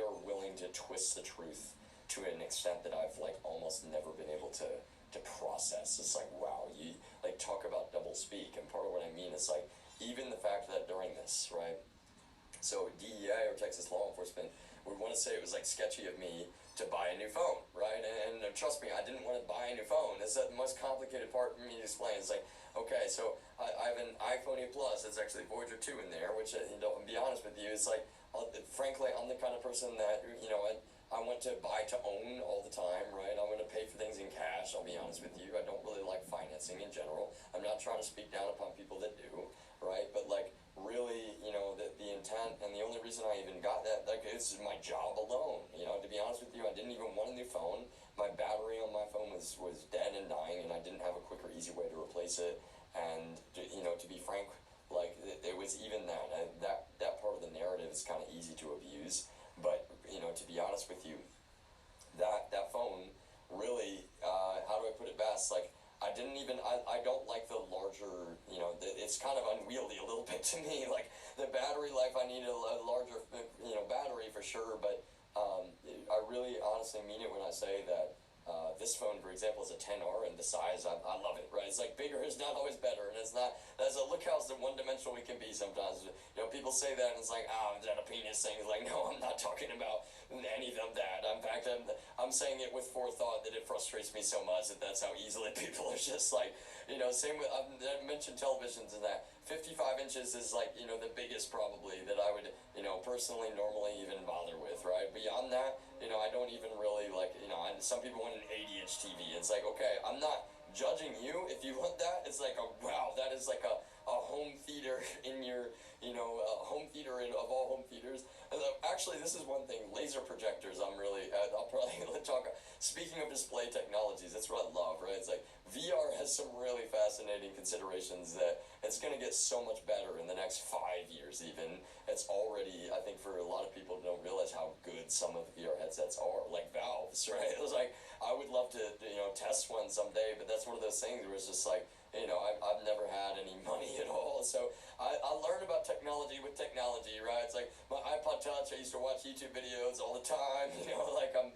are willing to twist the truth to an extent that I've, like, almost never been able to process. It's like, wow, you, like, talk about double speak, and part of what I mean is, like, even the fact that during this, right, so DEA, or Texas law enforcement, would want to say it was, like, sketchy of me to buy a new phone, right, and trust me, I didn't want to buy a new phone. It's the most complicated part for me to explain. It's like, okay, so I have an iPhone 8 Plus, it's actually Voyager 2 in there, which, you know, to be honest with you, it's like, frankly, I'm the kind of person that, you know, I want to buy to own all the time, right? I want to pay for things in cash, I'll be honest with you. I don't really like financing in general. I'm not trying to speak down upon people that do, right? But, like, really, you know, the intent, and the only reason I even got that, like, it's my job alone, you know, to be honest with you. I didn't even want a new phone. My battery on my phone was dead and dying, and I didn't have a quick or easy way to replace it. And, you know, to be frank, like, it was even that part of the narrative is kind of easy to abuse. But, you know, to be honest with you, that phone really, how do I put it best? Like, I don't like the larger, you know, it's kind of unwieldy a little bit to me. Like, the battery life, I need a larger, you know, battery for sure. But I really honestly mean it when I say that this phone, for example, is a 10R, and the size, I love it, right? It's like, bigger is not always better, and it's not, look how one-dimensional we can be sometimes. You know, people say that, and it's like, is that a penis thing? It's like, no, I'm not talking about any of that. In fact, I'm saying it with forethought that it frustrates me so much that's how easily people are just like, you know, same with, I mentioned televisions and that. 55 inches is, like, you know, the biggest probably that I would, you know, personally normally even bother with, right? Beyond that, you know, I don't even really, like, you know, some people want an 80-inch TV. It's like, okay, I'm not judging you if you want that. It's like, wow, that is like a home theater in your, you know, home theater of all home theaters. Actually, this is one thing, laser projectors, I'll probably talk, speaking of display technologies, that's what I love, right? It's like, VR has some really fascinating considerations that it's going to get so much better in the next 5 years even. It's already, I think for a lot of people don't realize how good some of the VR headsets are, like Valve's, right? It was like, I would love to, you know, test one someday, but that's one of those things where it's just like, you know, I've never had any money at all, so I learn about technology with technology, right? It's like my iPod Touch, I used to watch YouTube videos all the time, you know, like I'm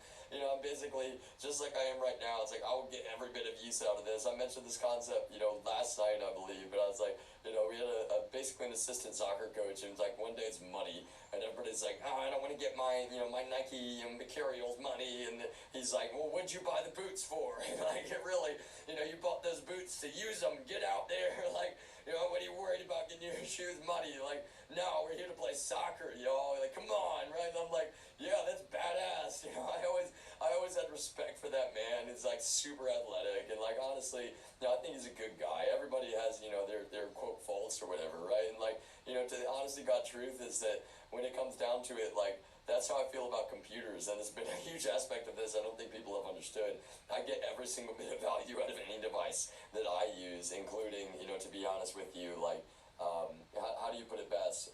basically just like I am right now. It's like I will get every bit of use out of this. I mentioned this concept, you know, last night, I believe, but I was like, you know, we had basically an assistant soccer coach, and it's like one day it's muddy, and everybody's like, I don't want to get my, you know, my Nike and Mercurials muddy, and he's like, well, what'd you buy the boots for? Like, really, you know, you bought those boots to use them, get out there, like, you know, what are you worried about getting your shoes muddy? Like, no, we're here to play soccer, y'all. Like, come on, right? And I'm like, yeah, that's badass. You know, I always had respect for that man. He's like super athletic, and like honestly, you know, I think he's a good guy. Everybody has, you know, their quote faults or whatever, right? And like, you know, to the honestly God truth is that when it comes down to it, like, that's how I feel about computers, and it's been a huge aspect of this I don't think people have understood. I get every single bit of value out of any device that I use, including, you know, to be honest with you, like, how do you put it best?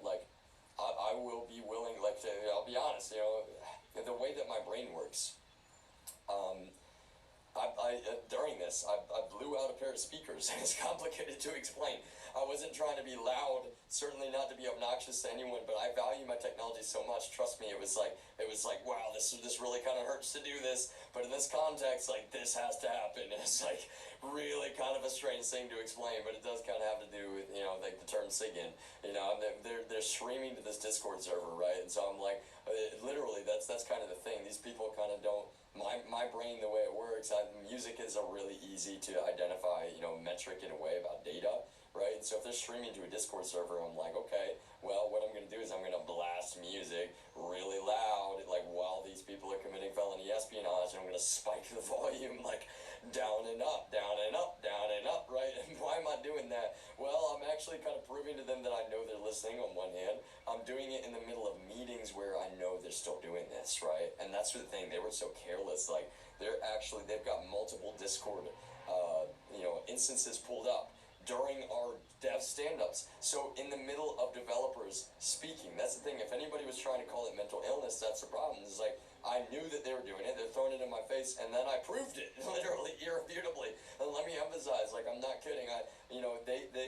Like, I will be willing, like, I'll be honest, you know, the way that my brain works, during this, I blew out a pair of speakers. It's complicated to explain. I wasn't trying to be loud, certainly not to be obnoxious to anyone, but I value my technology so much. Trust me, it was like, wow, this really kind of hurts to do this, but in this context, like, this has to happen. It's like really kind of a strange thing to explain, but it does kind of have to do with, like the term SIGINT. They're streaming to this Discord server, right? And so I'm like, literally, that's kind of the thing. These people kind of don't. My brain, the way it works, music is a really easy to identify, metric in a way about data, right? And so if they're streaming to a Discord server, I'm like, okay, well, what I'm going to do is I'm going to blast music really loud, like, while these people are committing felony espionage, and I'm going to spike the volume, like, down and up, down and up, down and up, right? And why am I doing that? Well, I'm actually kind of proving to them that I know they're listening on one hand. I'm doing it in the middle of meetings where I know they're still doing this, right? And that's the thing, they were so careless, like, they've got multiple Discord, instances pulled up during our dev stand-ups. So in the middle of developers speaking, that's the thing. If anybody was trying to call it mental illness, that's the problem. It's like, I knew that they were doing it. They're throwing it in my face, and then I proved it, literally, irrefutably. And let me emphasize, like, I'm not kidding.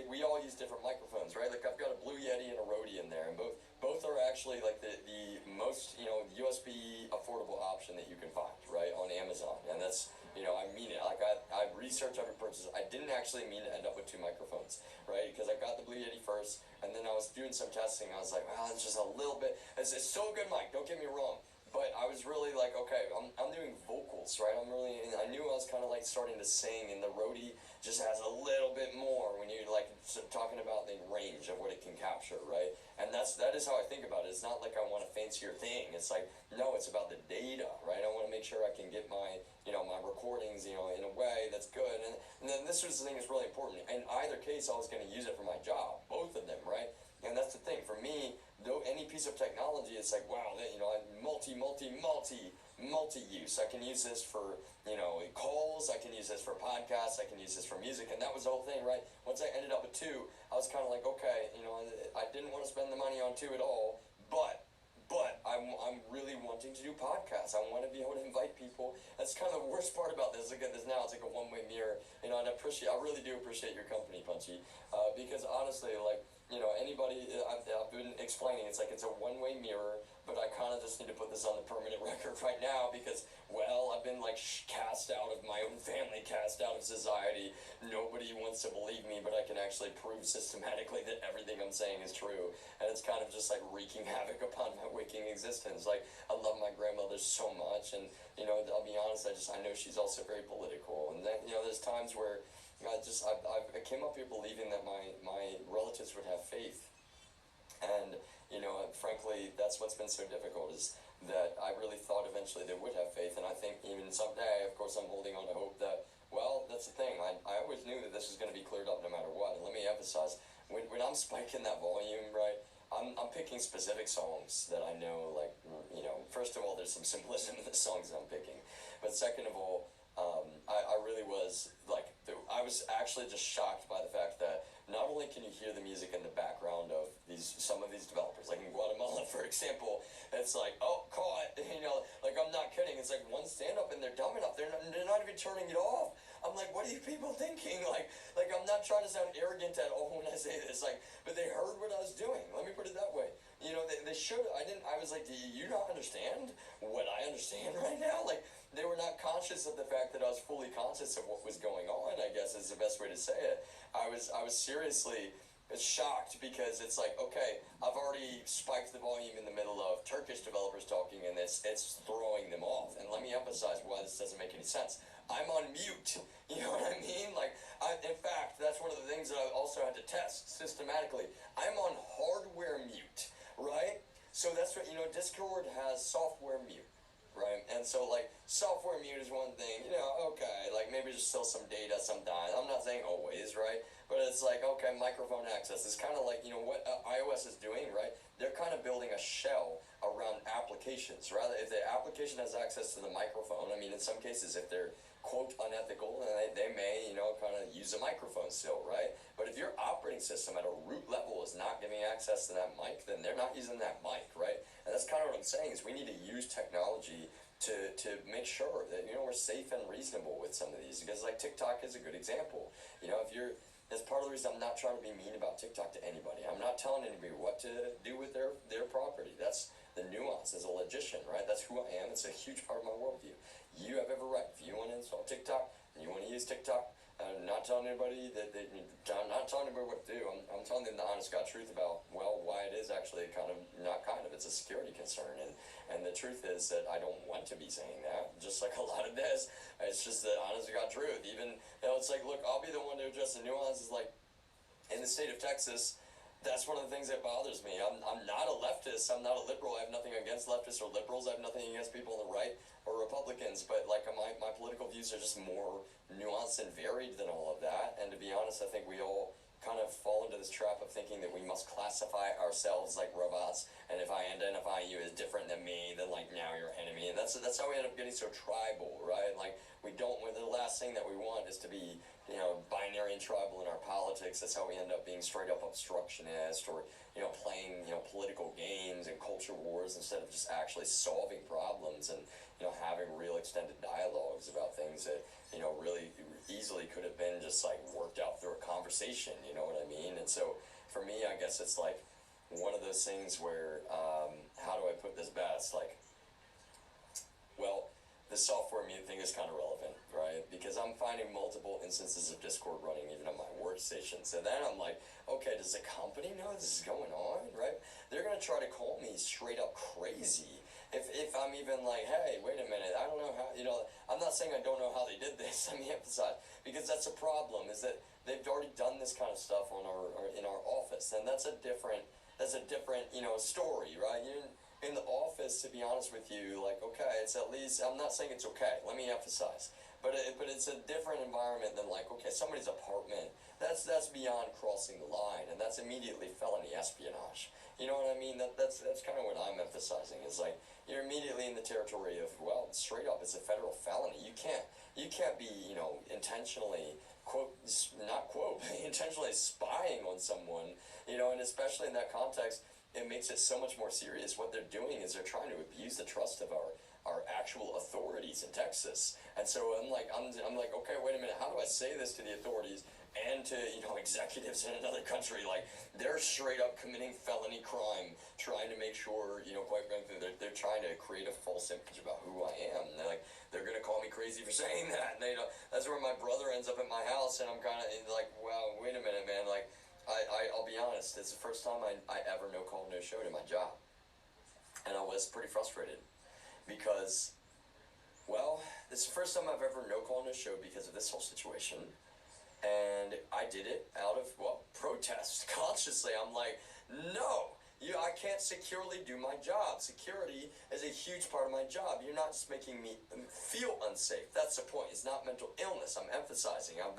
We all use different microphones, right? Like, I've got a Blue Yeti and a Rode in there, and both are actually like the most USB affordable option that you can find, right, on Amazon. And that's, I mean it. Like, I research every purchase. I didn't actually mean to end up with two microphones, right? Because I got the Blue Yeti first, and then I was doing some testing. I was like, wow, it's just a little bit. It's still a good mic. Don't get me wrong. But I was really like, okay, I'm doing vocals, right? I knew I was kind of like starting to sing, and the Rode just has a little bit more when you're like talking about the range of what it can capture, right? And that is how I think about it. It's not like I want a fancier thing. It's like, no, it's about the data, right? I want to make sure I can get my, my recordings, in a way that's good. And then this was the thing that's really important. In either case, I was going to use it for my job, both of them, right? And that's the thing for me. Though any piece of technology, it's like, wow, multi-use. I can use this for, calls, I can use this for podcasts, I can use this for music, and that was the whole thing, right? Once I ended up with two, I was kind of like, okay, I didn't want to spend the money on two at all, but I'm really wanting to do podcasts. I want to be able to invite people. That's kind of the worst part about this. Look at this now, it's like a one-way mirror, and I really do appreciate your company, Punchy, because honestly, like, anybody, I've been explaining, it's like it's a one-way mirror, but I kind of just need to put this on the permanent record right now because, well, I've been like cast out of my own family, cast out of society. Nobody wants to believe me, but I can actually prove systematically that everything I'm saying is true. And it's kind of just like wreaking havoc upon my waking existence. Like, I love my grandmother so much, and, I'll be honest, I know she's also very political. And then, there's times where I came up here believing that my relatives would have faith. And, frankly, that's what's been so difficult, is that I really thought eventually they would have faith. And I think even someday, of course, I'm holding on to hope that, well, that's the thing. I always knew that this was going to be cleared up no matter what. And let me emphasize, when I'm spiking that volume, right, I'm picking specific songs that I know, like, first of all, there's some symbolism in the songs that I'm picking. But second of all, I really was, like, I was actually just shocked by the fact that not only can you hear the music in the background of some of these developers, like in Guatemala, for example, it's like, oh, caught, like, I'm not kidding. It's like one stand-up and they're dumb enough. They're not even turning it off. I'm like, what are you people thinking? Like I'm not trying to sound arrogant at all when I say this, like, but they heard what I was doing. Let me put it that way. They should. I was like, do you not understand what I understand right now? Like, they were not conscious of the fact that I was fully conscious of what was going on, I guess is the best way to say it. I was seriously shocked because it's like, okay, I've already spiked the volume in the middle of Turkish developers talking, and it's throwing them off. And let me emphasize why this doesn't make any sense. I'm on mute. You know what I mean? Like, in fact, that's one of the things that I also had to test systematically. I'm on hardware mute, right? So that's what, Discord has software mute. Right, and so, like, software mute is one thing, okay, like, maybe just still some data sometimes. I'm not saying always, right, but it's like, okay, microphone access. It's kind of like, what iOS is doing, right? They're kind of building a shell around applications, right? If the application has access to the microphone, I mean, in some cases, if they're, quote, unethical, and they may, kind of use a microphone still, right? But if your operating system at a root level is not giving access to that mic, then they're not using that mic, right? And that's kind of what I'm saying, is we need to use technology to make sure that, you know, we're safe and reasonable with some of these, because like TikTok is a good example. You know, if you're, that's part of the reason I'm not trying to be mean about TikTok to anybody. I'm not telling anybody what to do with their property. That's the nuance as a logician, right? That's who I am. It's a huge part of my worldview. You have every right. If you want to install TikTok and you want to use TikTok, I'm not telling anybody I'm not telling anybody what to do. I'm telling them the honest God truth about, well, why it is actually it's a security concern. And the truth is that I don't want to be saying that, just like a lot of this. It's just the honest God truth. Even, you know, it's like, look, I'll be the one to address the nuances. Like, in the state of Texas, that's one of the things that bothers me. I'm not a leftist. I'm not a liberal. I have nothing against leftists or liberals. I have nothing against people on the right or Republicans. But like my political views are just more nuanced and varied than all of that. And to be honest, I think we all kind of fall into this trap of thinking that we must classify ourselves like robots. And if I identify you as different than me, then like now you're enemy. And that's how we end up getting so tribal, right? Like we don't. The last thing that we want is to be, you know, binary and tribal in our politics. That's how we end up being straight up obstructionist, or, you know, playing, you know, political games and culture wars instead of just actually solving problems and, you know, having real extended dialogues about things that, you know, really easily could have been just like worked out through a conversation. You know what I mean? And so for me, I guess it's like one of those things where, how do I put this best? Like, well, the software mute thing is kind of relevant, right? Because I'm finding multiple instances of Discord running even on my workstation. So then I'm like, okay, does the company know this is going on, right? They're going to try to call me straight up crazy if I'm even like, hey, wait a minute, I don't know how, you know, I'm not saying I don't know how they did this, let me emphasize, because that's a problem, is that they've already done this kind of stuff on in our office, and that's a different, you know, story, right? In the office, to be honest with you, like, okay, it's at least, I'm not saying it's okay, let me emphasize, but it's a different environment than like, okay, somebody's apartment, that's beyond crossing the line, and that's immediately felony espionage. You know what I mean? That's kind of what I'm emphasizing, is like, you're immediately in the territory of, well, straight up, it's a federal felony. You can't be, you know, intentionally, intentionally spying on someone, you know, and especially in that context, it makes it so much more serious. What they're doing is they're trying to abuse the trust of our actual authorities in Texas. And so I'm like, okay, wait a minute, how do I say this to the authorities and to, you know, executives in another country? Like, they're straight up committing felony crime, trying to make sure, you know, quite frankly, they're trying to create a false image about who I am. And they're gonna call me crazy for saying that. And they know that's where my brother ends up at my house, and I'm kind of like, wow, wait a minute, man. Like, I'll be honest, it's the first time I ever no call, no show to my job. And I was pretty frustrated because, well, it's the first time I've ever no call, no show because of this whole situation. And I did it out of, well, protest, consciously. I'm like, no, I can't securely do my job. Security is a huge part of my job. You're not just making me feel unsafe. That's the point. It's not mental illness. I'm emphasizing. I've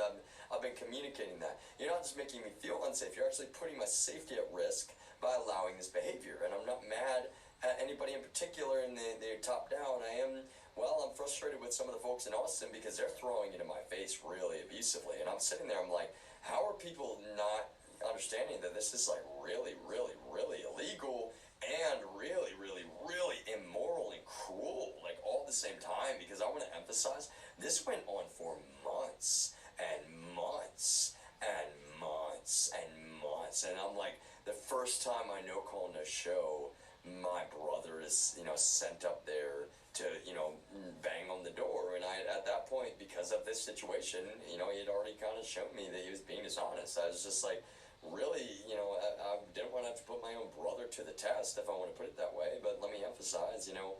been communicating that. You're not just making me feel unsafe. You're actually putting my safety at risk by allowing this behavior. And I'm not mad at anybody in particular in the top down. I'm frustrated with some of the folks in Austin because they're throwing it in my face really abusively. And I'm sitting there, I'm like, how are people not understanding that this is like really, really, really illegal and really, really, really immoral and cruel, like all at the same time? Because I want to emphasize, this went on for months and months and months and months. And I'm like, the first time I no call, no show, my brother is, you know, sent up there to, you know, bang on the door. And at that point, because of this situation, you know, he had already kind of shown me that he was being dishonest. I was just like, really, you know, I didn't want to have to put my own brother to the test, if I want to put it that way. But let me emphasize, you know,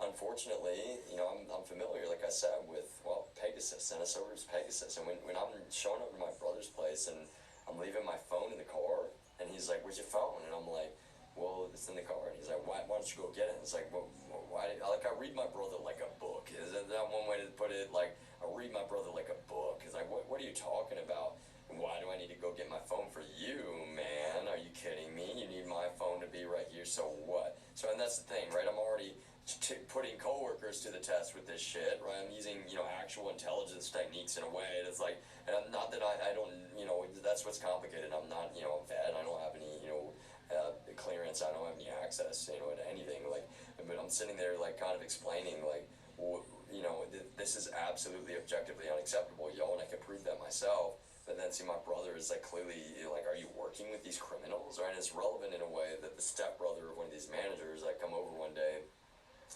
unfortunately, you know, I'm familiar, like I said, with, well, Pegasus, NSO Group's Pegasus. And when I'm showing up to my brother's place and I'm leaving my phone in the car, and he's like, where's your phone? And I'm like, well, it's in the car. And he's like, why don't you go get it? And it's like, well, why? I read my brother like a book. Is that one way to put it? Like, I read my brother like a book. He's like, what are you talking about? Why do I need to go get my phone for you, man? Are you kidding me? You need my phone to be right here, so what? So, and that's the thing, right? I'm already putting coworkers to the test with this shit, right? I'm using, you know, actual intelligence techniques in a way that's like, and I'm not that I don't, you know, that's what's complicated. I'm not, you know, a vet. I don't have any, you know, clearance. I don't have any access, you know, to anything. Like, but I'm sitting there like kind of explaining like, you know, this is absolutely objectively unacceptable, yo, and I can prove that myself. But then see, my brother is like clearly like, are you working with these criminals, right? And it's relevant in a way that the stepbrother of one of these managers, like, come over one day.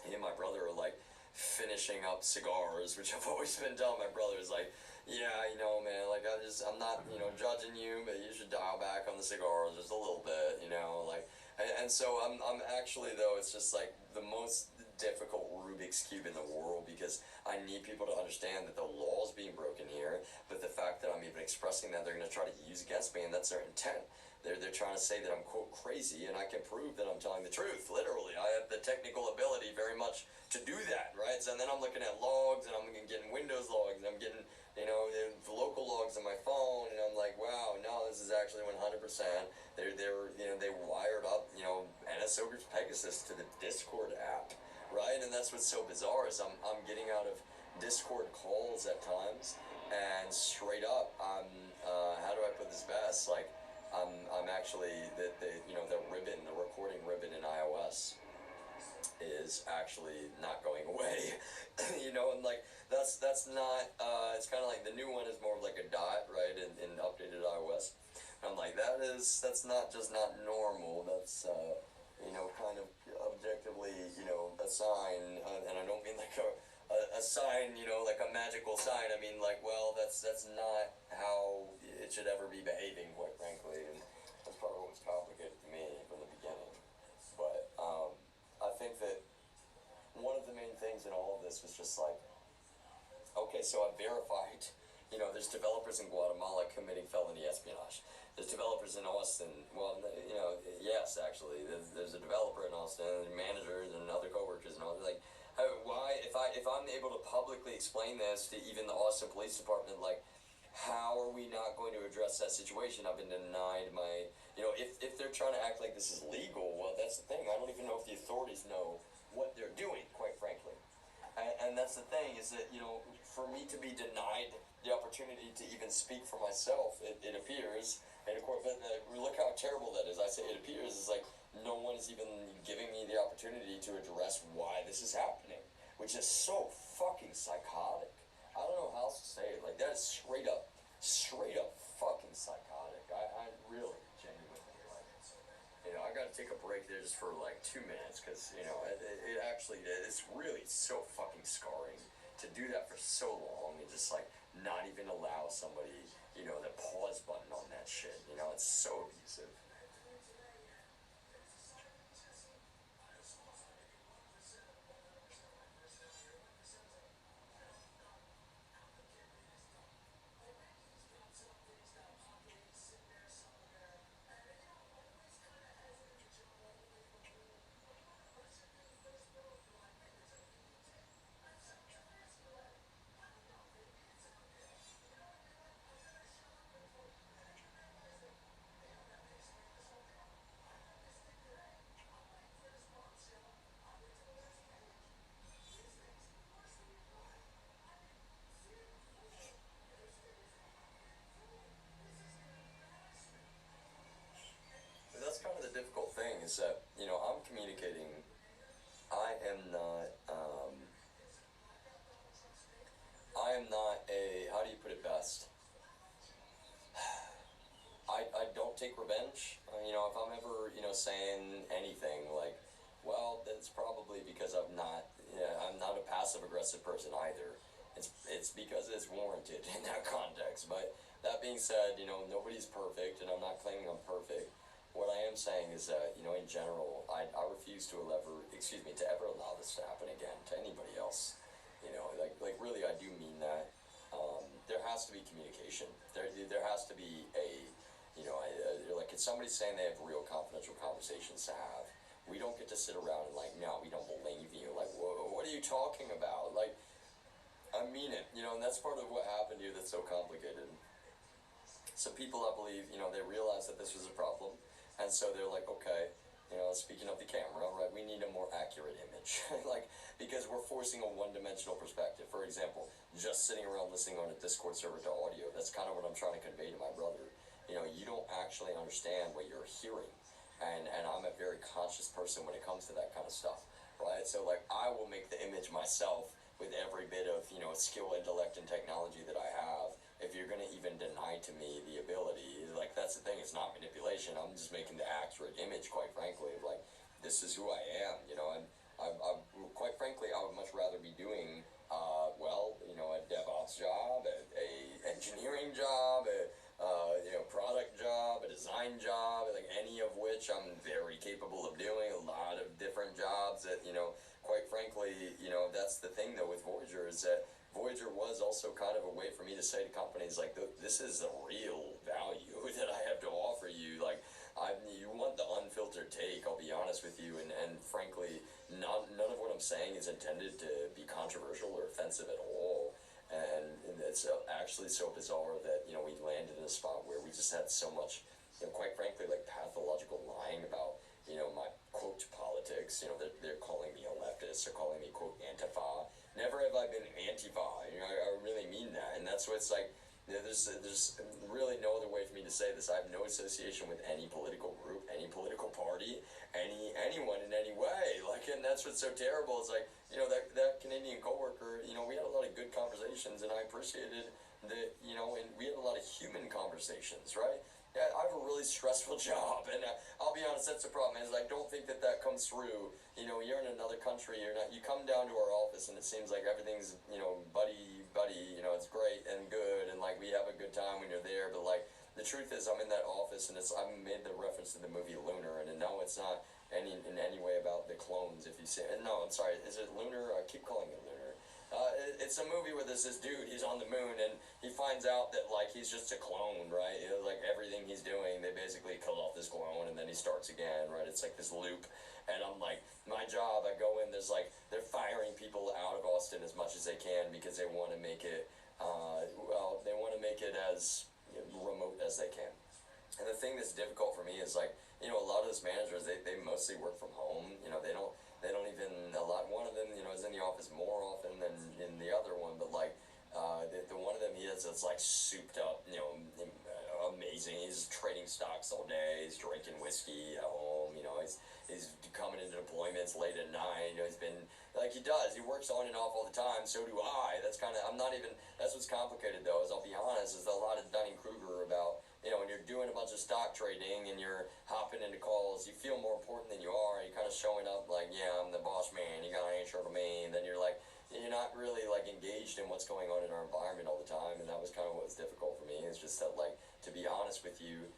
He and my brother are like finishing up cigars, which I've always been telling my brother is like, yeah, you know, man, like I'm not, you know, judging you, but you should dial back on the cigars just a little bit, you know, like, and so I'm actually though, it's just like the most difficult Rubik's Cube in the world because I need people to understand that the law is being broken here, but the fact that I'm even expressing that they're going to try to use against me, and that's their intent. They're trying to say that I'm, quote, crazy, and I can prove that I'm telling the truth, literally. I have the technical ability very much to do that, right? So then I'm looking at logs, and I'm getting Windows logs, and I'm getting, you know, the local logs on my phone, and I'm like, wow, no, this is actually 100%. They're you know, they wired up, you know, NSO Group's Pegasus to the Discord app, right? And that's what's so bizarre is I'm getting out of Discord calls at times, and straight up, how do I put this best? Like, I'm actually the you know, the recording ribbon in iOS is actually not going away. You know, and like that's not it's kind of like the new one is more like a dot, right, in updated iOS. I'm like, that's not just not normal, that's you know, kind of objectively, you know, a sign, and I don't mean like a sign, you know, like a magical sign. I mean, like, well, that's not how it should ever be behaving, quite frankly, and that's probably what was complicated to me from the beginning. But I think that one of the main things in all of this was just like, okay, so I verified, you know, there's developers in Guatemala committing felony espionage. There's developers in Austin. Well, you know, yes, actually, there's a developer in Austin, and managers and other coworkers and all. Like, why, if I'm able to publicly explain this to even the Austin Police Department, like, how are we not going to address that situation? I've been denied my, you know, if they're trying to act like this is legal, well, that's the thing. I don't even know if the authorities know what they're doing, quite frankly. And that's the thing, is that, you know, for me to be denied the opportunity to even speak for myself, it appears, and of course, but look how terrible that is. I say it appears, is like no one is even giving me the opportunity to address why this is happening, which is so fucking psychotic. I don't know how else to say it. Like, that is straight up fucking psychotic. I really, genuinely, like, you know, I gotta take a break there just for like 2 minutes, because, you know, it actually, it's really so fucking scarring to do that for so long and just like not even allow somebody, you know, the pause button on that shit, you know, it's so abusive. But that's kind of the difficult thing, is that, you know, I'm communicating. I am not, how do you put it best? I don't take revenge. You know, if I'm ever, you know, saying anything like, well, that's probably because I'm not a passive aggressive person either. It's because it's warranted in that context. But that being said, you know, nobody's perfect, and I'm not claiming I'm perfect. What I am saying is that, you know, in general, I refuse to ever allow this to happen again to anybody else. You know, like really, I do mean that. There has to be communication. There has to be you know, like, if somebody's saying they have real confidential conversations to have, we don't get to sit around and like, no, we don't believe you. Like, what are you talking about? Like, I mean it, you know, and that's part of what happened here that's so complicated. So people, I believe, you know, they realized that this was a problem, and so they're like, okay, you know, speaking of the camera, right, we need a more accurate image. Like, because we're forcing a one-dimensional perspective. For example, just sitting around listening on a Discord server to audio, that's kind of what I'm trying to convey to my brother. You know, you don't actually understand what you're hearing. And I'm a very conscious person when it comes to that kind of stuff, right? So like I will make the image myself with every bit of, you know, skill, intellect, and technology that I have. If you're gonna even deny to me the ability, like that's the thing, it's not manipulation. I'm just making the accurate image, quite frankly, of like this is who I am, you know. And I quite frankly, I would much rather be doing well, you know, a DevOps job, a engineering job, you know, product job, a design job, like any of which I'm very capable of doing. A lot of different jobs that, you know, quite frankly, you know, that's the thing though with Voyager, is that Voyager was also kind of a way for me to say to companies like, this is the real value that I have to offer you. Like, you want the unfiltered take, I'll be honest with you, and frankly, none of what I'm saying is intended to be controversial or offensive at all. And it's actually so bizarre that, you know, we landed in a spot where we just had so much, you know, quite frankly, like pathological lying about, you know, my quote politics. You know, they're calling me a leftist, they're calling me quote Antifa. Never have I been Antifa. You know, I really mean that, and that's what it's like. You know, there's really no other way for me to say this. I have no association with any political group, any political party, anyone in any way. Like, and that's what's so terrible. It's like, you know, that Canadian coworker, you know, we had a lot of good conversations, and I appreciated that, you know, and we had a lot of human conversations, right? Yeah, I have a really stressful job, and I'll be honest, that's the problem. Is I don't think that comes through. You know, you're in another country. You're not. You come down to our office, and it seems like everything's, you know, buddy. You know, it's great and good, and like we have a good time when you're there. But like the truth is, I'm in that office, and I made the reference to the movie Lunar, and no, it's not in any way about the clones. If you say, no, I'm sorry. Is it Lunar? I keep calling it Lunar. It's a movie where there's this dude, he's on the moon, and he finds out that, like, he's just a clone, right? You know, like, everything he's doing, they basically kill off this clone, and then he starts again, right? It's like this loop, and I'm like, my job, I go in, there's like, they're firing people out of Austin as much as they can because they want to make it, they want to make it as remote as they can. And the thing that's difficult for me is, like, you know, a lot of those managers, they mostly work from home. You know, they don't even, one of them, you know, is in the office more often than in the other one, but like, the one of them he is, it's like souped up, you know, amazing. He's trading stocks all day, he's drinking whiskey at home, you know, he's coming into deployments late at night, you know, he's been, like, he works on and off all the time, so do I. That's kind of, that's what's complicated though, is I'll be honest, is a lot of Dunning-Kruger about, you know, when you're doing a bunch of stock trading and you're hopping into calls, you feel more important than you are. You're kind of showing up like, yeah, I'm the boss man, you gotta answer to me, and then you're like, you're not really like engaged in what's going on in our environment all the time, and that was kind of what was difficult for me. It's just that, like, to be honest with you,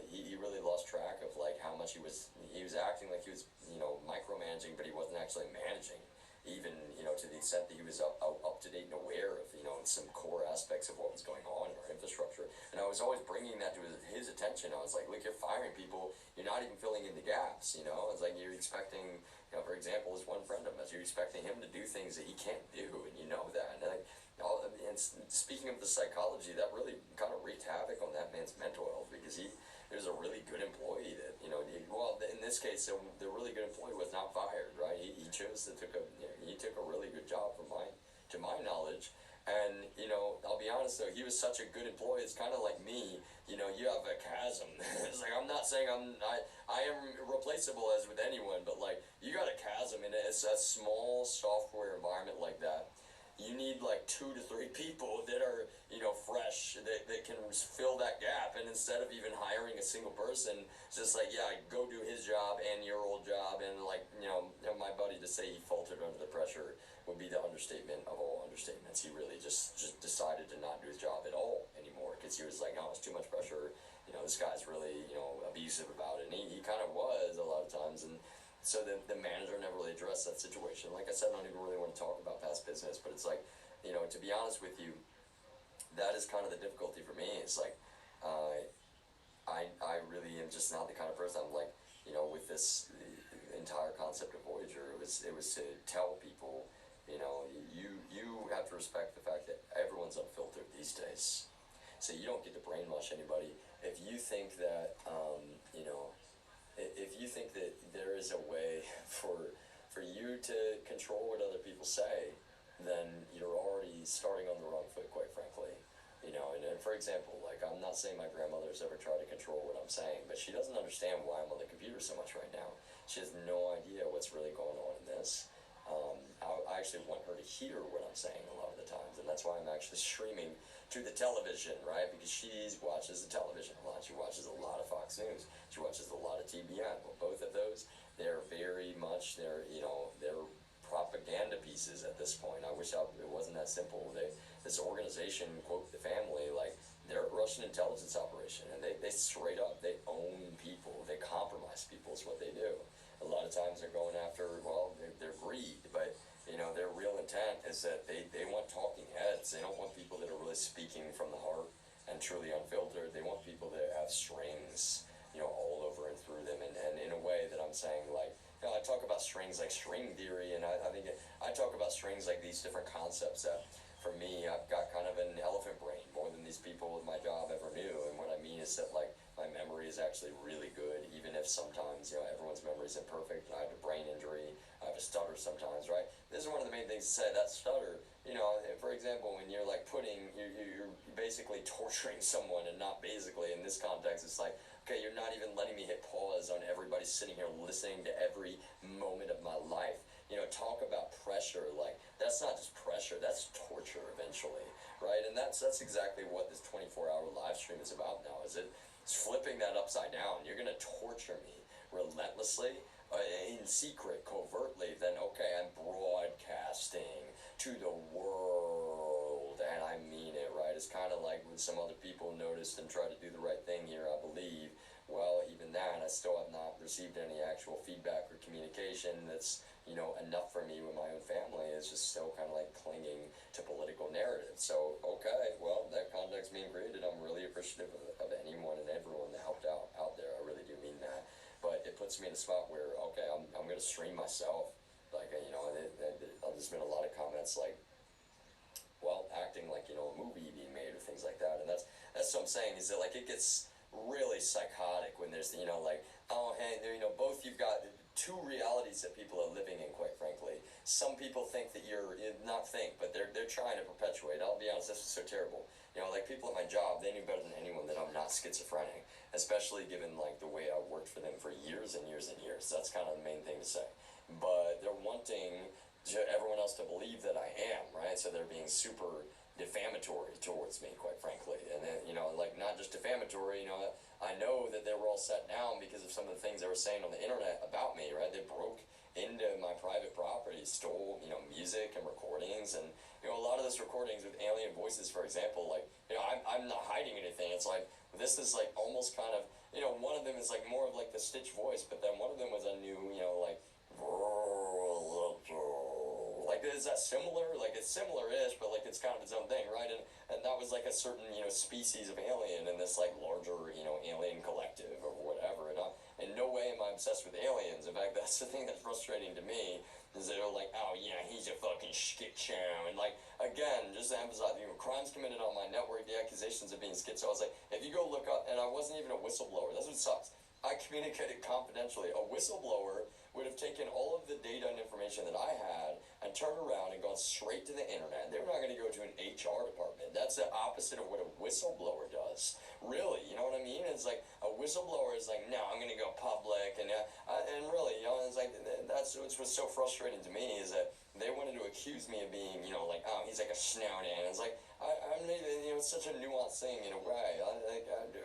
he really lost track of like how much he was acting like he was, you know, micromanaging, but he wasn't actually managing. Even, you know, to the extent that he was up to date and aware of, you know, some core aspects of what was going on in our infrastructure. And I was always bringing that to his attention. I was like, look, you're firing people, you're not even filling in the gaps, you know? It's like you're expecting, you know, for example, this one friend of mine, you're expecting him to do things that he can't do, and you know that. And, like, and speaking of the psychology, that really kind of wreaked havoc on that man's mental health, because he was a really good employee that, you know, well, in this case, the really good employee was not fired, right? He chose to he took a really good job to my knowledge. And, you know, I'll be honest though, he was such a good employee. It's kind of like me, you know, you have a chasm. It's like, I'm not saying I am replaceable as with anyone, but like, you got a chasm, and it's a small software environment like that. You need like 2 to 3 people that are, you know, fresh, that can fill that gap. And instead of even hiring a single person, it's just like, yeah, go do his job and your old job. And like, you know, my buddy, to say he faltered under the pressure would be the understatement of all understatements. He really just decided to not do his job at all anymore, because he was like, no, it's too much pressure. You know, this guy's really, you know, abusive about it. And he kind of was a lot of times. And so the manager never really addressed that situation. Like I said, I don't even really want to talk about past business, but it's like, you know, to be honest with you, that is kind of the difficulty for me. It's like, I really am just not the kind of person. I'm like, you know, with this entire concept of Voyager, it was to tell people, you know, you have to respect the fact that everyone's unfiltered these days. So you don't get to brainwash anybody. If you think that, you know, if you think that there is a way for you to control what other people say, then you're already starting on the wrong foot, quite frankly. You know, and for example, like, I'm not saying my grandmother's ever tried to control what I'm saying, but she doesn't understand why I'm on the computer so much right now. She has no idea what's really going on in this. I actually want her to hear what I'm saying a lot of the times, and that's why I'm actually streaming to the television, right? Because she watches the television a lot. She watches a lot of Fox News. She watches a lot of TBN. Well, both of those, they're very much, they're propaganda pieces at this point. I wish it wasn't that simple. This organization, quote, the family, like, they're a Russian intelligence operation, and they straight up, they own people. They compromise people is what they do. A lot of times they're going after, well, their greed, but their real intent is that they want talking heads. They don't want people that are really speaking from the heart and truly unfiltered. They want people that have strings, all over and through them, and in a way that I'm saying, like, I talk about strings like string theory, and I think I talk about strings like these different concepts that, for me, I've got kind of an elephant brain, more than these people with my job ever knew. And what I mean is that, like, my memory is actually really good, even if sometimes, everyone's memory isn't perfect. I have a brain injury, I have a stutter sometimes, right? This is one of the main things to say, that stutter, for example, when you're like you're basically torturing someone, and not basically, in this context, it's like, okay, you're not even letting me hit pause on everybody sitting here listening to every moment of my life. Talk about pressure, like, that's not just pressure, that's torture eventually, right? And that's exactly what this 24-hour live stream is about now, is it's flipping that upside down. You're gonna torture me relentlessly, in secret, covertly, then okay, I'm broadcasting to the world, and I mean it, right? It's kind of like when some other people noticed and tried to do the right thing here, I believe. Well, even that, I still have not received any actual feedback or communication that's, enough for me with my own family. Is just still kind of like clinging to political narrative. So, okay, well, that context being created, I'm really appreciative of anyone and everyone that helped out there. I really do mean that. But it puts me in a spot where, okay, I'm going to stream myself. Like, there's been a lot of comments like, well, acting like, a movie being made or things like that. And that's what I'm saying, is that, like, it gets really psychotic when there's, like, oh, hey, both, you've got two realities that people are living in, quite frankly. Some people think that but they're trying to perpetuate. I'll be honest, this is so terrible. Like, people at my job, they knew better than anyone that I'm not schizophrenic, especially given, like, the way I worked for them for years and years and years. That's kind of the main thing to say. But they're wanting everyone else to believe that I am, right? So they're being super defamatory towards me, quite frankly. And then, like, not just defamatory, I know that they were all set down because of some of the things they were saying on the internet about me, right? They broke into my private property, stole, music and recordings, and, a lot of those recordings with alien voices, for example, like, I'm not hiding anything. It's like, this is, like, almost kind of, one of them is, like, more of, like, the Stitch voice, but then one of them was a new, like, is that similar? Like, it's similar-ish, but, like, it's kind of its own thing, right? And that was, like, a certain, species of alien in this, like, larger, alien collective or whatever. And in no way am I obsessed with aliens. In fact, that's the thing that's frustrating to me, is they're like, oh, yeah, he's a fucking shit show. And, like, again, just to emphasize, crimes committed on my network, the accusations of being schizo. I was like, if you go look up, and I wasn't even a whistleblower. That's what sucks. I communicated confidentially. A whistleblower would have taken all of the data and information that I had and turned around and gone straight to the internet. They were not going to go to an HR department. That's the opposite of what a whistleblower does. Really, you know what I mean? It's like a whistleblower is like, no, I'm going to go public, and really, it's like, that's what's so frustrating to me, is that they wanted to accuse me of being, like, oh, he's like a snout, and it's like, I'm it's such a nuanced thing in a way.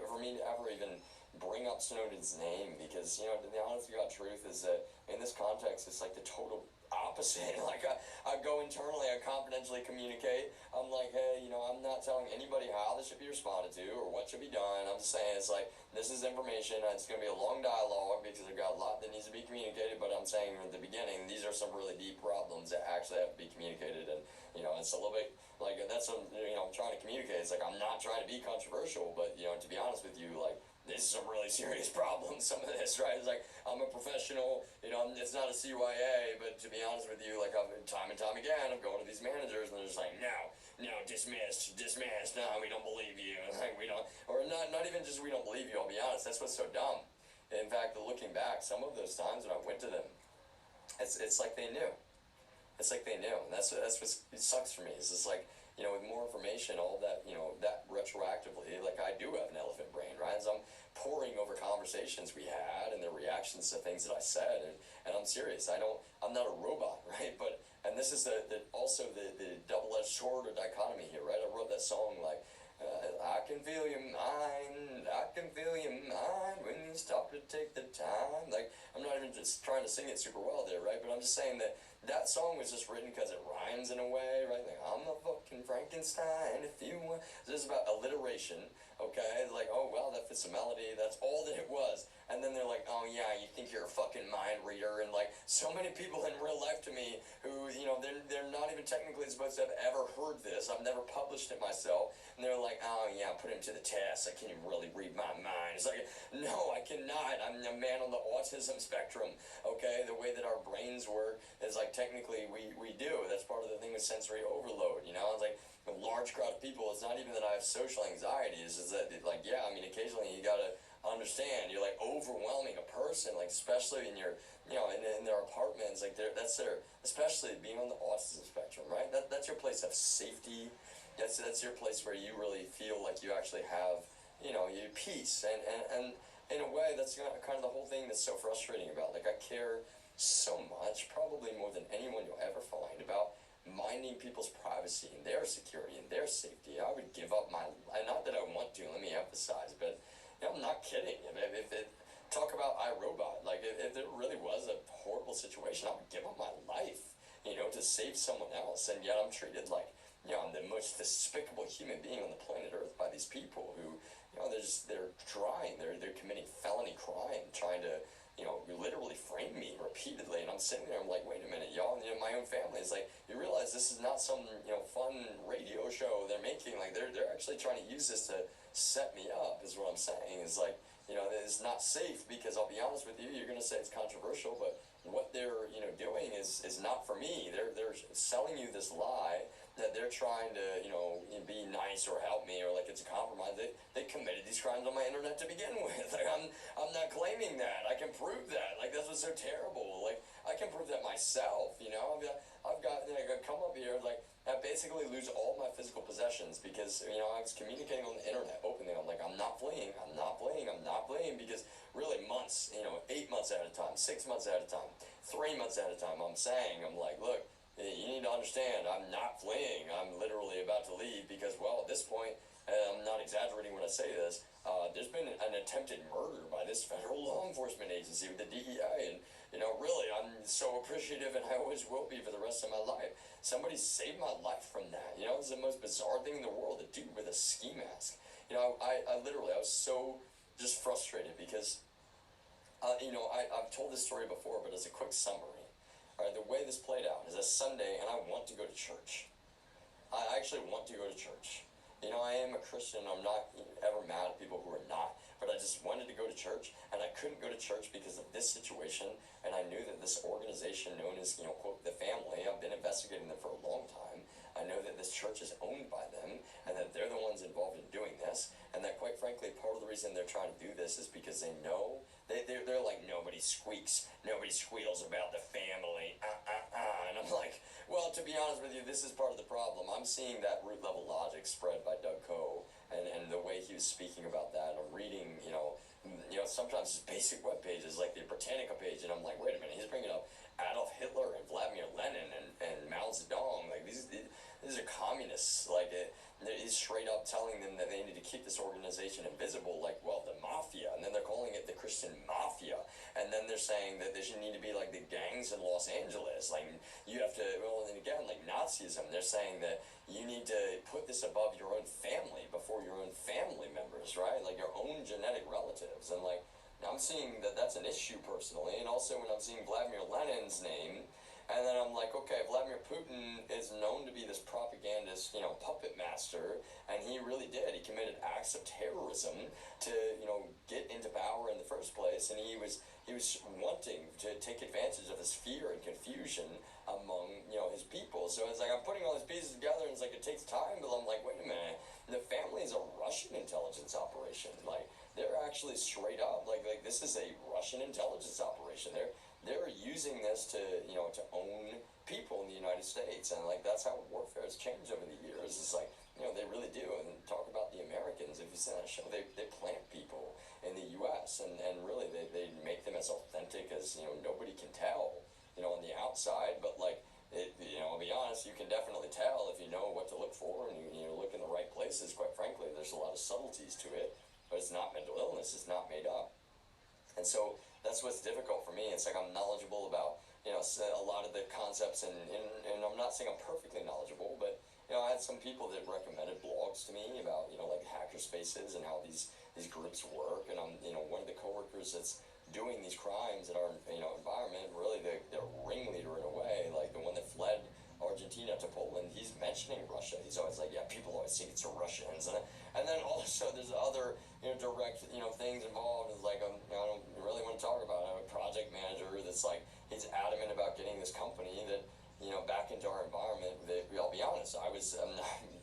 For me to ever even bring up Snowden's name, because, the honest to God truth is that in this context, it's like the total opposite. Like, I go internally, I confidentially communicate. I'm like, hey, I'm not telling anybody how this should be responded to or what should be done. I'm just saying, it's like, this is information. It's going to be a long dialogue because I've got a lot that needs to be communicated, but I'm saying at the beginning, these are some really deep problems that actually have to be communicated. And, it's a little bit like, that's what, I'm trying to communicate. It's like, I'm not trying to be controversial, but, to be honest with you, like, this is some really serious problems, some of this, right? It's like, I'm a professional, it's not a CYA, but to be honest with you, like, time and time again, I'm going to these managers, and they're just like, no, dismissed, no, we don't believe you, like, we don't, or not even just we don't believe you, I'll be honest, that's what's so dumb. In fact, looking back, some of those times when I went to them, it's like they knew. It's like they knew, and that's what sucks for me. It's just like, with more information, all that, that retroactively, like I do have an elephant brain, right? As I'm poring over conversations we had and the reactions to things that I said, and I'm serious. I'm not a robot, right? And this is also the double-edged sword or dichotomy here, right? I wrote that song like, I can feel your mind, I can feel your mind when you stop to take the time. Like, I'm not even just trying to sing it super well there, right? But I'm just saying that song was just written because it rhymes in a way, right? Like, I'm a fucking Frankenstein if you want. This is about alliteration, okay? Like, oh, well, that fits the melody. That's all that it was. And then they're like, oh, yeah, you think you're a fucking mind reader. And, like, so many people in real life to me who, they're not even technically supposed to have ever heard this. I've never published it myself. And they're like, oh, yeah, put him to the test. I can't even really read my mind. It's like, no, I cannot. I'm a man on the autism spectrum, okay? The way that our brains work is like, technically, we do. That's part of the thing with sensory overload, It's like a large crowd of people. It's not even that I have social anxiety. It's just that, like, yeah, I mean, occasionally you gotta understand. You're like overwhelming a person, like especially in your, in their apartments. Like that's their, especially being on the autism spectrum, right? That's your place of safety. That's your place where you really feel like you actually have, your peace. And in a way, that's kind of the whole thing that's so frustrating about. Like, I care so much, probably more than anyone you'll ever find, about minding people's privacy and their security and their safety. I would give up not that I want to, let me emphasize, but I'm not kidding. If it, talk about iRobot, like if it really was a horrible situation, I would give up my life, to save someone else. And yet I'm treated like, I'm the most despicable human being on the planet Earth by these people who, they're committing felony crime, trying to, literally frame me repeatedly. And I'm sitting there, I'm like, wait a minute, y'all, my own family is like, you realize this is not some, fun radio show they're making. Like, they're actually trying to use this to set me up, is what I'm saying. Is like, it's not safe, because I'll be honest with you, you're going to say it's controversial, but what they're, doing is not for me. They're selling you this lie that they're trying to, be nice or help me, or like it's a compromise. They committed these crimes on my internet to begin with. Like, I'm not claiming that. I can prove that. Like, that's what's so terrible. Like, I can prove that myself, I've got I come up here, like, I basically lose all my physical possessions because, I was communicating on the internet openly. I'm like, I'm not fleeing, because really months, 8 months at a time, 6 months at a time, 3 months at a time, I'm like, look, you need to understand, I'm not fleeing. I'm literally about to leave because, well, at this point, I'm not exaggerating when I say this, there's been an attempted murder by this federal law enforcement agency with the DEA, and, really, I'm so appreciative, and I always will be for the rest of my life. Somebody saved my life from that. It's the most bizarre thing in the world, a dude with a ski mask. I literally, I was so just frustrated because, I've told this story before, but as a quick summary, all right, the way this played out is a Sunday, and I want to go to church. I actually want to go to church. I am a Christian. I'm not ever mad at people who are not, but I just wanted to go to church, and I couldn't go to church because of this situation, and I knew that this organization known as, quote, the family, I've been investigating them for a long time. I know that this church is owned by them, and that they're the ones involved in doing this, and that, quite frankly, part of the reason they're trying to do this is because they know, they're like, nobody squeals about the family, and I'm like, well, to be honest with you, this is part of the problem. I'm seeing that root level logic spread by Doug Coe, and the way he was speaking about that. I'm reading, sometimes just basic web pages like the Britannica page, and I'm like, wait a minute, he's bringing up Adolf Hitler and Vladimir Lenin and Mao Zedong. Like, these are communists. Like, he's straight up telling them that they need to keep this organization invisible, like, well, the mafia, and then they're calling it the Christian mafia, and then they're saying that they should need to be like the gangs in Los Angeles. Like, you have to, well, and again, like Nazism, they're saying that you need to put this above your own family, before your own family members, right? Like, your own genetic relatives. And, like, I'm seeing that that's an issue personally, and also when I'm seeing Vladimir Lenin's name, and then I'm like, okay, Vladimir Putin is known to be this propagandist, puppet master, and he really did. He committed acts of terrorism to, get into power in the first place, and he was wanting to take advantage of this fear and confusion among, his people. So it's like I'm putting all these pieces together, and it's like it takes time, but I'm like, wait a minute, the family is a Russian intelligence operation. Like, they're actually straight up, like this is a Russian intelligence operation. They're using this to, to own people in the United States, and like that's how warfare has changed over the years. It's like, you know, they really do. And talk about the Americans, if you see that show, they plant people in the US, and really they make them as authentic as, you know, nobody can tell, you know, on the outside. But like it, you know, I'll be honest, you can definitely tell if you know what to look for and you look in the right places. Quite frankly, there's a lot of subtleties to it, but it's not mental illness, it's not made up. And so that's what's difficult for me. It's like I'm knowledgeable about, you know, a lot of the concepts, and I'm not saying I'm perfectly knowledgeable, but, you know, I had some people that recommended blogs to me about, you know, like hacker spaces and how these groups work. And I'm, you know, one of the coworkers that's doing these crimes in our, you know, environment, really the ringleader in a way, like the one that fled Argentina to Poland, he's mentioning Russia. He's always like, yeah, people always think it's the Russians. And then also there's other, you know, direct, you know, things involved. It's like, you know, I don't really want to talk about it. I'm a project manager that's like, he's adamant about getting this company that, you know, back into our environment. That, I'll be honest, I'm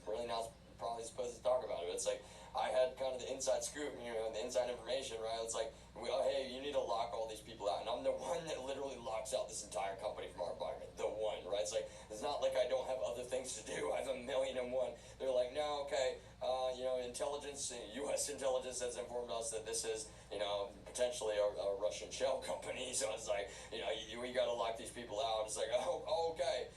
really not probably supposed to talk about it. It's like, I had kind of the inside scoop, you know, the inside information, right? It's like, well, hey, you need to lock all these people out. And I'm the one that literally locks out this entire company from our environment. The one, right? It's like, it's not like I don't have other things to do. I have 1,000,001. They're like, no, okay, you know, intelligence, U.S. intelligence has informed us that this is, you know, potentially a Russian shell company. So it's like, you know, we got to lock these people out. It's like, oh okay,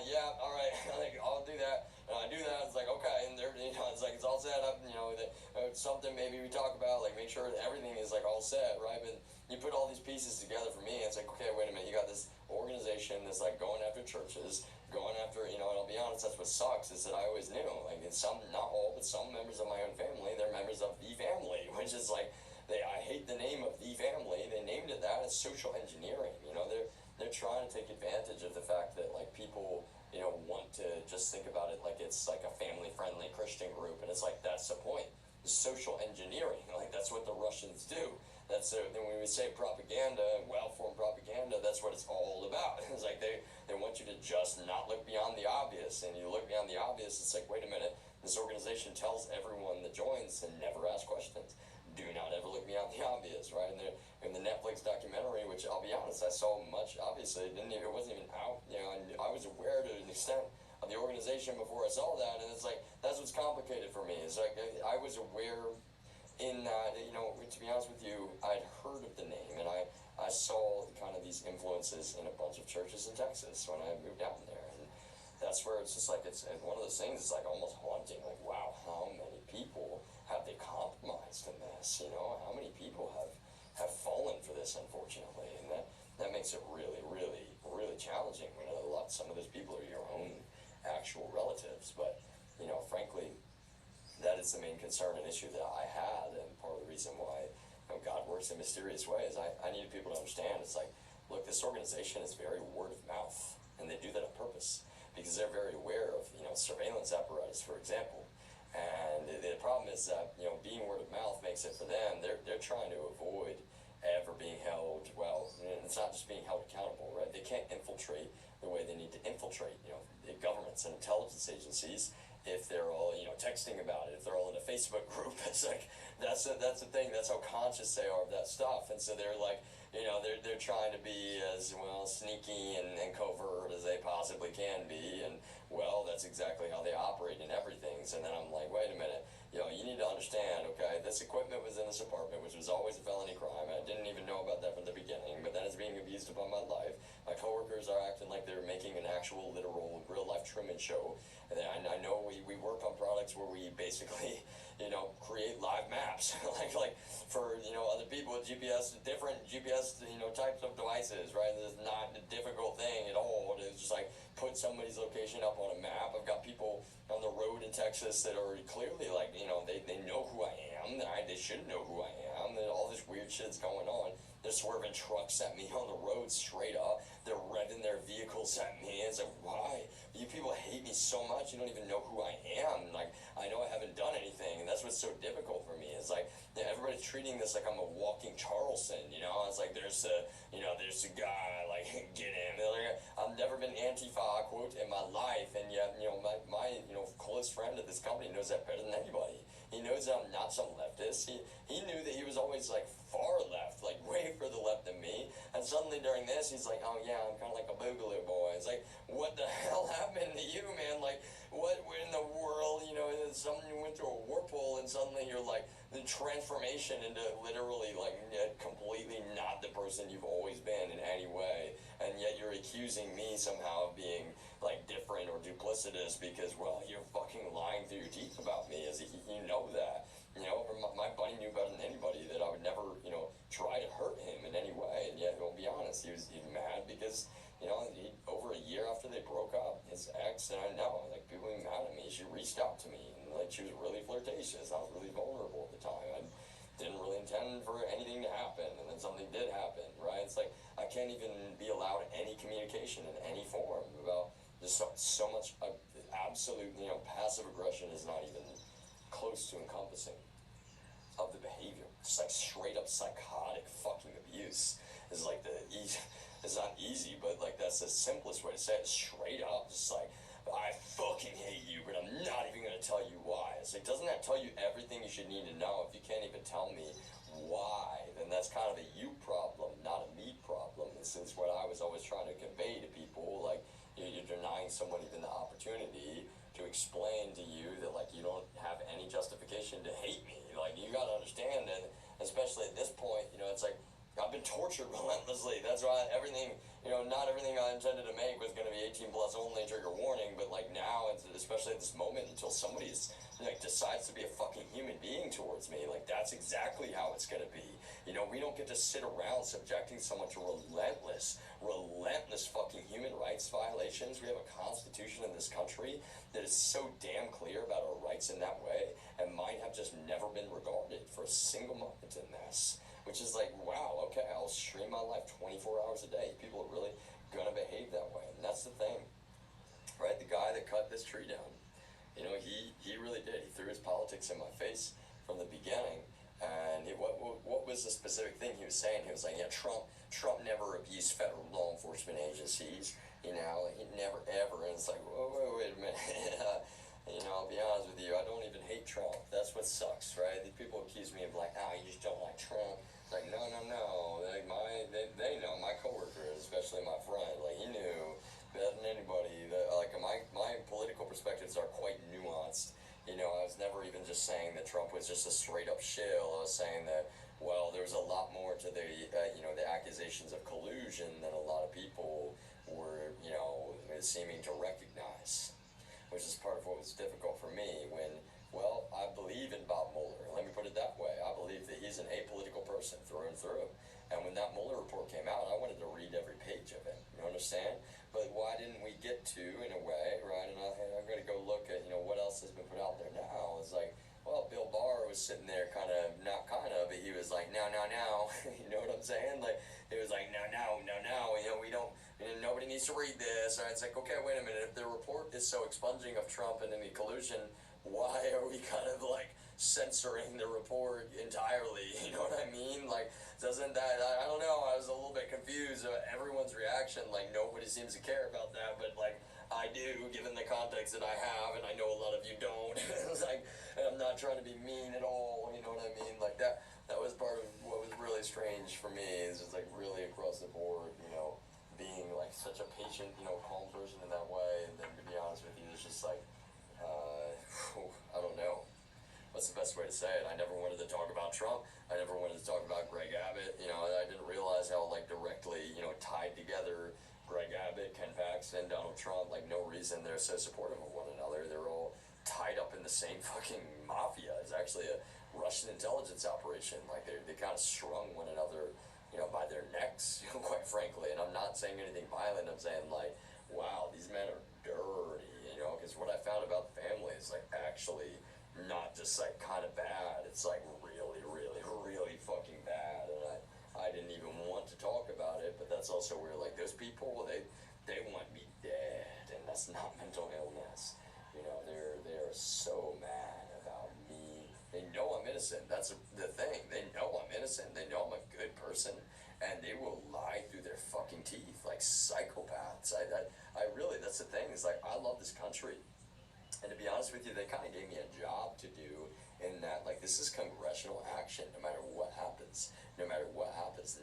yeah, all right, like, I'll do that. And I do that. It's like, okay, and they're, you know, it's like it's all set up. You know, that something maybe we talk about, like make sure that everything is like all set, right? But you put all these pieces together for me. It's like, okay, wait a minute, you got this organization that's like going after churches, going after, you know. And I'll be honest, that's what sucks is that I always knew, like, in some, not all, but some members of my own family, they're members of the family, which is like, I hate the name of the family. They named it that. It's social engineering. You know, they're trying to take advantage of the fact that like people, you know, want to just think about it like it's like a family-friendly Christian group, and it's like that's the point. It's social engineering, like that's what the Russians do. That's then when we say propaganda, well-formed propaganda, that's what it's all about. It's like they want you to just not look beyond the obvious, and you look beyond the obvious. It's like, wait a minute, this organization tells everyone that joins to never ask questions. Do not ever look beyond the obvious, right? And in the Netflix documentary, which I'll be honest, I saw much. Obviously, it wasn't even out. You know, and I was aware to an extent of the organization before I saw that, and it's like that's what's complicated for me. It's like I was aware in that, you know, to be honest with you, I'd heard of the name, and I saw kind of these influences in a bunch of churches in Texas when I moved down there, and that's where it's just like it's one of those things. It's like almost haunting. Like, wow, how many people have they compromised in this? You know, how many people have fallen for this, unfortunately, and that makes it really, really, really challenging when some of those people are your own actual relatives. But, you know, frankly, that is the main concern and issue that I had, and part of the reason why, you know, God works in mysterious ways. I needed people to understand. It's like, look, this organization is very word of mouth, and they do that on purpose because they're very aware of, you know, surveillance apparatus, for example. And the problem is that, you know, being word of mouth makes it for them. They're trying to avoid ever being held. Well, it's not just being held accountable, right? They can't infiltrate the way they need to infiltrate, you know, the governments and intelligence agencies if they're all, you know, texting about it. If they're all in a Facebook group, it's like that's the thing. That's how conscious they are of that stuff. And so they're like, you know, they're trying to be as well sneaky and covert as they possibly can be, and well, that's exactly how they operate in everything. So then I'm like, wait a minute, you know, you need to understand, okay, this equipment was in this apartment, which was always a felony crime. I didn't even know about that from the beginning, but then it's being abused upon my life. My coworkers are acting like they're making an actual, literal, real-life Truman Show. And then I know we work on products where we basically, you know, create live maps, like for, you know, other people with GPS, different GPS, you know, types of devices, right? It's not a difficult thing at all to just like put somebody's location up on a map. I've got people on the road in Texas that are clearly like, you know, they know who I am. They should know who I am. And all this weird shit's going on. They're swerving trucks at me on the road straight up. They're revving their vehicles at me. It's like, why? You people hate me so much. You don't even know who I am. Like, I know I haven't done anything, and that's what's so difficult for me. It's like, yeah, everybody's treating this like I'm a walking Charleston, you know? It's like, there's a guy, like, get him. Like, I've never been Antifa, quote, in my life, and yet, you know, my you know, close friend at this company knows that better than anybody. He knows that I'm not some leftist. He knew that he was always like far left, like way further left than me. And suddenly during this, he's like, oh yeah, I'm kind of like a boogaloo boy. It's like, what the hell happened to you, man? Like, what in the world, you know, suddenly you went through a warp hole and suddenly you're like, the transformation into literally like completely not the person you've always been in any way. And yet you're accusing me somehow of being like different or duplicitous because, well, you're fucking lying through your teeth about me. You know that. You know, my buddy knew better than anybody that I would never, you know, try to hurt him in any way. And yet, I'll be honest, he's mad because, you know, over a year after they broke up, his ex, and I know, like, people were mad at me. She reached out to me, and, like, she was really flirtatious. I was really vulnerable at the time. I didn't really intend for anything to happen, and then something did happen, right? It's like, I can't even be allowed any communication in any form about just so much absolute, you know, passive aggression is not even close to encompassing of the behavior. Just like straight up psychotic fucking abuse is like it's not easy, but like that's the simplest way to say it. Straight up, just like, I fucking hate you, but I'm not even gonna tell you why. It's like, doesn't that tell you everything you should need to know? If you can't even tell me why, then that's kind of a you problem, not a me problem. This is what I was always trying to convey to people. Like, you're denying someone even the opportunity to explain to you that, like, you don't have any justification to hate me. Like, you gotta understand that, especially at this point, you know, it's like, I've been tortured relentlessly. That's why everything, you know, not everything I intended to make was going to be 18 plus only, trigger warning, but like now, especially at this moment, until somebody like decides to be a fucking human being towards me, like that's exactly how it's going to be. You know, we don't get to sit around subjecting someone to relentless fucking human rights violations. We have a constitution in this country that is so damn clear about our rights in that way, and mine have just never been regarded for a single moment in this. Which is like, wow, okay, I'll stream my life 24 hours a day. People are really gonna behave that way. And that's the thing, right? The guy that cut this tree down, you know, he really did. He threw his politics in my face from the beginning. And what was the specific thing he was saying? He was like, yeah, Trump never abused federal law enforcement agencies. You know, he never ever. And it's like, whoa, wait a minute. You know, I'll be honest with you, I don't even hate Trump. That's what sucks, right? These people accuse me of like, oh, you just don't like Trump. It's like, no. Like they know, my coworkers, especially my friend, like he knew better than anybody that like my political perspectives are quite nuanced. You know, I was never even just saying that Trump was just a straight up shill. I was saying that, well, there was a lot more to the, you know, the accusations of collusion than a lot of people were, you know, seeming to recognize. Which is part of what was difficult for me when, well, I believe in Bob Mueller. Let me put it that way. I believe that he's an apolitical person through and through. And when that Mueller report came out, I wanted to read every page of it. You understand? But why didn't we get to, in a way, right? And I'm going to go look at, you know, what else has been put out there now. It's like, well, Bill Barr was sitting there but he was like, no. You know what I'm saying? Like, he was like, no. You know, we don't, nobody needs to read this. Right? It's like, okay, wait a minute. If the report is so expunging of Trump and any collusion, why are we kind of like censoring the report entirely? You know what I mean? Like, doesn't that, I don't know, I was a little bit confused about everyone's reaction. Like, nobody seems to care about that, but like, I do, given the context that I have, and I know a lot of you don't. It's like, I'm not trying to be mean at all, you know what I mean? Like, that was part of what was really strange for me, is just like really across the board, you know, being like such a patient, you know, calm person in that way, and then to be honest with you, it's just like, I don't know. What's the best way to say it? I never wanted to talk about Trump. I never wanted to talk about Greg Abbott. You know, I didn't realize how like directly, you know, tied together Greg Abbott, Ken Paxton, Donald Trump. Like, no reason they're so supportive of one another. They're all tied up in the same fucking mafia. It's actually a Russian intelligence operation. Like, they kind of strung one another, you know, by their necks, you know, quite frankly. And I'm not saying anything violent. I'm saying like, wow, these men are dirty, you know, because what I found about the family is like actually not just like kind of bad. It's like really fucking bad. And I didn't even want to talk about it, but that's also where like those people, they want me dead, and that's not mental illness. You know, they are so mad about me. They know I'm innocent. That's the thing. They know I'm innocent. They know I'm a good person, and they will lie through their fucking teeth like psychopaths. I really, that's the thing. Is like, I love this country. And to be honest with you, they kind of gave me a job to do in that, like, this is congressional action. No matter what happens,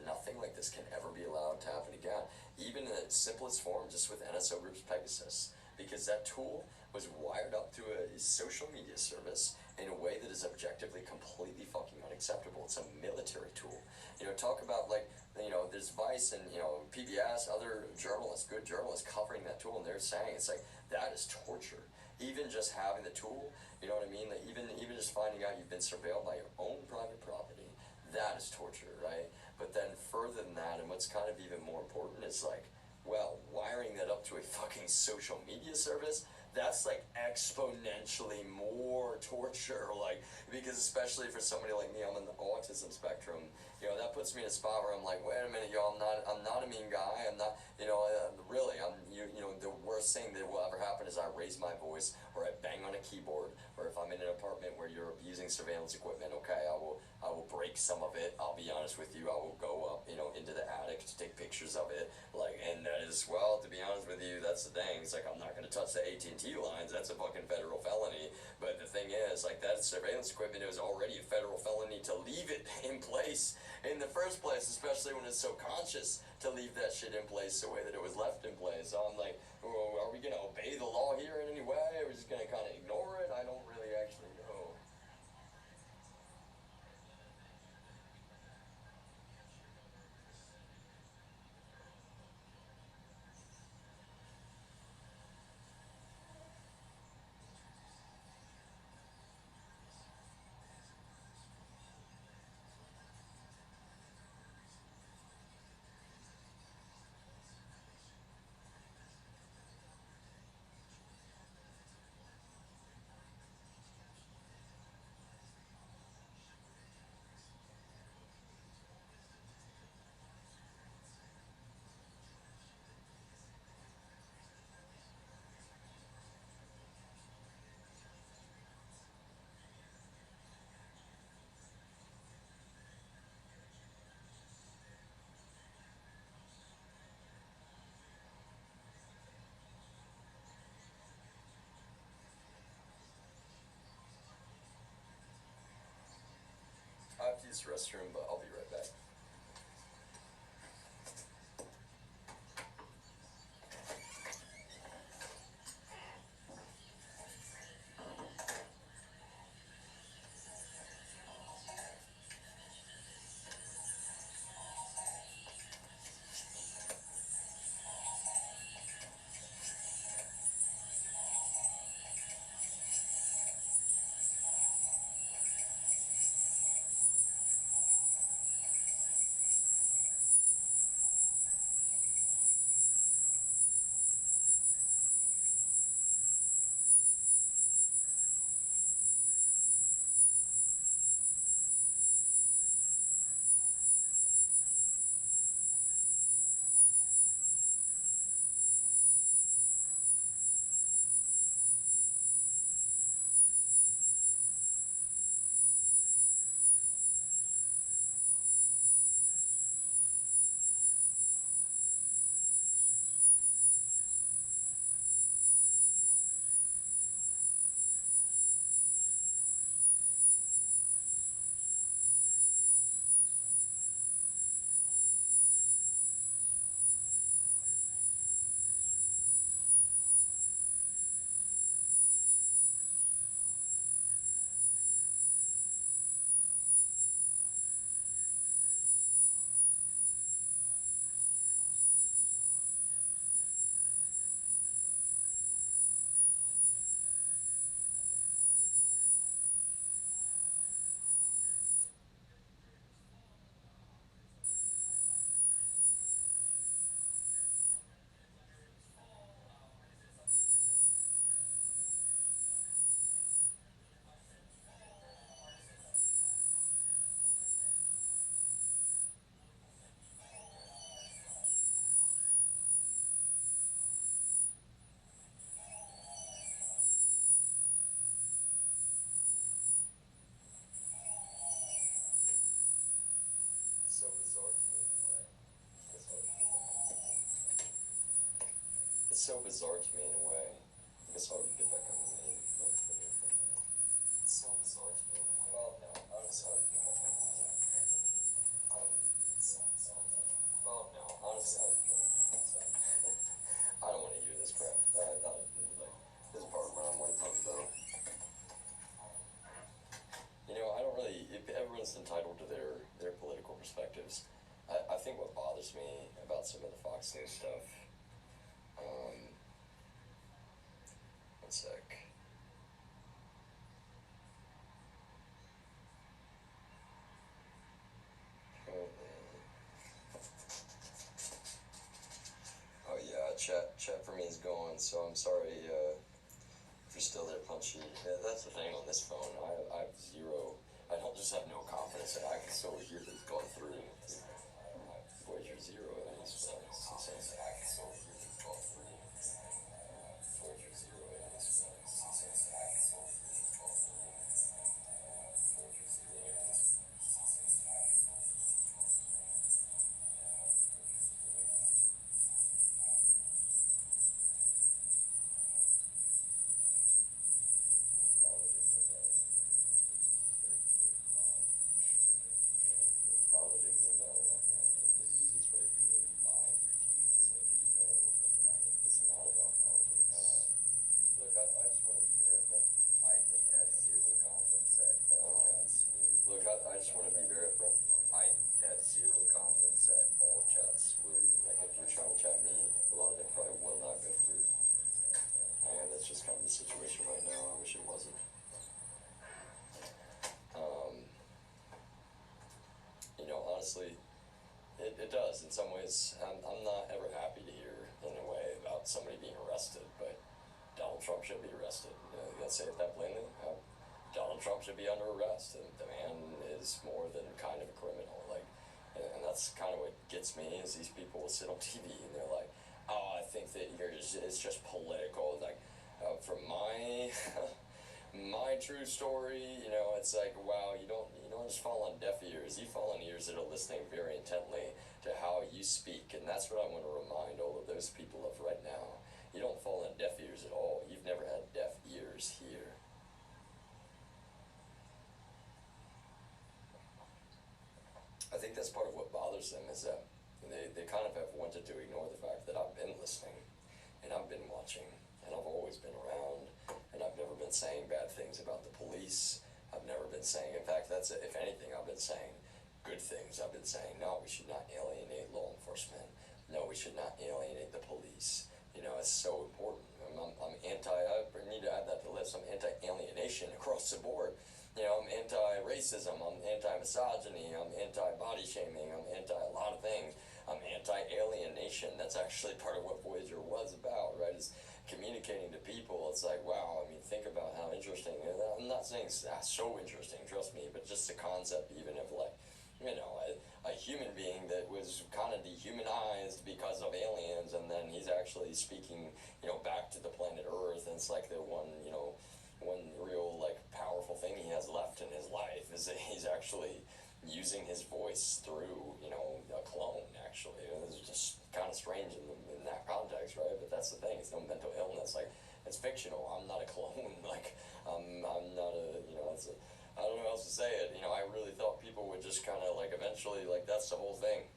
nothing like this can ever be allowed to happen again, even in its simplest form, just with NSO Group's Pegasus, because that tool was wired up to a social media service in a way that is objectively completely fucking unacceptable. It's a military tool. You know, talk about, like, you know, there's Vice and, you know, PBS, other journalists, good journalists covering that tool, and they're saying it's like, that is torture. Even just having the tool, you know what I mean? Like, even just finding out you've been surveilled by your own private property, that is torture, right? But then further than that, and what's kind of even more important is, like, well, wiring that up to a fucking social media service, that's like exponentially more torture, like, because especially for somebody like me, I'm on the autism spectrum, you know, that puts me in a spot where I'm like, wait a minute, yo, I'm not a mean guy, I'm not, you know, really, you know, the worst thing that will ever happen is I raise my voice, or I bang on a keyboard, or if I'm in an apartment where you're using surveillance equipment, okay, I will break some of it, I'll be honest with you, I will go up, you know, into the attic to take pictures of it, like, and that is, well, to be honest with you, that's the thing, it's like, I'm not going to touch the AT&T lines, that's a fucking federal felony, but the thing is, like, that surveillance equipment, it was already a federal felony to leave it in place in the first place, especially when it's so conscious to leave that shit in place the way that it was left in place. So I'm like, well, are we going to obey the law here in any way? Are we just going to kind of ignore it? I don't really actually know. I have to use the restroom, but I'll be right back. So bizarre to me in a way. It's hard to get back. It's so bizarre to me in a way. It's hard to get back on the main, like, footing for a minute. It's so bizarre to me in a way. so I'm sorry if you're still there, Punchy. Yeah, that's the thing on this phone. I have zero. I don't just have no confidence that I can still hear this going through. Voyager 0 at least. I can still hear this going through. Voyager 0 at least. I can still hear this going through. Voyager 0 at least. Politics of no, that's the easiest way for you to lie through teeth and say that you know. It's not about politics. Look, I just want to be very upfront. I have zero confidence that all chats were. Look, I just want to be very upfront. I have zero confidence that all chats were. Like, if you're trying to chat me, a lot of them probably will not go through. And that's just kind of the situation right now. I wish it wasn't. Honestly, it does in some ways. I'm not ever happy to hear, in a way, about somebody being arrested, but Donald Trump should be arrested. You gotta say it that plainly. Donald Trump should be under arrest. The man is more than kind of a criminal. And that's kind of what gets me, is these people will sit on TV and they're like, oh, I think that it's just political. Like, from my my true story, it's like, wow, you don't just fall on deaf ears. You fall on ears that are listening very intently to how you speak, and that's what I want to remind all of those people of right now. You don't fall on deaf ears at all. You've never had deaf ears here. I think that's part of what bothers them, is that they kind of have wanted to ignore the fact that I've been listening, and I've been watching, and I've always been around, and I've never been saying bad things about the police. I've never been saying, in fact, if anything, I've been saying good things. I've been saying, no, we should not alienate law enforcement. No, we should not alienate the police. It's so important. I'm I need to add that to the list. I'm anti-alienation across the board. I'm anti-racism, I'm anti-misogyny, I'm anti-body shaming, I'm anti a lot of things. I'm anti-alienation. That's actually part of what Voyager was about, right? Is communicating to people. It's like, wow, think about how interesting. I'm not saying it's so interesting, trust me, but just the concept even of a human being that was kind of dehumanized because of aliens, and then he's actually speaking, back to the planet Earth, and it's like the one real, powerful thing he has left in his life is that he's actually using his voice through, a clone, actually. It's just kind of strange in that context, right? But that's the thing, it's no mental illness. It's fictional. I'm not a clone. I'm not I don't know how else to say it. I really thought people would just kind of, eventually, that's the whole thing.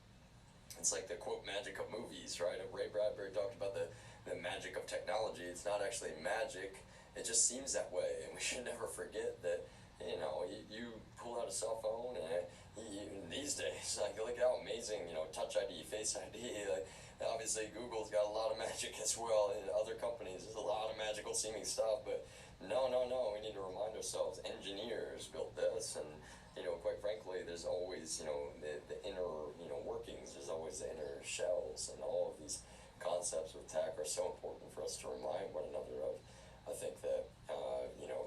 It's like the, quote, magic of movies, right? Ray Bradbury talked about the magic of technology. It's not actually magic. It just seems that way, and we should never forget that, you pull out a cell phone, and these days, look how amazing, Touch ID, Face ID, obviously Google's got a lot of magic as well, and other companies, there's a lot of magical seeming stuff, but no, we need to remind ourselves, engineers built this, and, quite frankly, there's always, the inner, workings, there's always the inner shells, and all of these concepts with tech are so important for us to remind one another of. I think that,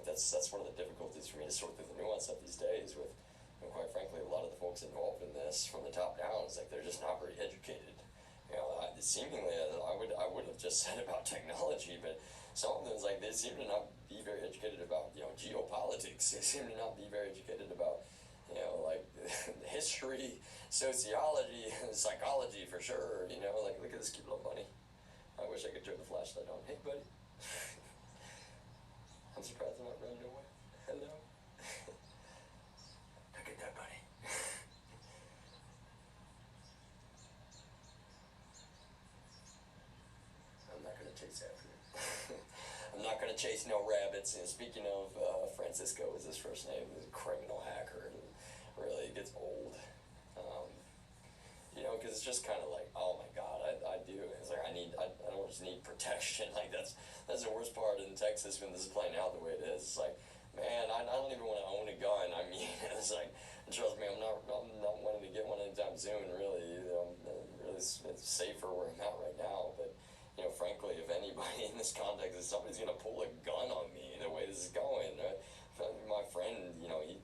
that's one of the difficulties for me to sort through the nuance of these days with, quite frankly, a lot of the folks involved in this from the top down. It's like they're just not very educated. Seemingly, I would have just said about technology, but some of them, they seem to not be very educated about, geopolitics. They seem to not be very educated about, history, sociology, psychology for sure. Look at this cute little bunny. I wish I could turn the flashlight on. Hey, buddy. I'm surprised I'm not running away. Hello. Look at that bunny. I'm not gonna chase after it. I'm not gonna chase no rabbits. And speaking of, Francisco is his first name. He's a criminal hacker. And really, it gets old. Because it's just kind of like, oh my God, I do. It's like I don't just need protection. That's the worst part in Texas when this is playing out the way it is. It's like, man, I don't even want to own a gun. It's like, trust me, I'm not wanting to get one anytime soon. Really, it's safer where I'm at right now. But frankly, if anybody in this context, if somebody's gonna pull a gun on me the way this is going, my friend,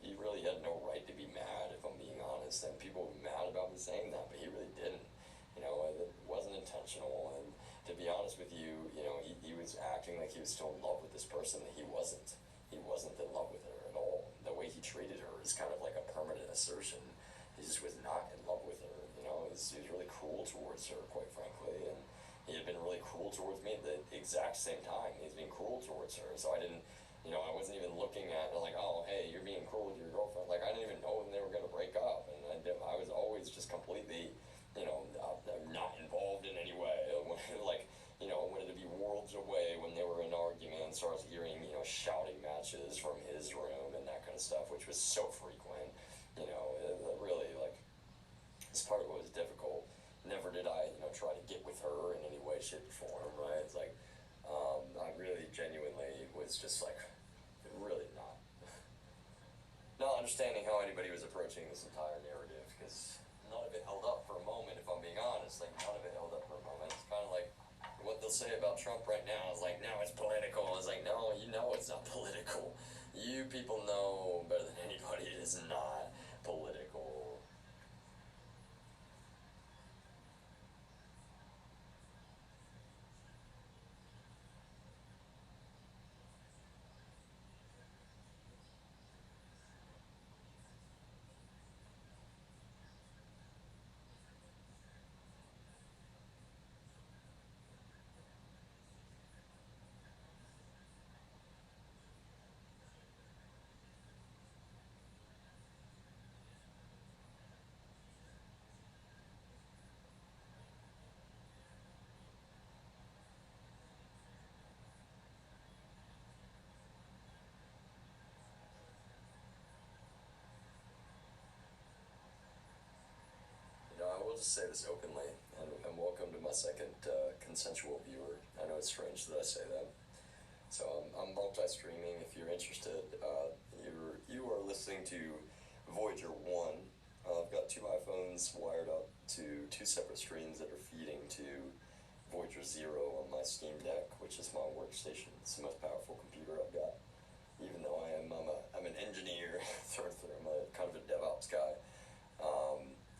he really had no right to be mad, if I'm being honest. And people were mad about me saying that, but he really didn't. It wasn't intentional. And to be honest with you, he was acting like he was still in love with this person that he wasn't. He wasn't in love with her at all. The way he treated her is kind of like a permanent assertion. He just was not in love with her. He was really cruel towards her, quite frankly. And he had been really cruel towards me at the exact same time. He's being cruel towards her. So I didn't, I wasn't even looking at like, oh, hey, you're being cruel to your girlfriend. Like, I didn't even know when they were going to break up. And I was always just completely, not involved in any way. Like, wanted to be worlds away when they were in an argument. So I was hearing, shouting matches from his room and that kind of stuff, which was so frequent. Really, like, it's part of what was difficult. Never did I, try to get with her in any way, shape, or form, right? It's like, I really genuinely was just like, really not understanding how anybody was approaching this entire narrative, because none of it held up for a moment, if I'm being honest. Like, none of it held up for a moment. It's kind of like what they'll say about Trump right now is like, now it's political. It's like, no, it's not political. You people know better than anybody it is not political. I will just say this openly, and welcome to my second consensual viewer. I know it's strange that I say that. So I'm multi-streaming. If you're interested, you are listening to Voyager 1. I've got two iPhones wired up to two separate streams that are feeding to Voyager 0 on my Steam Deck, which is my workstation. It's the most powerful computer I've got. Even though I'm an engineer through and through. I'm kind of a DevOps guy.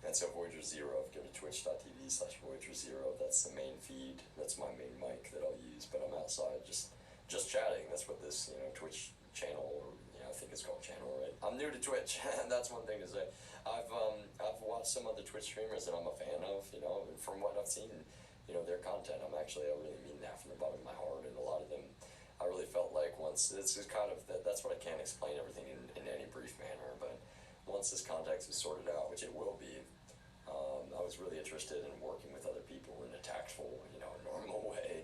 And so Voyager 0, go to twitch.tv/Voyager 0. That's the main feed. That's my main mic that I'll use. But I'm outside just chatting. That's what this Twitch channel, or I think it's called channel, right? I'm new to Twitch, and that's one thing to say. I've watched some other Twitch streamers that I'm a fan of. And from what I've seen, their content, I really mean that from the bottom of my heart. And a lot of them, I really felt like once this is kind of that's what I can't explain everything in any brief manner, but once this context is sorted out, which it will be, I was really interested in working with other people in a tactful, normal way,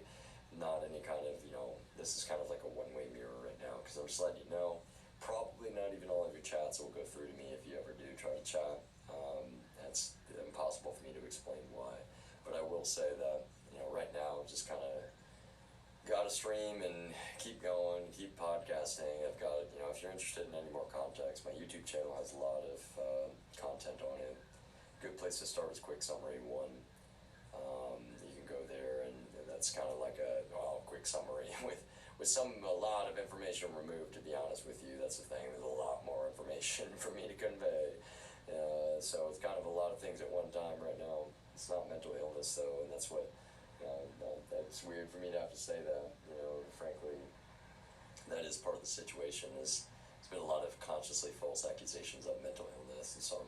not any kind of, this is kind of like a one-way mirror right now, because I'm just letting you know, probably not even all of your chats will go through to me if you ever do try to chat. That's impossible for me to explain why, but I will say that, right now, I've just kind of got to stream and keep going, keep podcasting. I've got, if you're interested in any more context, my YouTube channel has a lot of content on it. Good place to start is Quick Summary 1. You can go there, and that's kind of like a quick summary with a lot of information removed, to be honest with you. That's the thing. There's a lot more information for me to convey. So it's kind of a lot of things at one time right now. It's not mental illness, though, and that's what, that's weird for me to have to say that. Frankly, that is part of the situation. There's been a lot of consciously false accusations of mental illness, and so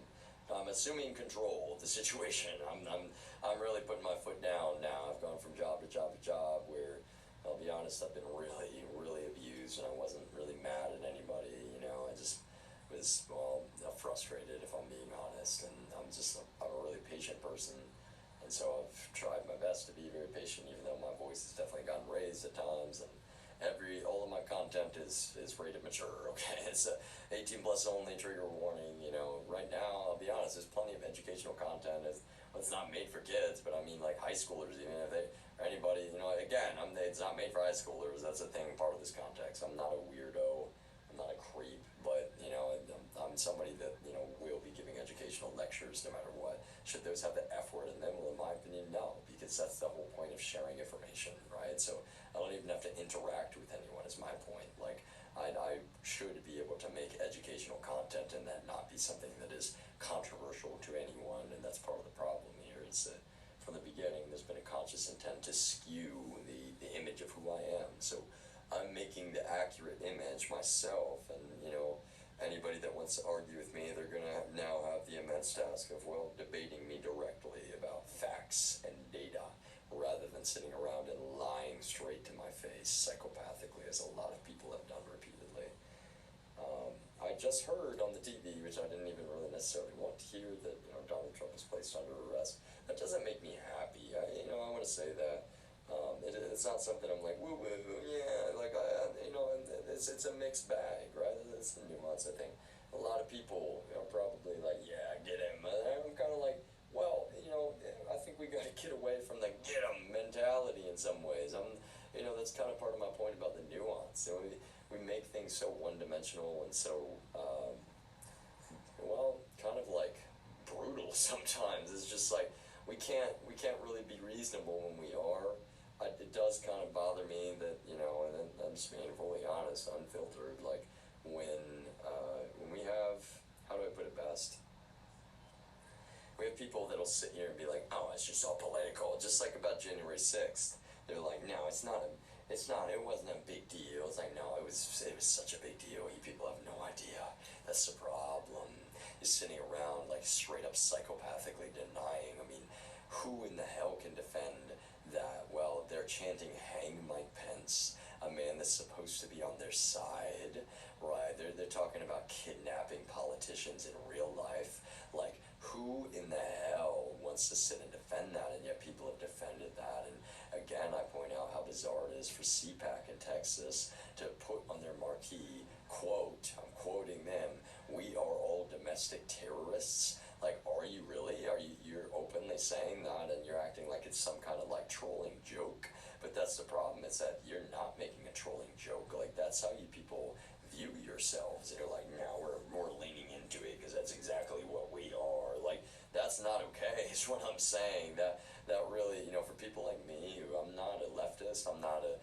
I'm assuming control of the situation. I'm really putting my foot down now. I've gone from job to job to job where, I'll be honest, I've been really, really abused, and I wasn't really mad at anybody. I just was, frustrated, if I'm being honest, and I'm a really patient person, and so I've tried my best to be very patient, even though my voice has definitely gotten raised at times, and all of my content is rated mature, okay? It's 18 plus only, trigger warning. Right now, I'll be honest, there's plenty of educational content. It's not made for kids, but I mean, like, high schoolers, even if they, or anybody, again, it's not made for high schoolers. That's a thing, part of this context. I'm not a weirdo, I'm not a creep, but I'm somebody that will be giving educational lectures no matter what. Should those have the F word in them? Well, in my opinion, no, because that's the whole point of sharing information. interact with anyone is my point. Like, I should be able to make educational content and that not be something that is controversial to anyone, and that's part of the problem here, is that from the beginning there's been a conscious intent to skew the image of who I am. So I'm making the accurate image myself, and anybody that wants to argue with me, they're gonna now have the immense task of, well, debating me directly about facts and data, rather than sitting around and lying straight to my face psychopathically, as a lot of people have done repeatedly. I just heard on the TV, which I didn't even really necessarily want to hear, that Donald Trump was placed under arrest. That doesn't make me happy. I want to say that. It's not something I'm like, woo woo, yeah, like it's a mixed bag, right? It's the nuance, I think. A lot of people are probably like, yeah, get him. I'm kind of like, well, I think we got to get away from the get him mentality in some ways. That's kind of part of my point about the nuance. We make things so one-dimensional and so, kind of like brutal sometimes. It's just like we can't really be reasonable when we are. It does kind of bother me that and I'm just being fully honest, unfiltered. Like when we have, how do I put it best? We have people that'll sit here and be like, oh, it's just all political, just like about January 6th. They're like, no, it wasn't a big deal. It's like, no, it was such a big deal. You people have no idea. That's the problem. You're sitting around like straight up psychopathically denying. I mean, who in the hell can defend that? Well, they're chanting, hang Mike Pence, a man that's supposed to be on their side, right? They're talking about kidnapping politicians in real life. Like, who in the hell wants to sit and defend that? And yet people have defended that. And again, I point out how bizarre it is for CPAC in Texas to put on their marquee quote, I'm quoting them, "We are all domestic terrorists." Like, are you really? You're openly saying that, and you're acting like it's some kind of like trolling joke. But that's the problem, is that you're not making a trolling joke. Like, that's how you people view yourselves. And you're like, now we're more leaning into it because that's exactly what we are. Like, that's not okay, is what I'm saying. That really, for people like me, who I'm not a leftist, I'm not a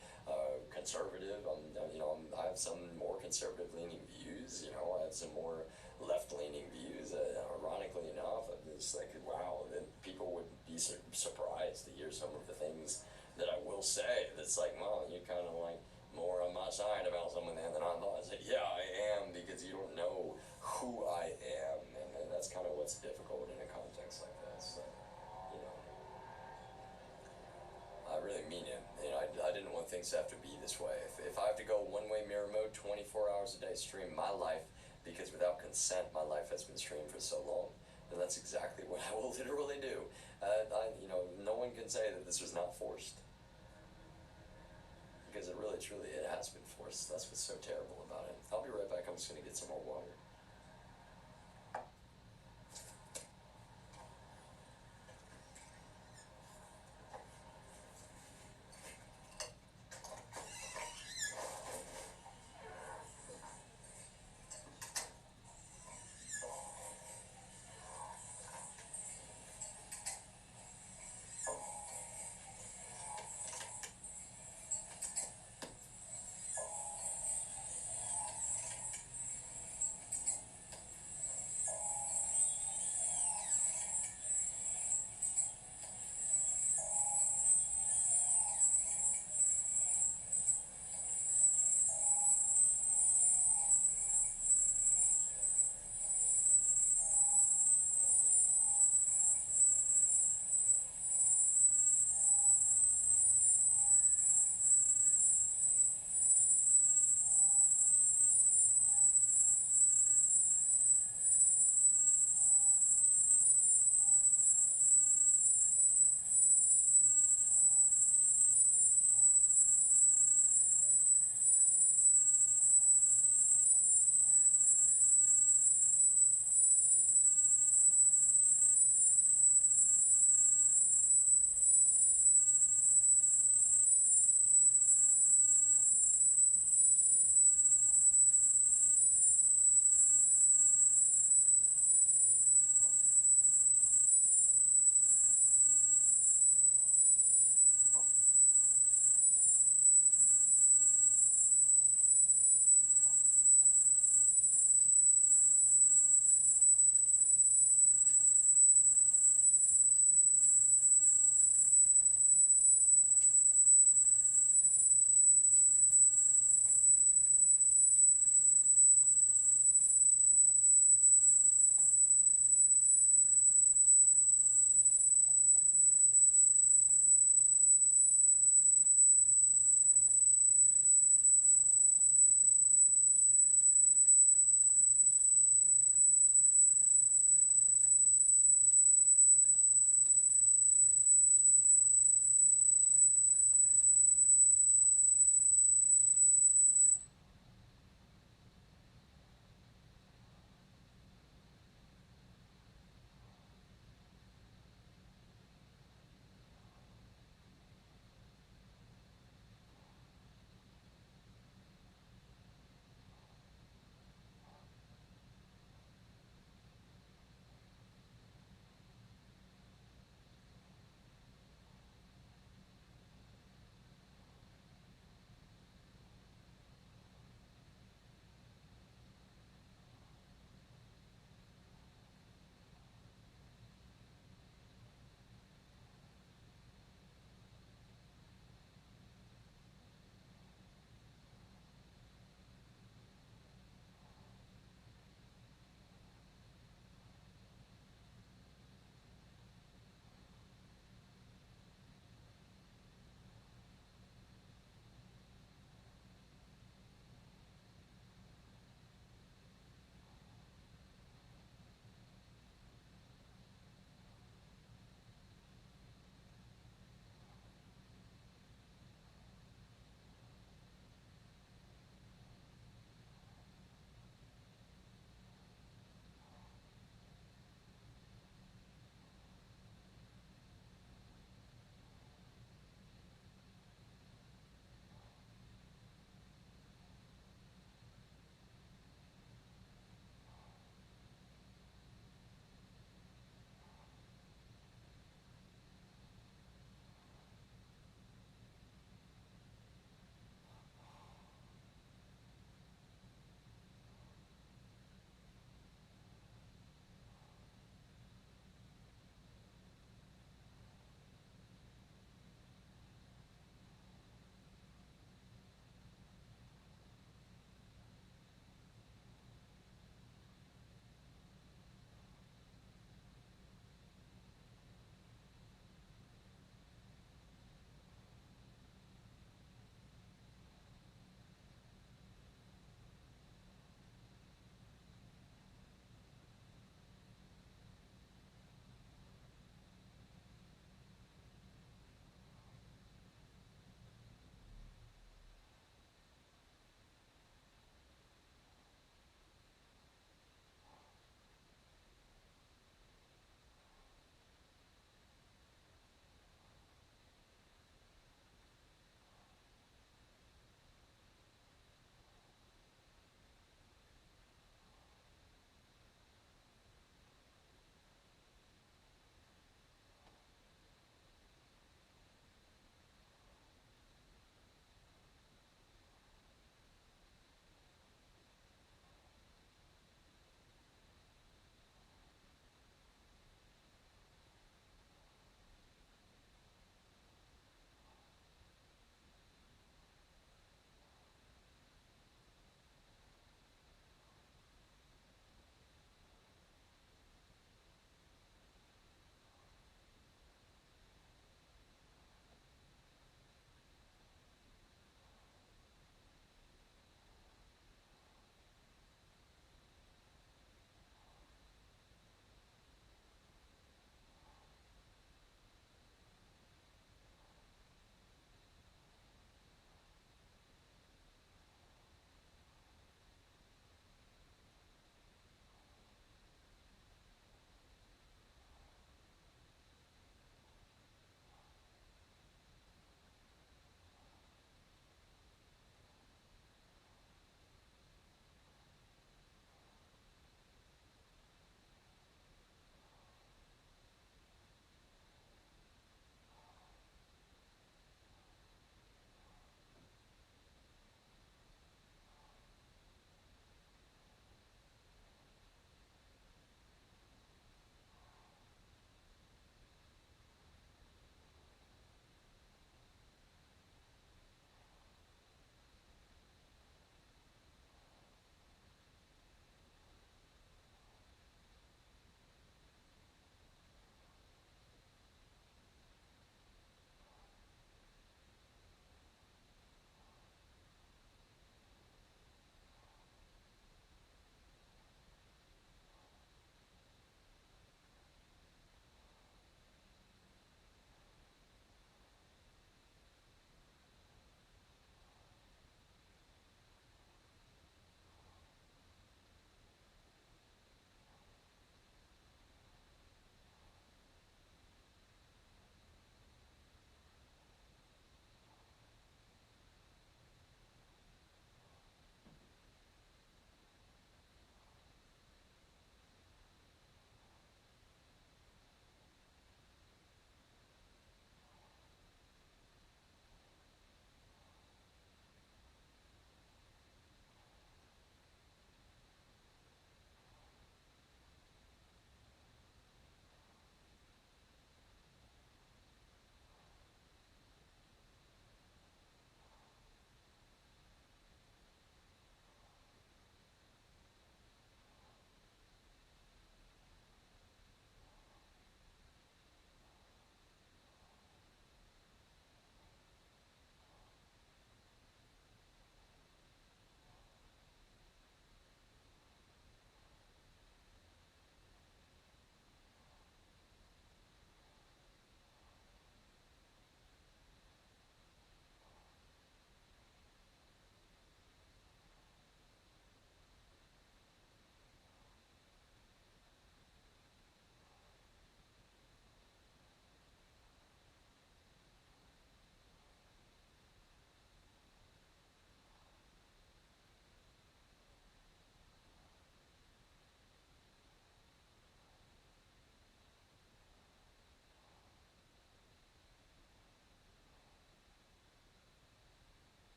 conservative, I have some more conservative leaning views, I have some more left-leaning views, ironically enough. I'm just like, wow, that people would be surprised to hear some of the things that I will say. That's like, well, you're kind of like more on my side about some of them than I thought. I said, yeah, I am, because you don't know who I am, and that's kind of what's difficult in a context like this. I really mean it. I didn't want things to have to be this way. If I have to go one-way mirror mode 24 hours a day, stream my life, because without consent my life has been streamed for so long, then that's exactly what I will literally do. No one can say that this was not forced, because it really, truly, it has been forced. That's what's so terrible about it. I'll be right back. I'm just going to get some more water.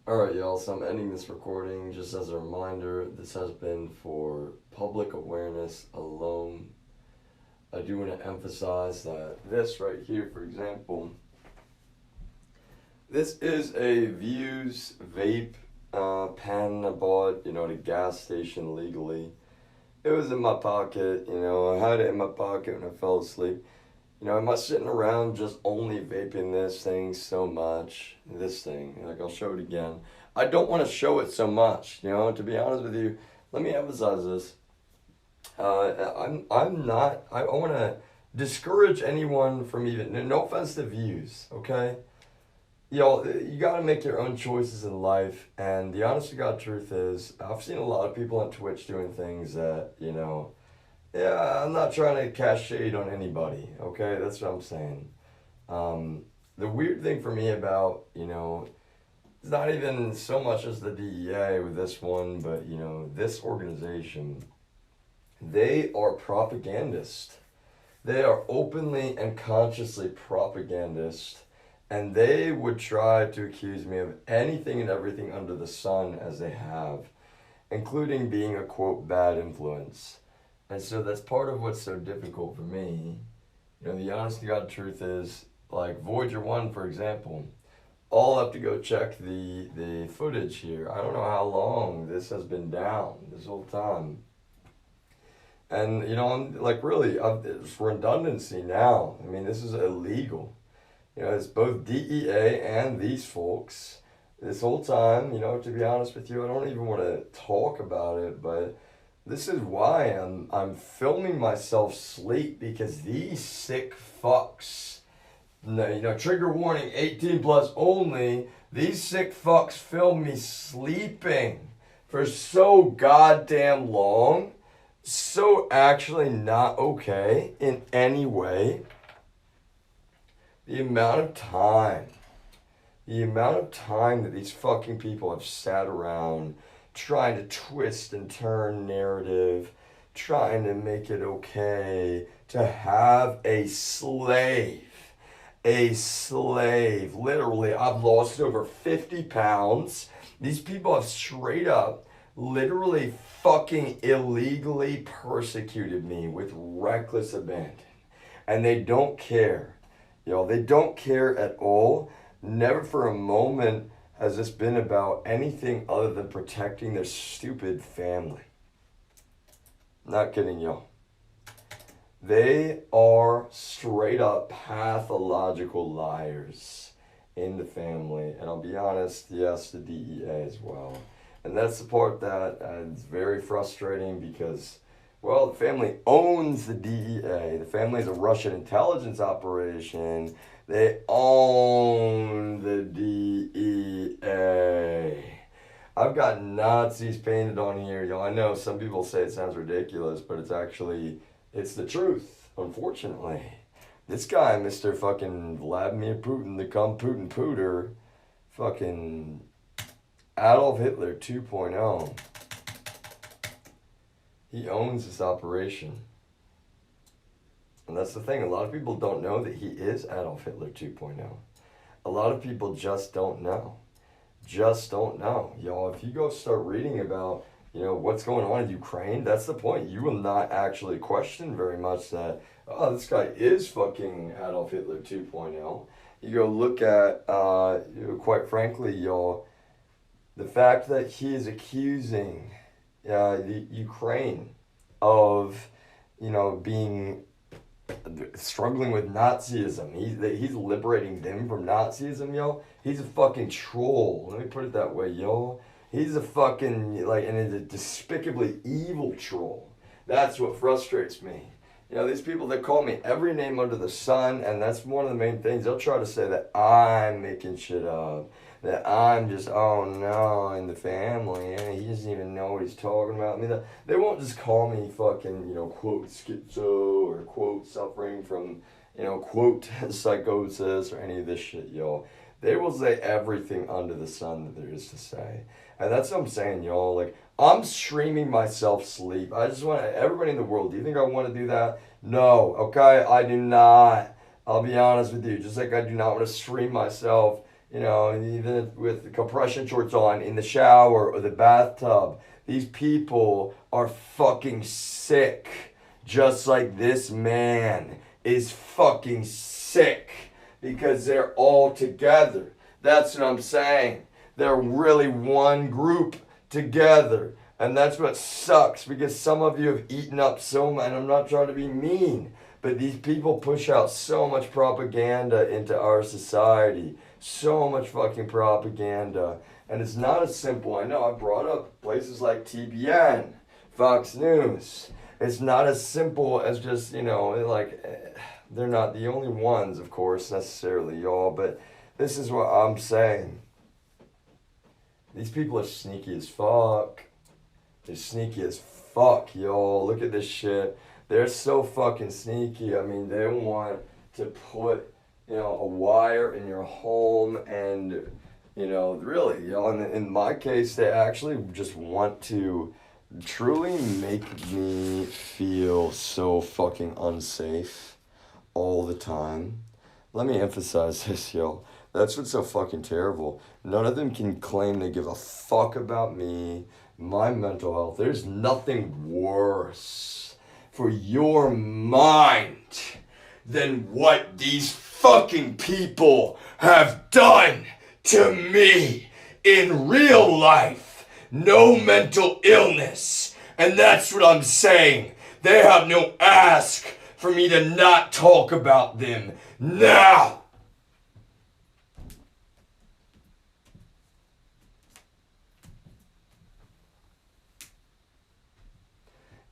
Alright, y'all, so I'm ending this recording just as a reminder. This has been for public awareness alone. I do want to emphasize that this right here, for example, this is a Views vape pen I bought, at a gas station legally. It was in my pocket, I had it in my pocket when I fell asleep. Am I sitting around just only vaping this thing so much? This thing, I'll show it again. I don't want to show it so much, to be honest with you. Let me emphasize this. I'm not, I want to discourage anyone from even, no offense to Views, okay? You got to make your own choices in life, and the honest to God truth is, I've seen a lot of people on Twitch doing things that, yeah, I'm not trying to cast shade on anybody, okay? That's what I'm saying. The weird thing for me about, it's not even so much as the DEA with this one, but, this organization, they are propagandists. They are openly and consciously propagandists, and they would try to accuse me of anything and everything under the sun as they have, including being a, quote, bad influence. And so that's part of what's so difficult for me. The honest to God truth is, like Voyager 1, for example, I'll have to go check the footage here. I don't know how long this has been down this whole time. And, I'm like, really, it's redundancy now. I mean, this is illegal. It's both DEA and these folks. This whole time, to be honest with you, I don't even want to talk about it, but this is why I'm filming myself sleep, because these sick fucks, trigger warning, 18 plus only, these sick fucks film me sleeping for so goddamn long, so actually not okay in any way. The amount of time that these fucking people have sat around trying to twist and turn narrative, trying to make it okay to have a slave. Literally, I've lost over 50 pounds. These people have straight up, literally fucking illegally persecuted me with reckless abandon. And they don't care. They don't care at all. Never for a moment has this been about anything other than protecting their stupid family. Not kidding, y'all. They are straight up pathological liars in the family. And I'll be honest, yes, the DEA as well. And that's the part that is very frustrating because, well, the family owns the DEA. The family is a Russian intelligence operation. They own the DEA. I've got Nazis painted on here. I know some people say it sounds ridiculous, but it's the truth, unfortunately. This guy, Mr. fucking Vladimir Putin, the Putin Pooter, fucking Adolf Hitler 2.0. He owns this operation. And that's the thing. A lot of people don't know that he is Adolf Hitler 2.0. A lot of people just don't know. Y'all, if you go start reading about, what's going on in Ukraine, that's the point. You will not actually question very much that, oh, this guy is fucking Adolf Hitler 2.0. You go look at, quite frankly, y'all, the fact that he is accusing the Ukraine of, being struggling with Nazism. He's liberating them from Nazism, yo. He's a fucking troll. Let me put it that way, yo. He's a fucking, and he's a despicably evil troll. That's what frustrates me. These people that call me every name under the sun, and that's one of the main things. They'll try to say that I'm making shit up. That I'm just, oh no, in the family, and he doesn't even know what he's talking about. I mean, they won't just call me fucking, quote, schizo, or quote, suffering from, quote, psychosis, or any of this shit, y'all. They will say everything under the sun that there is to say. And that's what I'm saying, y'all. I'm streaming myself sleep. I just want everybody in the world. Do you think I want to do that? No. Okay, I do not. I'll be honest with you. Just like I do not want to stream myself, even with compression shorts on in the shower or the bathtub. These people are fucking sick. Just like this man is fucking sick because they're all together. That's what I'm saying. They're really one group together. And that's what sucks because some of you have eaten up so much, and I'm not trying to be mean, but these people push out so much propaganda into our society. So much fucking propaganda. And it's not as simple. I know I brought up places like TBN, Fox News. It's not as simple as just, they're not the only ones, of course, necessarily, y'all, but this is what I'm saying. These people are sneaky as fuck. They're sneaky as fuck, y'all. Look at this shit. They're so fucking sneaky. I mean, they want to put, a wire in your home and, really, y'all, in my case, they actually just want to truly make me feel so fucking unsafe all the time. Let me emphasize this, yo. That's what's so fucking terrible. None of them can claim they give a fuck about me, my mental health. There's nothing worse for your mind than what these fucking people have done to me in real life. No mental illness. And that's what I'm saying. They have no ask for me to not talk about them now.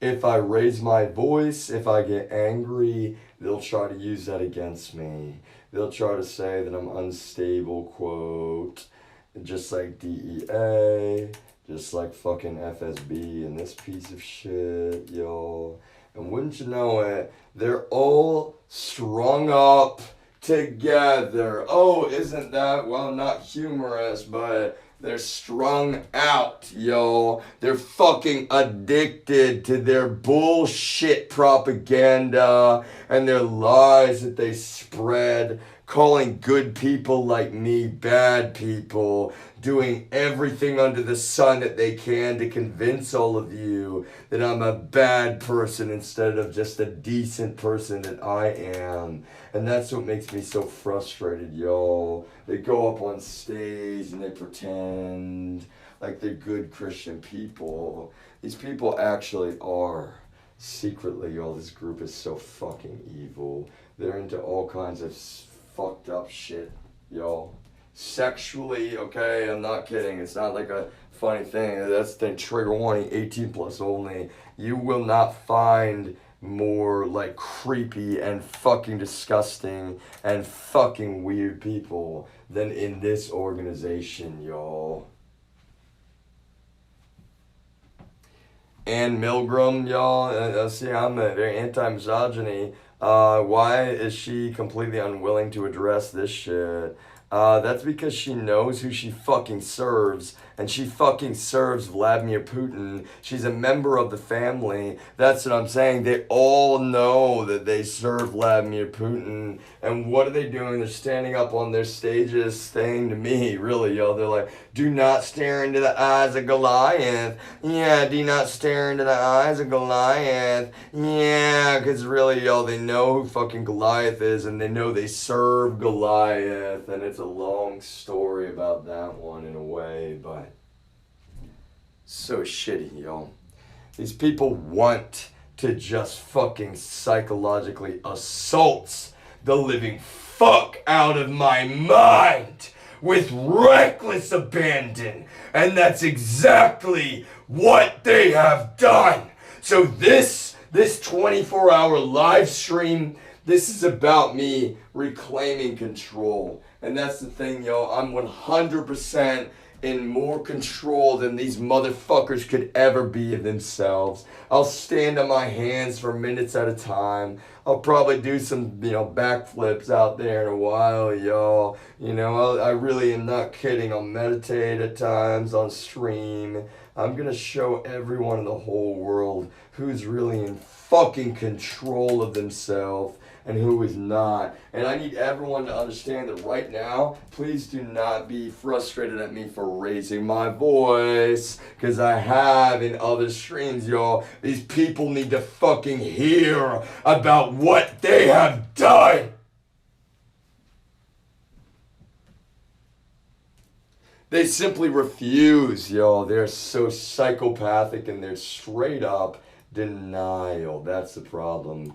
If I raise my voice, if I get angry, they'll try to use that against me. They'll try to say that I'm unstable, quote, just like DEA, just like fucking FSB and this piece of shit, yo. And wouldn't you know it, they're all strung up together. Oh, isn't that, well, not humorous, but they're strung out, yo. They're fucking addicted to their bullshit propaganda and their lies that they spread, calling good people like me bad people, doing everything under the sun that they can to convince all of you that I'm a bad person instead of just a decent person that I am. And that's what makes me so frustrated, y'all. They go up on stage and they pretend like they're good Christian people. These people actually are. Secretly, y'all, this group is so fucking evil. They're into all kinds of fucked up shit, y'all. Sexually, okay, I'm not kidding. It's not like a funny thing. That's the thing, trigger warning, 18 plus only. You will not find more like creepy and fucking disgusting and fucking weird people than in this organization, y'all. Ann Milgram, y'all, see, I'm very anti-misogyny. Why is she completely unwilling to address this shit? That's because she knows who she fucking serves, and she fucking serves Vladimir Putin. She's a member of the family. That's what I'm saying. They all know that they serve Vladimir Putin. And what are they doing? They're standing up on their stages saying to me, really, yo, they're like, do not stare into the eyes of Goliath. Yeah, do not stare into the eyes of Goliath. Yeah, because really, yo, they know who fucking Goliath is, and they know they serve Goliath, and it's a long story about that one in a way, but so shitty, yo. These people want to just fucking psychologically assault the living fuck out of my mind with reckless abandon, and that's exactly what they have done. So this 24-hour live stream, this is about me reclaiming control. And that's the thing, yo. I'm 100% in more control than these motherfuckers could ever be of themselves. I'll stand on my hands for minutes at a time. I'll probably do some, backflips out there in a while, y'all. I really am not kidding. I'll meditate at times on stream. I'm gonna show everyone in the whole world who's really in fucking control of themselves and who is not. And I need everyone to understand that right now, please do not be frustrated at me for raising my voice, because I have in other streams, y'all. These people need to fucking hear about what they have done. They simply refuse, y'all. They're so psychopathic and they're straight up denial. That's the problem.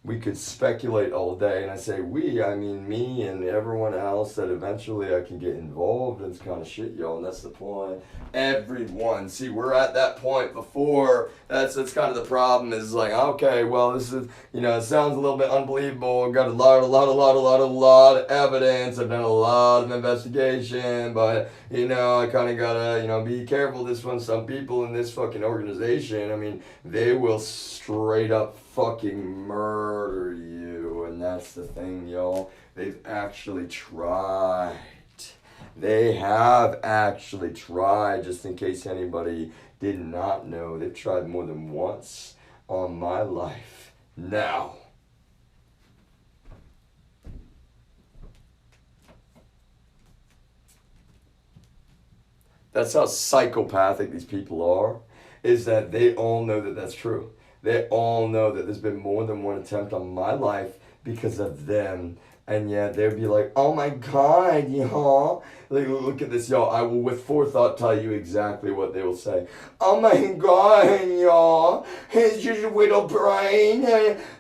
We could speculate all day, and I say we, I mean me and everyone else that eventually I can get involved in this kind of shit, y'all, and that's the point. Everyone. See, we're at that point before. That's kind of the problem, is like, okay, well, this is, it sounds a little bit unbelievable. I've got a lot of evidence. I've done a lot of investigation, but, I kind of gotta, be careful. This one, some people in this fucking organization, I mean, they will straight up fucking murder you, and that's the thing, y'all. They've actually tried. They have actually tried, just in case anybody did not know. They've tried more than once on my life. Now, that's how psychopathic these people are, is that they all know that that's true. They all know that there's been more than one attempt on my life because of them. And yet they'd be like, oh my God, y'all. Like, look at this, y'all. I will with forethought tell you exactly what they will say. Oh my God, y'all. He's just a little brain.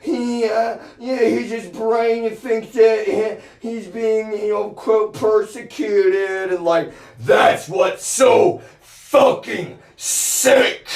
He's just brain and thinks that he's being, quote, persecuted. And like, that's what's so fucking sick.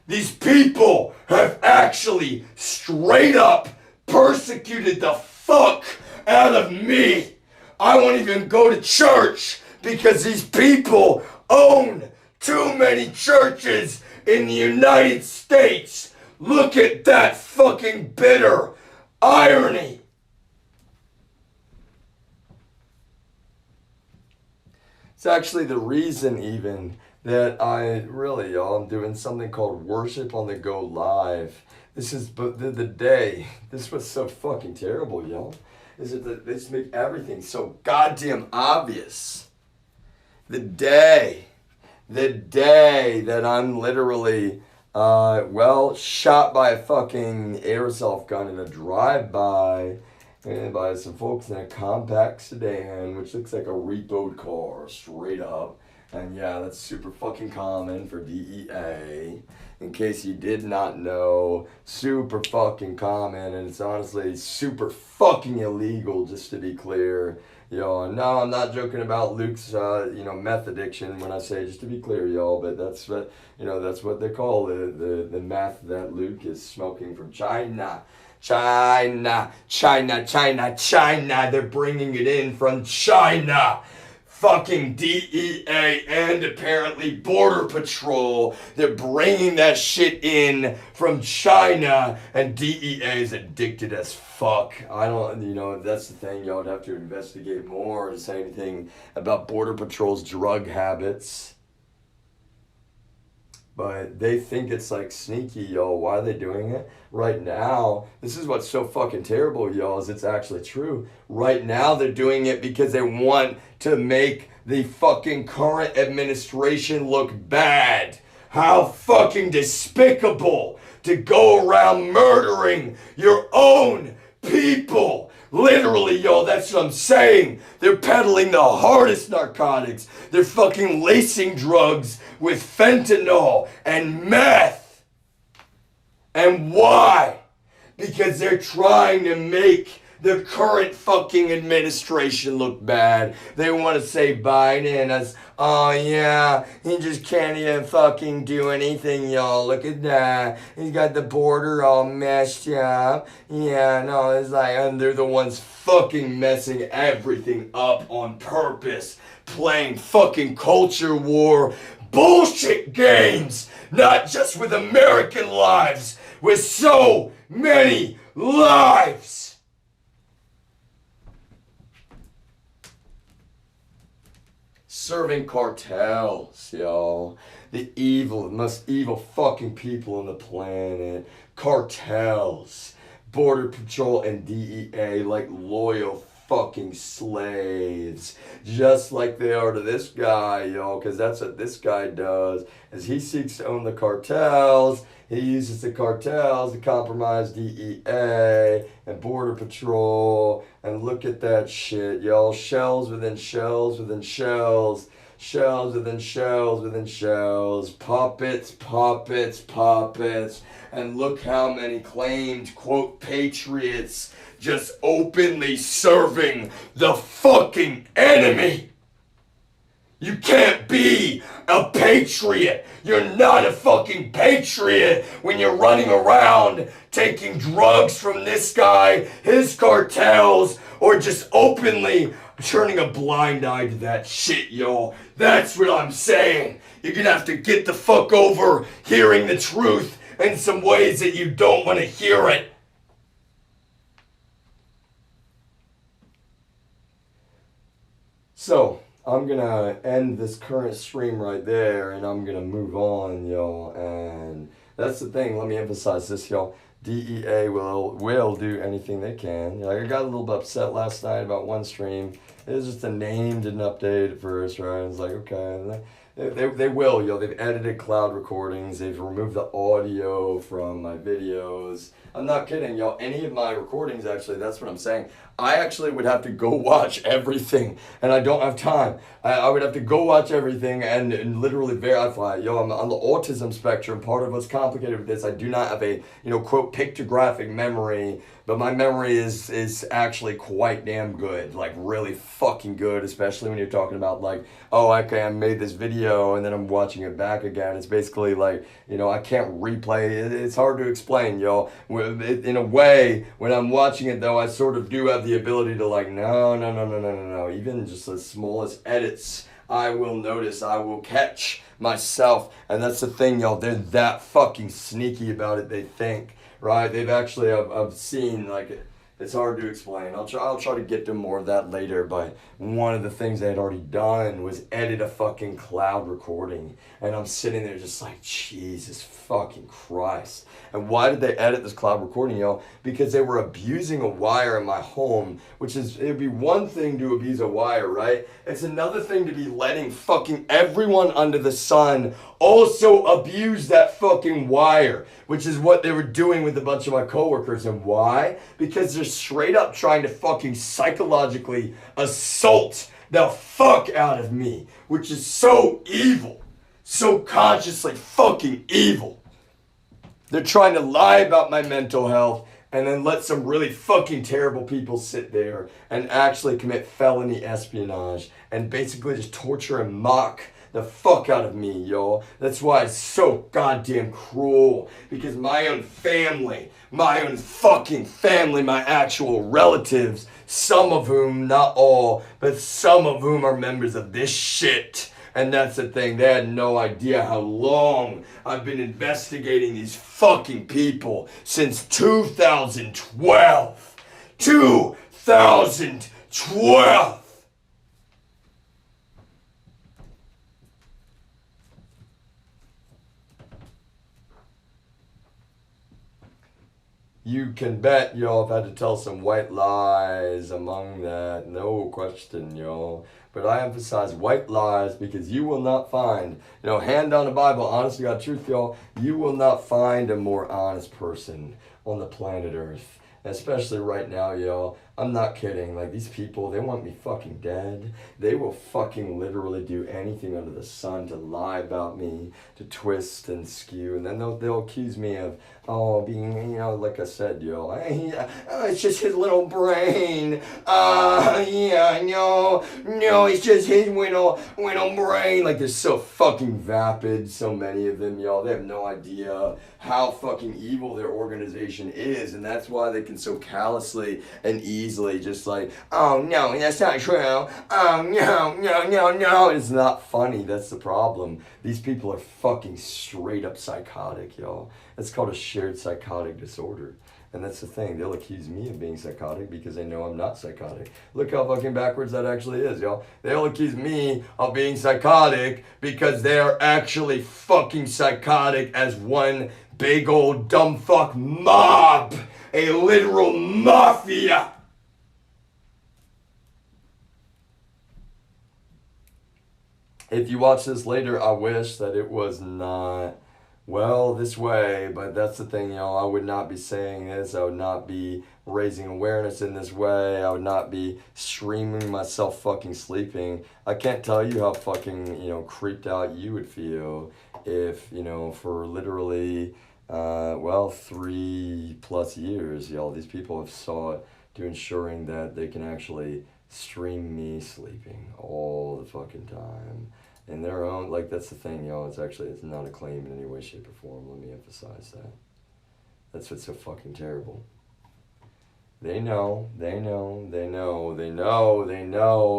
These people have actually straight up persecuted the fuck out of me. I won't even go to church because these people own too many churches in the United States. Look at that fucking bitter irony. It's actually the reason even that I'm doing something called Worship on the Go Live. This is the day. This was so fucking terrible, y'all. Is that they just make everything so goddamn obvious. The day that I'm literally, shot by a fucking airsoft gun in a drive-by, and by some folks in a compact sedan, which looks like a repoed car, straight up. And yeah, that's super fucking common for DEA. In case you did not know, super fucking common, and it's honestly super fucking illegal, just to be clear. No, I'm not joking about Luke's, meth addiction when I say, just to be clear, y'all, but that's what, that's what they call the meth that Luke is smoking from China. China. They're bringing it in from China. Fucking DEA and apparently Border Patrol. They're bringing that shit in from China, and DEA is addicted as fuck. I don't, that's the thing. Y'all would have to investigate more to say anything about Border Patrol's drug habits. But they think it's like sneaky, y'all. Why are they doing it? Right now, this is what's so fucking terrible, y'all, is it's actually true. Right now, they're doing it because they want to make the fucking current administration look bad. How fucking despicable to go around murdering your own people. Literally, y'all, that's what I'm saying. They're peddling the hardest narcotics. They're fucking lacing drugs with fentanyl and meth. And why? Because they're trying to make the current fucking administration look bad. They want to say Biden as, oh yeah, he just can't even fucking do anything, y'all. Look at that. He's got the border all messed up. Yeah, no, it's like, and they're the ones fucking messing everything up on purpose. Playing fucking culture war bullshit games. Not just with American lives, with so many lives. serving cartels, yo. The most evil fucking people on the planet. Cartels. Border Patrol and DEA like loyal fucking slaves. Just like they are to this guy, yo. Because that's what this guy does. As he seeks to own the cartels, he uses the cartels to compromise DEA and Border Patrol. And look at that shit, y'all. Shells within shells within shells. Shells within shells within shells. Puppets, puppets, puppets. And look how many claimed, quote, patriots just openly serving the fucking enemy. You can't be a patriot. You're not a fucking patriot when you're running around taking drugs from this guy, his cartels, or just openly turning a blind eye to that shit, y'all. That's what I'm saying. You're gonna have to get the fuck over hearing the truth in some ways that you don't want to hear it. So, I'm gonna end this current stream right there, and I'm gonna move on, y'all. And that's the thing. Let me emphasize this, y'all. DEA will do anything they can. Like, I got a little bit upset last night about one stream. It was just the name didn't update at first, right? I was like, okay. They will, yo. They've edited cloud recordings. They've removed the audio from my videos. I'm not kidding, y'all. Any of my recordings, actually, that's what I'm saying. I actually would have to go watch everything, and I don't have time. I would have to go watch everything and literally verify. Yo, I'm on the autism spectrum. Part of what's complicated with this, I do not have a, quote, pictographic memory, but my memory is actually quite damn good. Like, really fucking good, especially when you're talking about, like, oh, okay, I made this video, and then I'm watching it back again. It's basically like, I can't replay it. It's hard to explain, yo. In a way, when I'm watching it, though, I sort of do have the ability to, like, no. Even just the smallest edits, I will notice, I will catch myself. And that's the thing, y'all. They're that fucking sneaky about it, they think, right? They've actually, I've seen, like, it's hard to explain. I'll try to get to more of that later, but one of the things they had already done was edit a fucking cloud recording. And I'm sitting there just like, Jesus fucking Christ. And why did they edit this cloud recording, yo? Because they were abusing a wire in my home, which is, it'd be one thing to abuse a wire, right? It's another thing to be letting fucking everyone under the sun also abuse that fucking wire, which is what they were doing with a bunch of my coworkers. And why? Because they're straight up trying to fucking psychologically assault the fuck out of me, which is so evil, so consciously fucking evil. They're trying to lie about my mental health and then let some really fucking terrible people sit there and actually commit felony espionage and basically just torture and mock the fuck out of me, yo. That's why it's so goddamn cruel. Because my own family, my own fucking family, my actual relatives, some of whom, not all, but some of whom are members of this shit. And that's the thing, they had no idea how long I've been investigating these fucking people since 2012. 2012! You can bet y'all have had to tell some white lies among that, no question, y'all. But I emphasize white lies because you will not find, hand on the Bible, honest to God truth, y'all, you will not find a more honest person on the planet Earth. Especially right now, y'all. I'm not kidding. Like, these people, they want me fucking dead. They will fucking literally do anything under the sun to lie about me, to twist and skew. And then they'll accuse me of, being, like I said, yo, it's just his little brain. No, it's just his little brain. Like, they're so fucking vapid, so many of them, y'all. They have no idea how fucking evil their organization is. And that's why they can so callously and easily just like, oh no, that's not true. Oh no. It's not funny. That's the problem. These people are fucking straight up psychotic, y'all. It's called a shared psychotic disorder. And that's the thing. They'll accuse me of being psychotic because they know I'm not psychotic. Look how fucking backwards that actually is, y'all. They'll accuse me of being psychotic because they're actually fucking psychotic as one big old dumb fuck mob. A literal mafia. If you watch this later, I wish that it was not, well, this way, but that's the thing, y'all. I would not be saying this. I would not be raising awareness in this way. I would not be streaming myself fucking sleeping. I can't tell you how fucking, creeped out you would feel if, for literally, 3+ years, y'all, these people have sought to ensuring that they can actually stream me sleeping all the fucking time. In their own, that's the thing, y'all, it's not a claim in any way, shape, or form. Let me emphasize that. That's what's so fucking terrible. They know,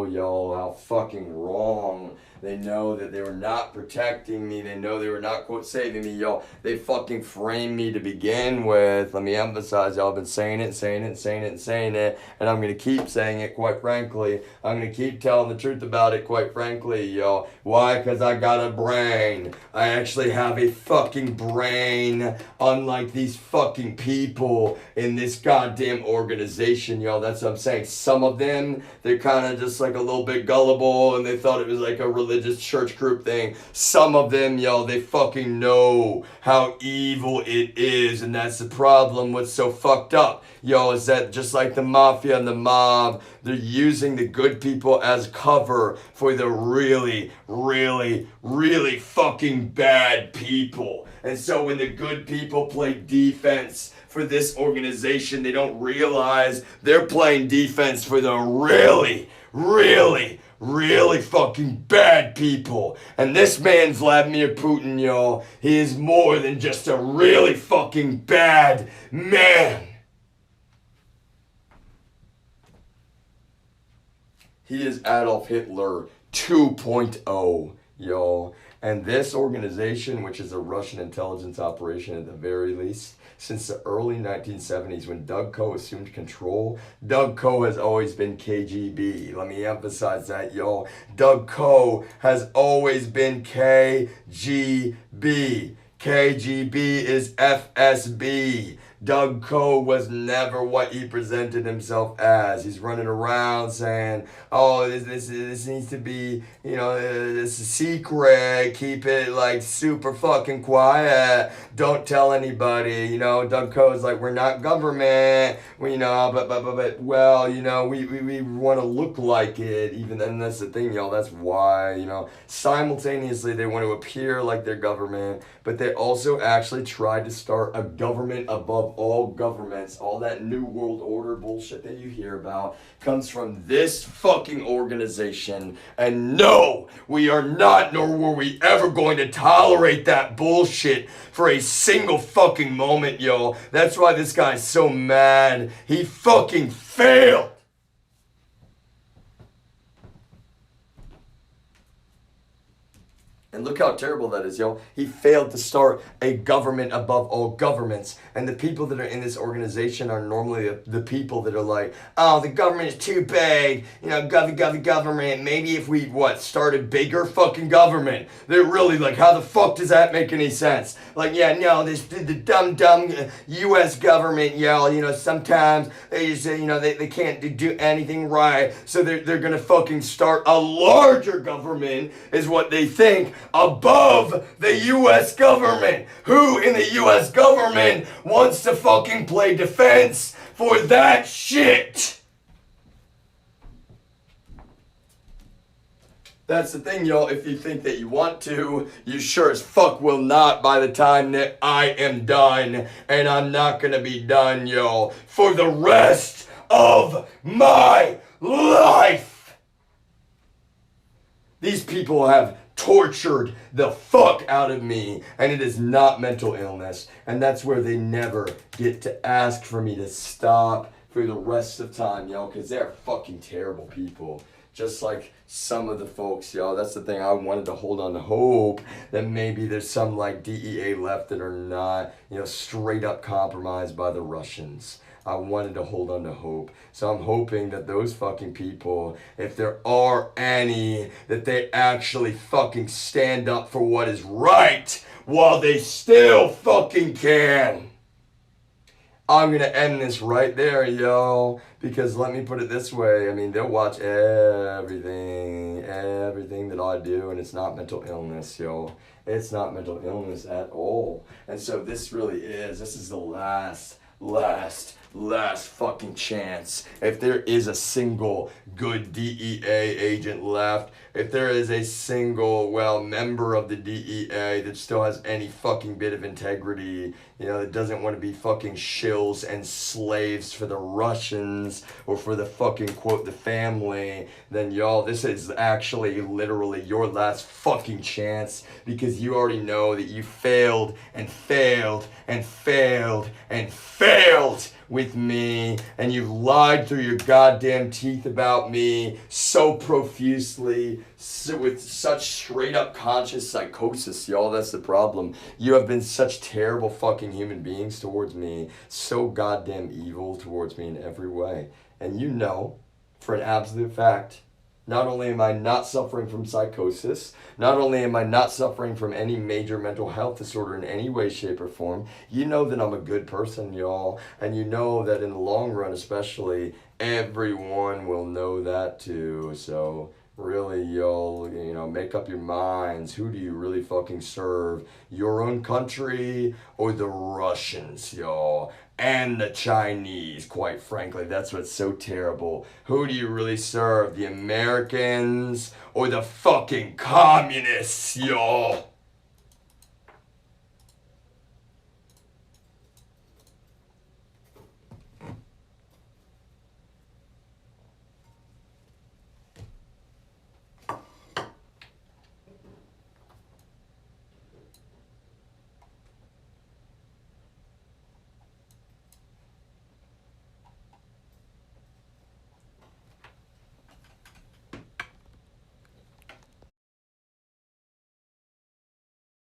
y'all, how fucking wrong. They know that they were not protecting me. They know they were not, quote, saving me, y'all. They fucking framed me to begin with. Let me emphasize, y'all, I've been saying it, and I'm going to keep saying it, quite frankly. I'm going to keep telling the truth about it, quite frankly, y'all. Why? Because I got a brain. I actually have a fucking brain, unlike these fucking people in this goddamn organization, y'all. That's what I'm saying. Some of them, they're kind of just like a little bit gullible, and they thought it was like a religious church group thing. Some of them, y'all, they fucking know how evil it is, and that's the problem. What's so fucked up, y'all, is that just like the mafia and the mob, they're using the good people as cover for the really, really, really fucking bad people. And so when the good people play defense for this organization, they don't realize they're playing defense for the really, really, really fucking bad people. And this man's Vladimir Putin, y'all. He is more than just a really fucking bad man. He is Adolf Hitler 2.0, y'all. And this organization, which is a Russian intelligence operation at the very least, since the early 1970s when Doug Coe assumed control, Doug Coe has always been KGB. Let me emphasize that, y'all. Doug Coe has always been KGB. KGB is FSB. Doug Coe was never what he presented himself as. He's running around saying, oh, this needs to be, this is secret. Keep it, super fucking quiet. Don't tell anybody. Doug Coe is like, we're not government. We want to look like it. Even then, that's the thing, y'all. That's why, simultaneously they want to appear like they're government, but they also actually tried to start a government above all governments. All that New World Order bullshit that you hear about comes from this fucking organization. And no, we are not, nor were we ever going to tolerate that bullshit for a single fucking moment, yo. That's why this guy's so mad. He fucking failed. And look how terrible that is, yo. He failed to start a government above all governments. And the people that are in this organization are normally the people that are like, oh, the government is too big. Government. Maybe if we, start a bigger fucking government. They're really like, how the fuck does that make any sense? The dumb U.S. government, sometimes they just say, they can't do anything right. So they're going to fucking start a larger government is what they think. Above the U.S. government. Who in the U.S. government wants to fucking play defense for that shit? That's the thing, y'all. If you think that you want to, you sure as fuck will not by the time that I am done. And I'm not gonna be done, y'all, for the rest of my life. These people have tortured the fuck out of me, and it is not mental illness, and that's where they never get to ask for me to stop for the rest of time, yo, because they're fucking terrible people. just like some of the folks, y'all. That's the thing. I wanted to hold on to hope that maybe there's some like DEA left that are not, straight up compromised by the Russians. I wanted to hold on to hope. So I'm hoping that those fucking people, if there are any, that they actually fucking stand up for what is right while they still fucking can. I'm gonna end this right there, yo, because let me put it this way. I mean, they'll watch everything that I do, and it's not mental illness, yo. It's not mental illness at all. And so this is the last fucking chance. If there is a single good DEA agent left, if there is a single, member of the DEA that still has any fucking bit of integrity, that doesn't want to be fucking shills and slaves for the Russians or for the fucking, quote, the family, then y'all, this is actually literally your last fucking chance, because you already know that you failed and failed and failed and failed with me, and you've lied through your goddamn teeth about me so profusely, with such straight up conscious psychosis, y'all. That's the problem. You have been such terrible fucking human beings towards me, so goddamn evil towards me in every way. And for an absolute fact, not only am I not suffering from psychosis, not only am I not suffering from any major mental health disorder in any way, shape, or form, you know that I'm a good person, y'all. And you know that in the long run, especially, everyone will know that too. So really, y'all, make up your minds. Who do you really fucking serve? Your own country or the Russians, y'all? And the Chinese, quite frankly. That's what's so terrible. Who do you really serve? The Americans or the fucking communists, y'all?